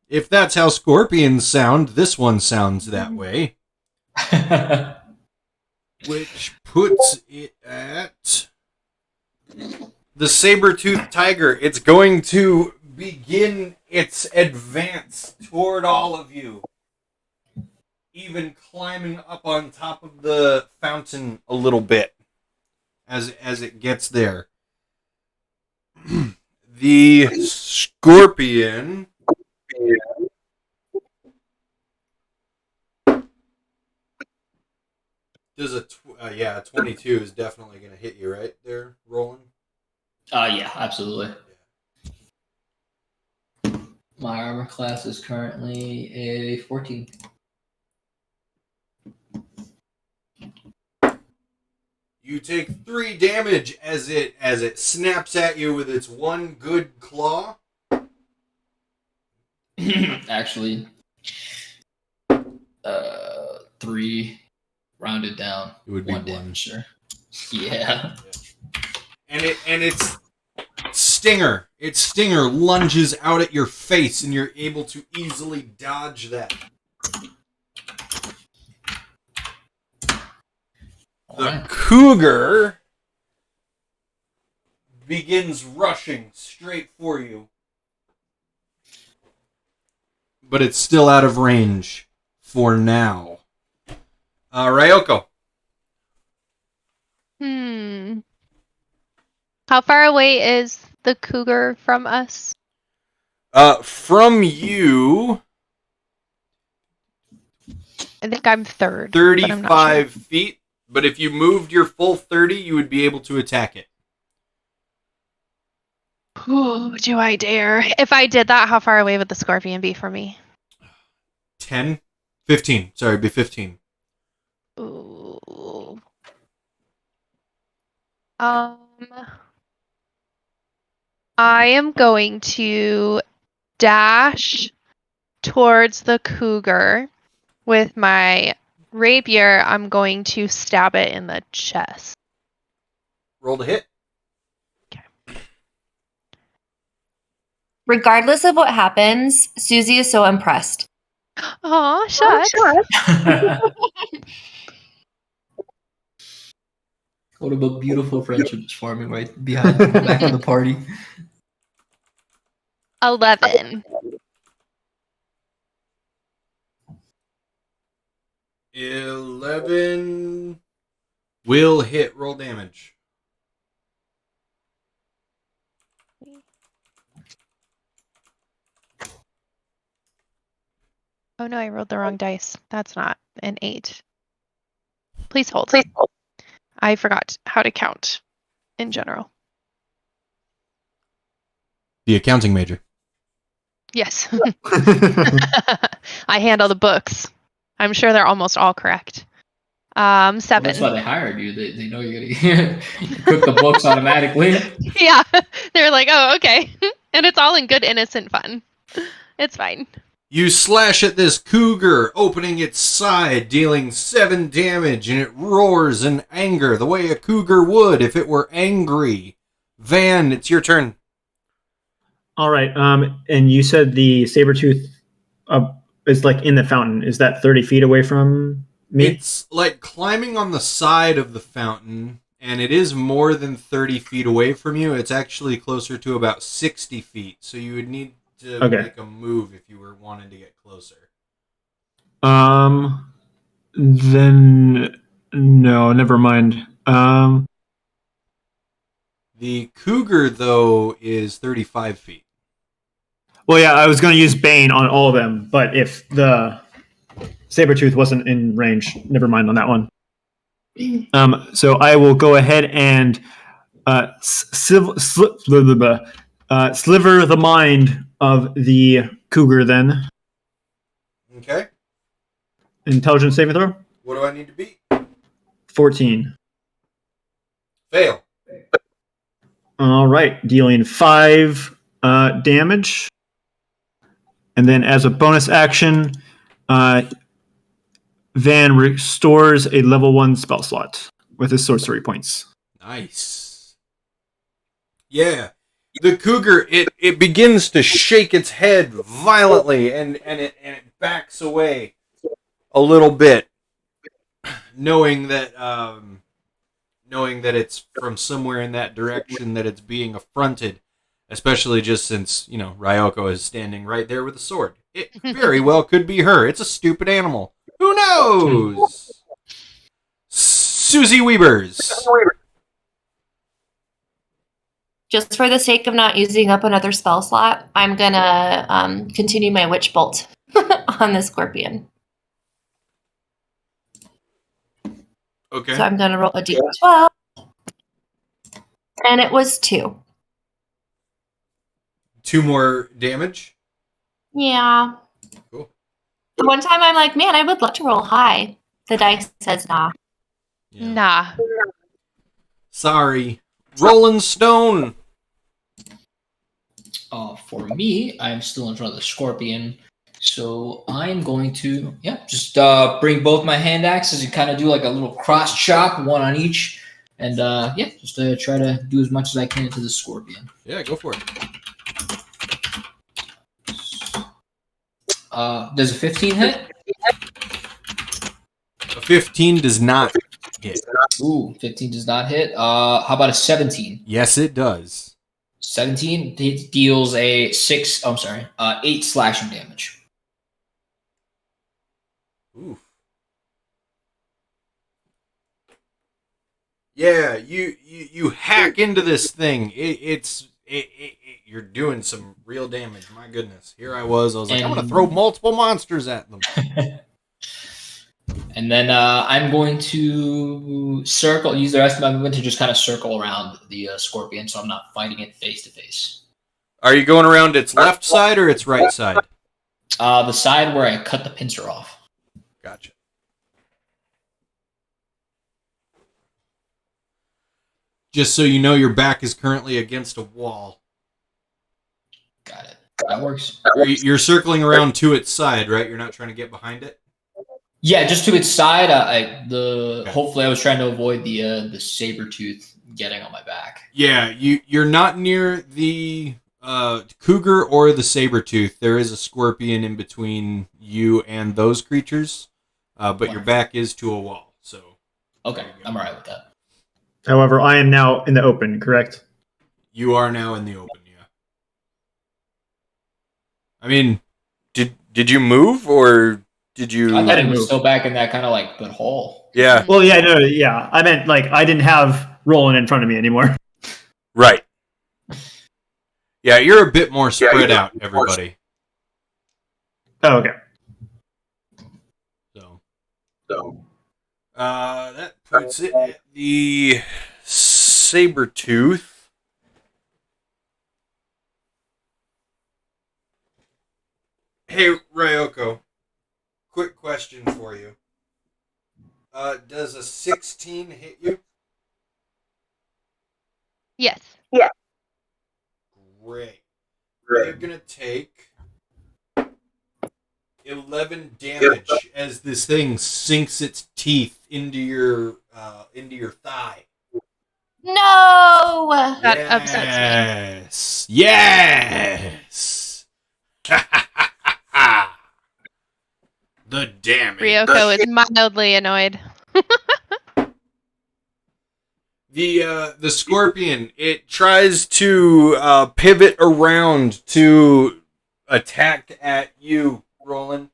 If that's how scorpions sound, this one sounds that way. Which puts it at the saber-tooth tiger. It's going to begin its advance toward all of you, even climbing up on top of the fountain a little bit as it gets there. The scorpion does a 22 is definitely going to hit you right there, Roland. Yeah, absolutely. My armor class is currently a 14. You take 3 damage as it snaps at you with its one good claw. Actually, 3 rounded down. It would be 1 one. damage, sure. Yeah. And its stinger lunges out at your face, and you're able to easily dodge that. The cougar begins rushing straight for you. But it's still out of range for now. Ryoko. How far away is the cougar from us? From you, I think I'm third. but I'm not sure. 35 feet. But if you moved your full 30, you would be able to attack it. Ooh, do I dare? If I did that, how far away would the scorpion be from me? 10? 15. Sorry, it'd be 15. Ooh. I am going to dash towards the cougar with my rapier. I'm going to stab it in the chest. Roll to hit. Regardless of what happens, Susie is so impressed. Aw, shucks. What about beautiful friendships forming right behind back in the party? 11. 11 will hit. Roll damage. Oh no, I rolled the wrong dice. That's not an 8. Please hold. I forgot how to count in general. The accounting major. Yes. I handle the books. I'm sure they're almost all correct. 7. Well, that's why they hired you. They know you're gonna cook the books automatically. Yeah. They're like, oh, okay. And it's all in good, innocent fun. It's fine. You slash at this cougar, opening its side, dealing 7 damage, and it roars in anger, the way a cougar would if it were angry. Van, it's your turn. All right. And you said the saber-tooth is like in the fountain. Is that 30 feet away from me? It's like climbing on the side of the fountain, and it is more than 30 feet away from you. It's actually closer to about 60 feet, so you would need to make a move if you were wanting to get closer. Then no, never mind. The cougar, though, is 35 feet. Well, yeah, I was going to use Bane on all of them, but if the Saber-tooth wasn't in range, never mind on that one. So I will go ahead and sliver the mind of the cougar then. Okay. Intelligence saving throw? What do I need to beat? 14. Fail. All right, dealing 5 damage. And then as a bonus action, Van restores a level 1 spell slot with his sorcery points. Nice. Yeah. The cougar, it begins to shake its head violently and it backs away a little bit, knowing that it's from somewhere in that direction that it's being affronted, especially just since, Ryoko is standing right there with a sword. It very well could be her. It's a stupid animal. Who knows? Susie Weavers. just for the sake of not using up another spell slot, I'm gonna continue my witch bolt on the scorpion. Okay. So I'm gonna roll a d12, and it was 2. 2 more damage. Yeah. Cool. The one time I'm like, man, I would love to roll high. The dice says nah. Yeah. Nah. Sorry. Rolling Stone. For me, I'm still in front of the scorpion. So I'm going to, just bring both my hand axes and kind of do like a little cross chop, one on each. And just try to do as much as I can to the scorpion. Yeah, go for it. Does a 15 hit? A 15 does not hit. Ooh, 15 does not hit. How about a 17? Yes, it does. 17 deals a 8 slashing damage. Oof. Yeah, you hack into this thing. You're doing some real damage. My goodness. Here I was like, I'm going to throw multiple monsters at them. And then I'm going to use the rest of my movement to just kind of circle around the scorpion so I'm not fighting it face to face. Are you going around its left side or its right side? The side where I cut the pincer off. Gotcha. Just so you know, your back is currently against a wall. Got it. That works. You're circling around to its side, right? You're not trying to get behind it? Yeah, just to its side. Hopefully I was trying to avoid the Saber-tooth getting on my back. Yeah, you're not near the cougar or the Saber-tooth. There is a scorpion in between you and those creatures, but your back is to a wall. So okay, I'm alright with that. However, I am now in the open, correct? You are now in the open, yeah. I mean, did you move or did you? I thought it was still back in that kind of like good hole. Yeah. Well, yeah, no, yeah. I meant like I didn't have Roland in front of me anymore. Right. Yeah, you're a bit more spread out, everybody. Oh, okay. So. That puts it at the Saber-tooth. Hey, Ryoko. Quick question for you. Does a 16 hit you? Yes. Great. You're going to take 11 damage as this thing sinks its teeth into your thigh. No! That upsets me. Yes. The damage. Ryoko is mildly annoyed. The scorpion, it tries to pivot around to attack at you, Roland.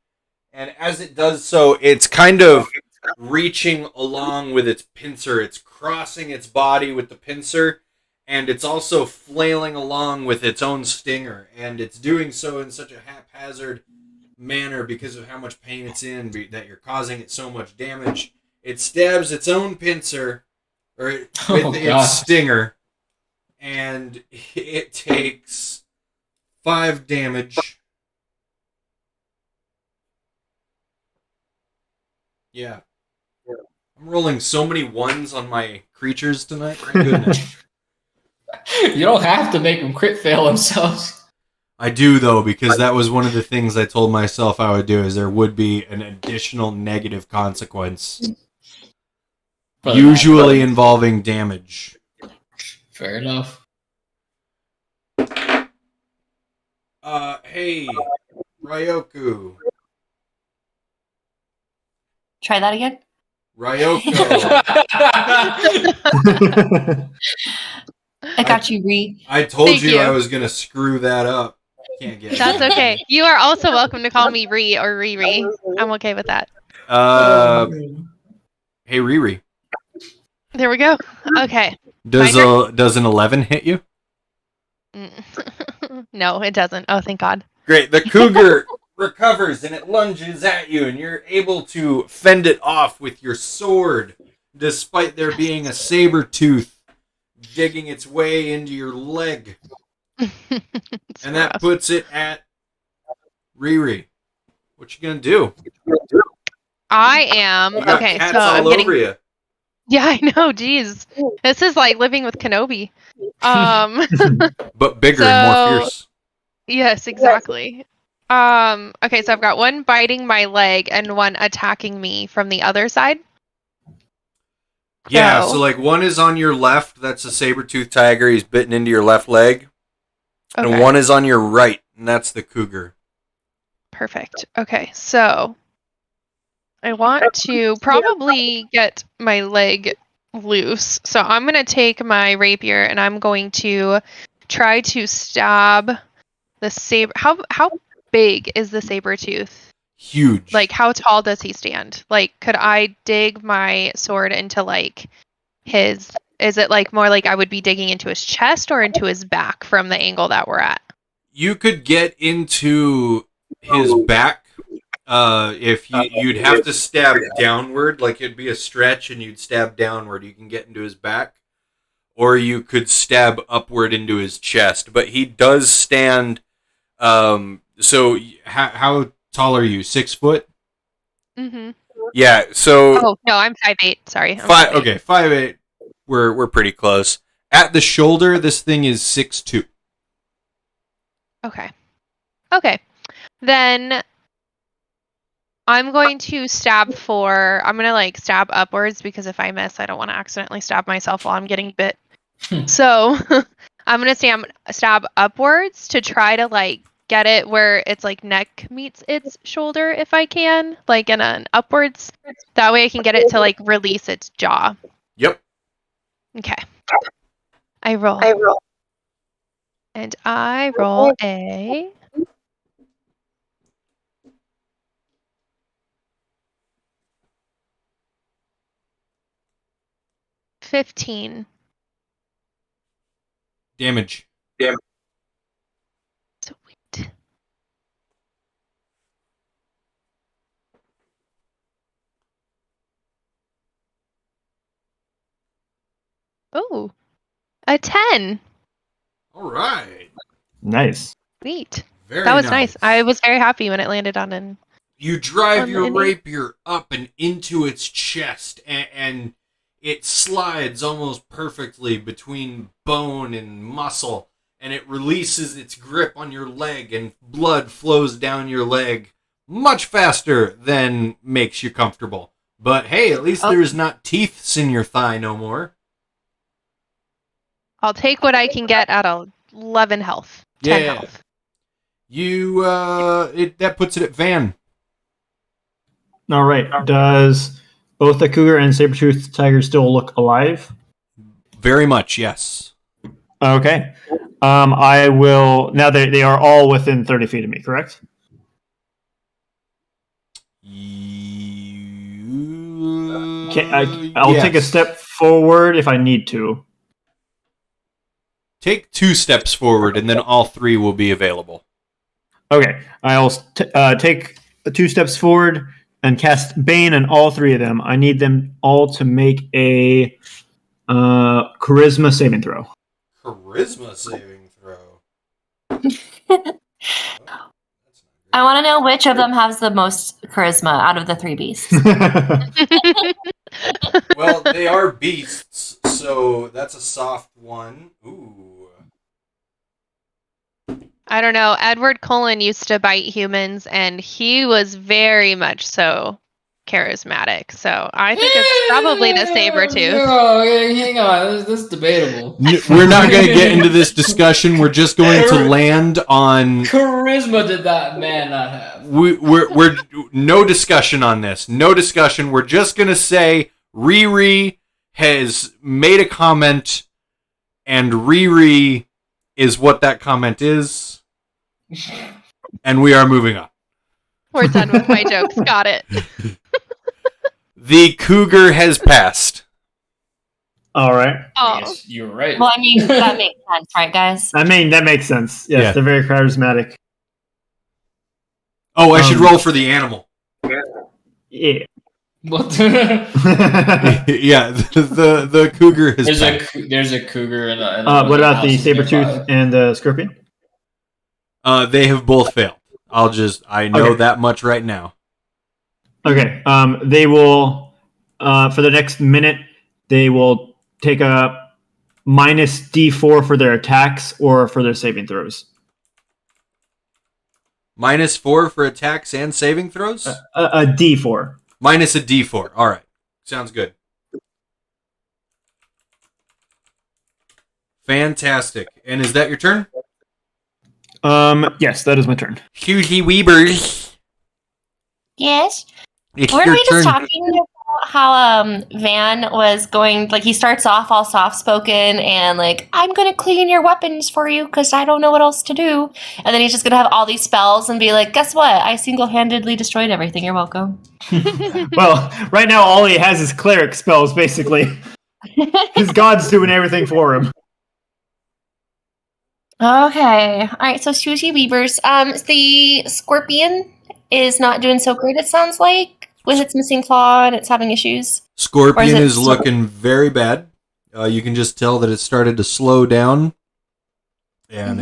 And as it does so, it's kind of reaching along with its pincer. It's crossing its body with the pincer, and it's also flailing along with its own stinger. And it's doing so in such a haphazard manner because of how much pain it's in, that you're causing it so much damage. It stabs its own pincer with its stinger, and it takes 5 damage. Yeah. I'm rolling so many ones on my creatures tonight. My goodness. You don't have to make them crit fail themselves. I do, though, because that was one of the things I told myself I would do, is there would be an additional negative consequence. Usually involving damage. Fair enough. Hey, Ryoku. Try that again. Ryoko. I got you, Ree. I told Thank you you. I was going to screw that up. Can't get That's it. okay. You are also welcome to call me Ree or Riri. I'm okay with that. Hey, Riri. There we go. Okay. Does an 11 hit you? No, it doesn't. Oh, thank God. Great. The cougar recovers and it lunges at you, and you're able to fend it off with your sword, despite there being a saber-tooth digging its way into your leg. It's And that gross. puts it at Riri. What you gonna do? I am You got okay. cats So I'm all getting. over you. Yeah, I know. Jeez, this is like living with Kenobi. But bigger and more So- fierce. Yes, exactly. Okay, so I've got one biting my leg and one attacking me from the other side. Yeah, So- so like one is on your left, that's a saber-tooth tiger, he's bitten into your left leg. Okay. And one is on your right, and that's the cougar. Perfect. Okay, so I want to probably get my leg loose. So I'm going to take my rapier and I'm going to try to stab the saber. How big is the saber-tooth? Huge. Like, how tall does he stand? Like, could I dig my sword into, like, his... Is it, like, more like I would be digging into his chest or into his back from the angle that we're at? You could get into his back if you'd have to stab downward, like it'd be a stretch and you'd stab downward. You can get into his back, or you could stab upward into his chest. But he does stand. So how tall are you? 6 foot? Mm-hmm. Yeah. So Oh, no, I'm 5'8". Sorry. I'm 5'8". Okay, 5'8". We're pretty close. At the shoulder, this thing is 6'2". Okay. Okay. Then I'm going to stab I'm going to like stab upwards because if I miss, I don't want to accidentally stab myself while I'm getting bit. So I'm going to stab upwards to try to like get it where it's like neck meets its shoulder if I can, like in an upwards. That way I can get it to like release its jaw. Yep. Okay. I roll. And I roll a 15. Damage. Sweet. Oh, a 10. All right. Nice. Sweet. Very That was nice. I was very happy when it landed on an. You drive your Indy. rapier up and into its chest, and it slides almost perfectly between bone and muscle, and it releases its grip on your leg, and blood flows down your leg much faster than makes you comfortable. But hey, at least there's not teeths in your thigh no more. I'll take what I can get at 11 health. 10 Yeah. health. You, that puts it at Van. All right. Does both the cougar and saber-tooth tiger still look alive? Very much, yes. Okay. I will. Now they are all within 30 feet of me, correct? I'll take a Yes. step forward if I need to. Take 2 steps forward, and then all 3 will be available. Okay. I'll take 2 steps forward and cast Bane on all 3 of them. I need them all to make a charisma saving throw. Charisma saving throw. I want to know which of them has the most charisma out of the 3 beasts. Well, they are beasts, so that's a soft one. Ooh. I don't know. Edward Cullen used to bite humans, and he was very much so charismatic. So I think it's probably the Saber-tooth. Oh, hang on. This is debatable. We're not going to get into this discussion. We're just going to land on. Charisma did that man not have? We're no discussion on this. No discussion. We're just going to say Riri has made a comment, and Riri is what that comment is. And we are moving on. We're done with my jokes. Got it. The cougar has passed. All right. I Oh, guess you were right. Well, I mean, that makes sense, right, guys? I mean, that makes sense. Yes, Yeah. they're very charismatic. Oh, I should roll for the animal. Yeah. What? Yeah, the cougar has passed. There's a cougar and a What about the houses saber-tooth nearby. and the scorpion? They have both failed. I know Okay. that much right now. Okay. They will, for the next minute, they will take a minus D4 for their attacks or for their saving throws. -4 for attacks and saving throws? A D4. Minus a D4. All right. Sounds good. Fantastic. And is that your turn? Yes, that is my turn. Hughie Weebers. Yes. It's Weren't your we just turn. talking about how Van was going, like, he starts off all soft-spoken and, like, I'm going to clean your weapons for you because I don't know what else to do. And then he's just going to have all these spells and be like, guess what? I single-handedly destroyed everything. You're welcome. Well, right now all he has is cleric spells, basically. His god's doing everything for him. Okay. All right, so Sushi Weavers. The scorpion is not doing so great, it sounds like, with its missing claw and it's having issues. Scorpion Or is it is slow? looking very bad. You can just tell that it started to slow down, and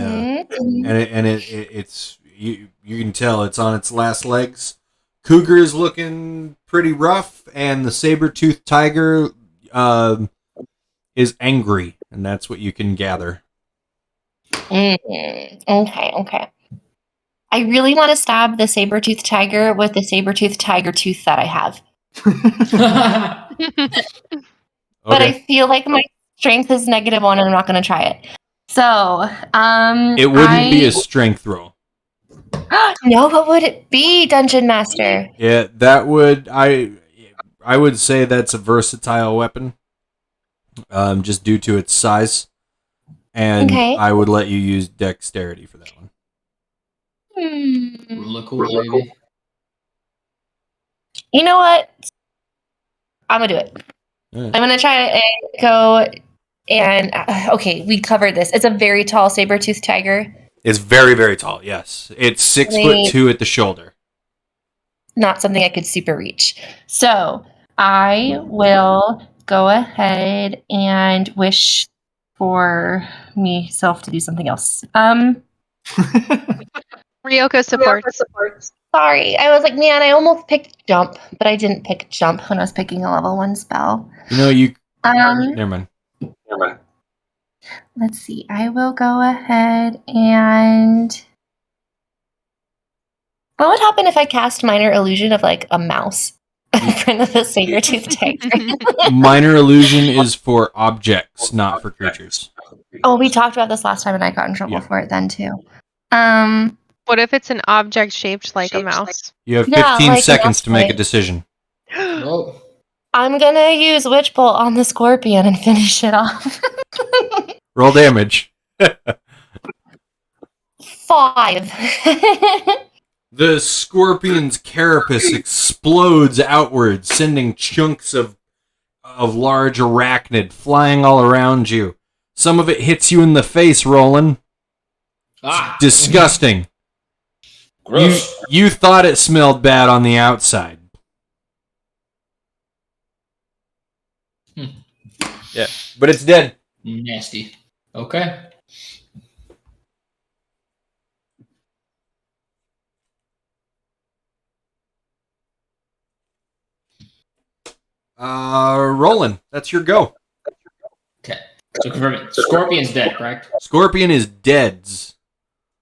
it's you can tell it's on its last legs. Cougar is looking pretty rough, and the saber-tooth tiger is angry, and that's what you can gather. Okay. I really want to stab the saber-tooth tiger with the saber-tooth tiger tooth that I have. But I feel like my strength is -1 and I'm not going to try it. So, It wouldn't be a strength roll. No, what would it be, Dungeon Master? Yeah, that would I would say that's a versatile weapon, just due to its size, and Okay. I would let you use dexterity for that one. Rule of cool, baby. You know what? I'm gonna do it. All right. I'm gonna try to go and okay, we covered this. It's a very tall saber-tooth tiger. It's very, very tall. Yes, it's 6'2" at the shoulder. Not something I could super reach. So I will go ahead and wish for myself to do something else. Ryoko supports. Sorry, I was like, man, I almost picked jump, but I didn't pick jump when I was picking a level 1 spell. You know, never mind. Let's see. I will go ahead and. What would happen if I cast minor illusion of like a mouse in front of a saber-tooth tiger? Minor illusion is for objects, not for creatures. Oh, we talked about this last time, and I got in trouble Yeah. for it then too. What if it's an object shaped like a mouse? You have Yeah, 15 like seconds to make a mouse-like. decision. Oh, I'm gonna use Witch Bolt on the scorpion and finish it off. Roll damage. 5. The scorpion's carapace explodes outwards, sending chunks of large arachnid flying all around you. Some of it hits you in the face, Roland. Disgusting. gross. You thought it smelled bad on the outside. Yeah, but it's dead. Nasty. Okay. Roland, that's your go. Okay. So confirm it. Scorpion's dead, correct? Scorpion is dead.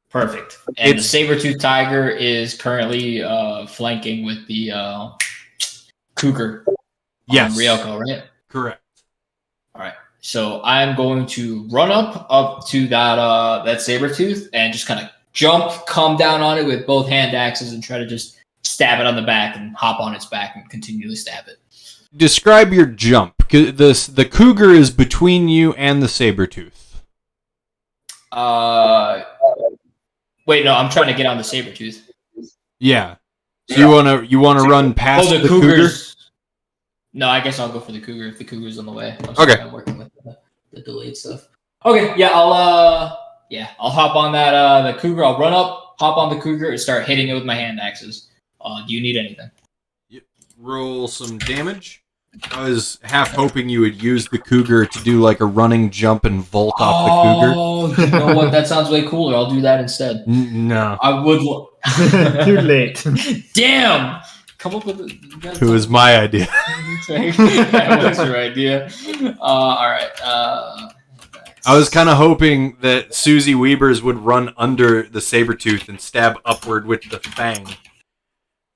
Perfect. And the It's- saber-tooth tiger is currently flanking with the cougar. Yes. On Ryoko, right? Correct. All right. So I'm going to run up to that saber-tooth and just kind of jump, come down on it with both hand axes and try to just stab it on the back and hop on its back and continually stab it. Describe your jump. The cougar is between you and the saber-tooth. Wait, no, I'm trying to get on the saber-tooth. Yeah. So you wanna run past Oh, the cougar? No, I guess I'll go for the cougar if the cougar's on the way. I'm sorry, Okay. I'm working with the delayed stuff. Okay, yeah, I'll hop on that the cougar. I'll run up, hop on the cougar, and start hitting it with my hand axes. Do you need anything? Roll some damage. I was half hoping you would use the cougar to do like a running jump and vault off the cougar. Oh, you know what? That sounds way cooler. I'll do that instead. No. I would. Too late. Damn! Come up with It was my idea. that was your idea. All right. I was kind of hoping that Susie Weavers would run under the Saber-tooth and stab upward with the fang.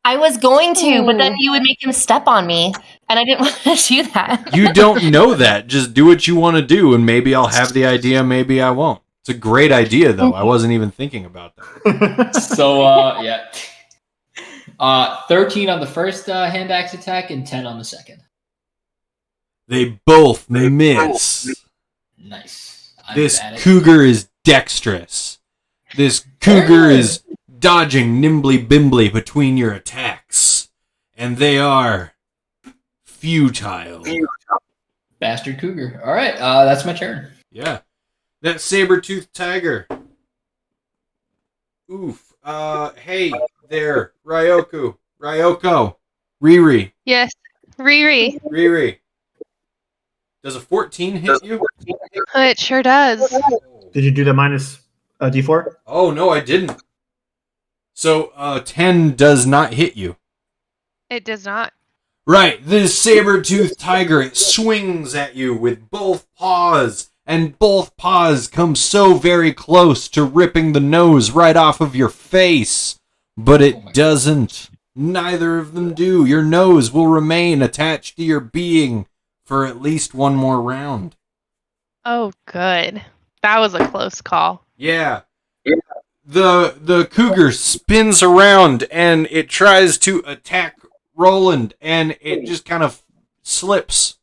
I was going to, but then you would make him step on me, and I didn't want to do that. You don't know that. Just do what you want to do, and maybe I'll have the idea, maybe I won't. It's a great idea, though. I wasn't even thinking about that. So, yeah. 13 on the first hand axe attack and 10 on the second. They both miss. Nice. This cougar is dexterous. This cougar is dodging nimbly-bimbly between your attacks. And they are futile. Bastard cougar. All right, that's my turn. Yeah. That saber-toothed tiger. Oof. Hey there, Ryoko. Riri. Yes. Riri. Riri. Does a 14 hit you? It sure does. Did you do the minus D4? Oh, no, I didn't. So, 10 does not hit you. It does not. Right, this saber-toothed tiger, it swings at you with both paws, and both paws come so very close to ripping the nose right off of your face. But it doesn't. Neither of them do. Your nose will remain attached to your being for at least one more round. Oh, good. That was a close call. Yeah. The cougar spins around and it tries to attack Roland, and it just kind of slips.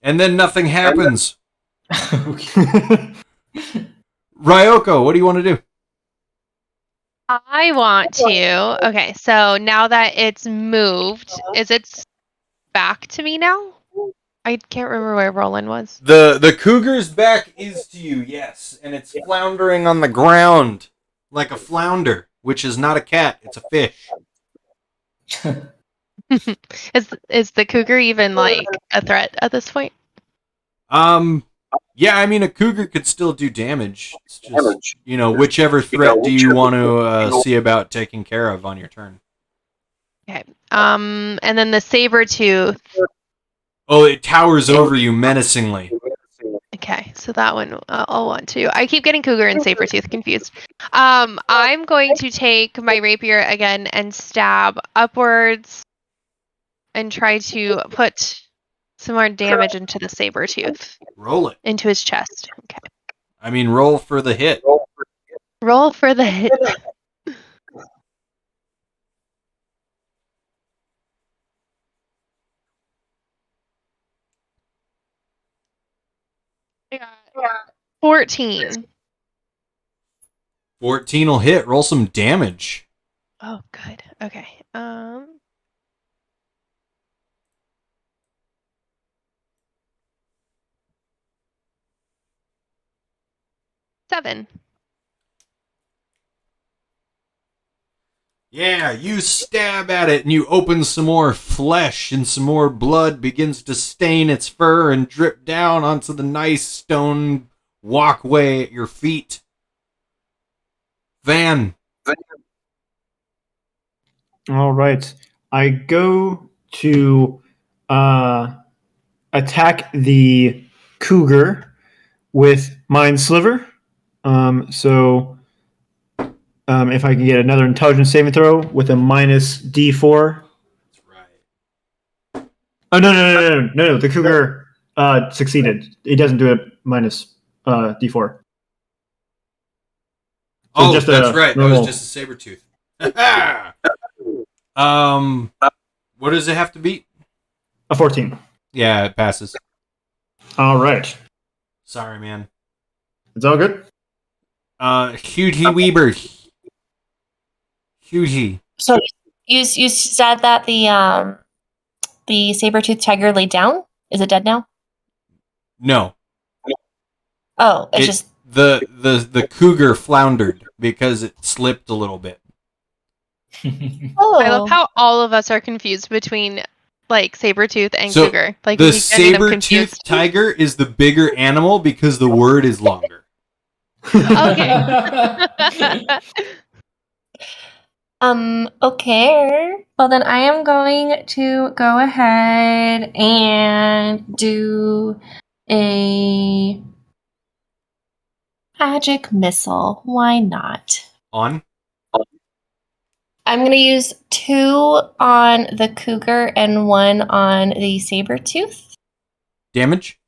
And then nothing happens. Ryoko, what do you want to do? I want to. Okay, so now that it's moved, is it back to me now? I can't remember where Roland was. The cougar's back is to you, yes, and it's floundering on the ground like a flounder, which is not a cat, it's a fish. Is the cougar even like a threat at this point? Yeah, I mean, a cougar could still do damage. It's just, whichever threat do you want to see about taking care of on your turn? Okay. And then the saber-tooth. Oh, it towers over you menacingly. Okay, so that one I'll want to. I keep getting cougar and saber-tooth confused. I'm going to take my rapier again and stab upwards and try to put some more damage into the saber-tooth. Roll it. Into his chest. Okay. I mean, roll for the hit. Roll for the hit. Yeah. 14. 14 will hit. Roll some damage. Oh, good. Okay. 7. Yeah, you stab at it and you open some more flesh, and some more blood begins to stain its fur and drip down onto the nice stone walkway at your feet. Van. All right. I go to attack the cougar with Mind Sliver. If I can get another intelligence saving throw with a minus D4. That's right. Oh, no. The cougar succeeded. It doesn't do a minus D4. Oh, just that's a right. That normal- was just a saber-tooth. What does it have to beat? A 14. Yeah, it passes. All right. Sorry, man. It's all good? Hughie Weber. Hughie. So you said that the the saber-tooth tiger laid down? Is it dead now? No. Oh, it's just The cougar floundered because it slipped a little bit. oh. I love how all of us are confused between like Saber-tooth and So, cougar. Like the we keep getting them saber-tooth confused. tiger is the bigger animal because the word is longer. Okay. Okay. Well, then I am going to go ahead and do a magic missile. Why not? On? I'm going to use 2 on the cougar and 1 on the saber-tooth. Damage?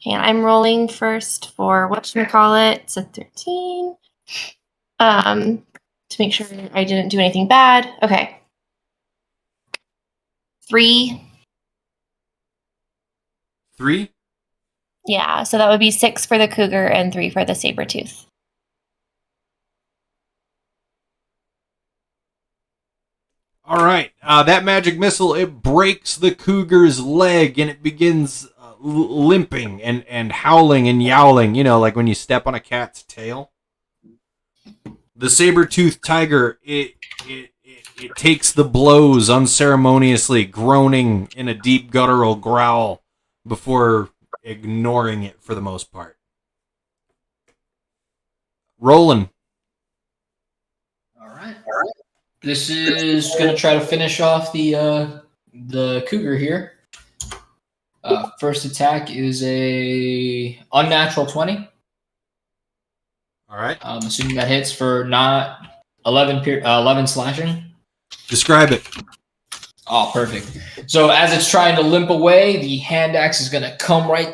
And I'm rolling first for whatchamacallit. It's a 13. To make sure I didn't do anything bad. Okay. 3. 3? Yeah, so that would be 6 for the cougar and 3 for the saber-tooth. All right. That magic missile, it breaks the cougar's leg and it begins limping and howling and yowling, you know, like when you step on a cat's tail. The saber-toothed tiger, it takes the blows unceremoniously, groaning in a deep guttural growl before ignoring it for the most part. Roland. All right. This is gonna try to finish off the cougar here. First attack is a unnatural 20. All right. Assuming that hits for not 11 slashing. Describe it. Oh, perfect. So as it's trying to limp away, the hand axe is going to come right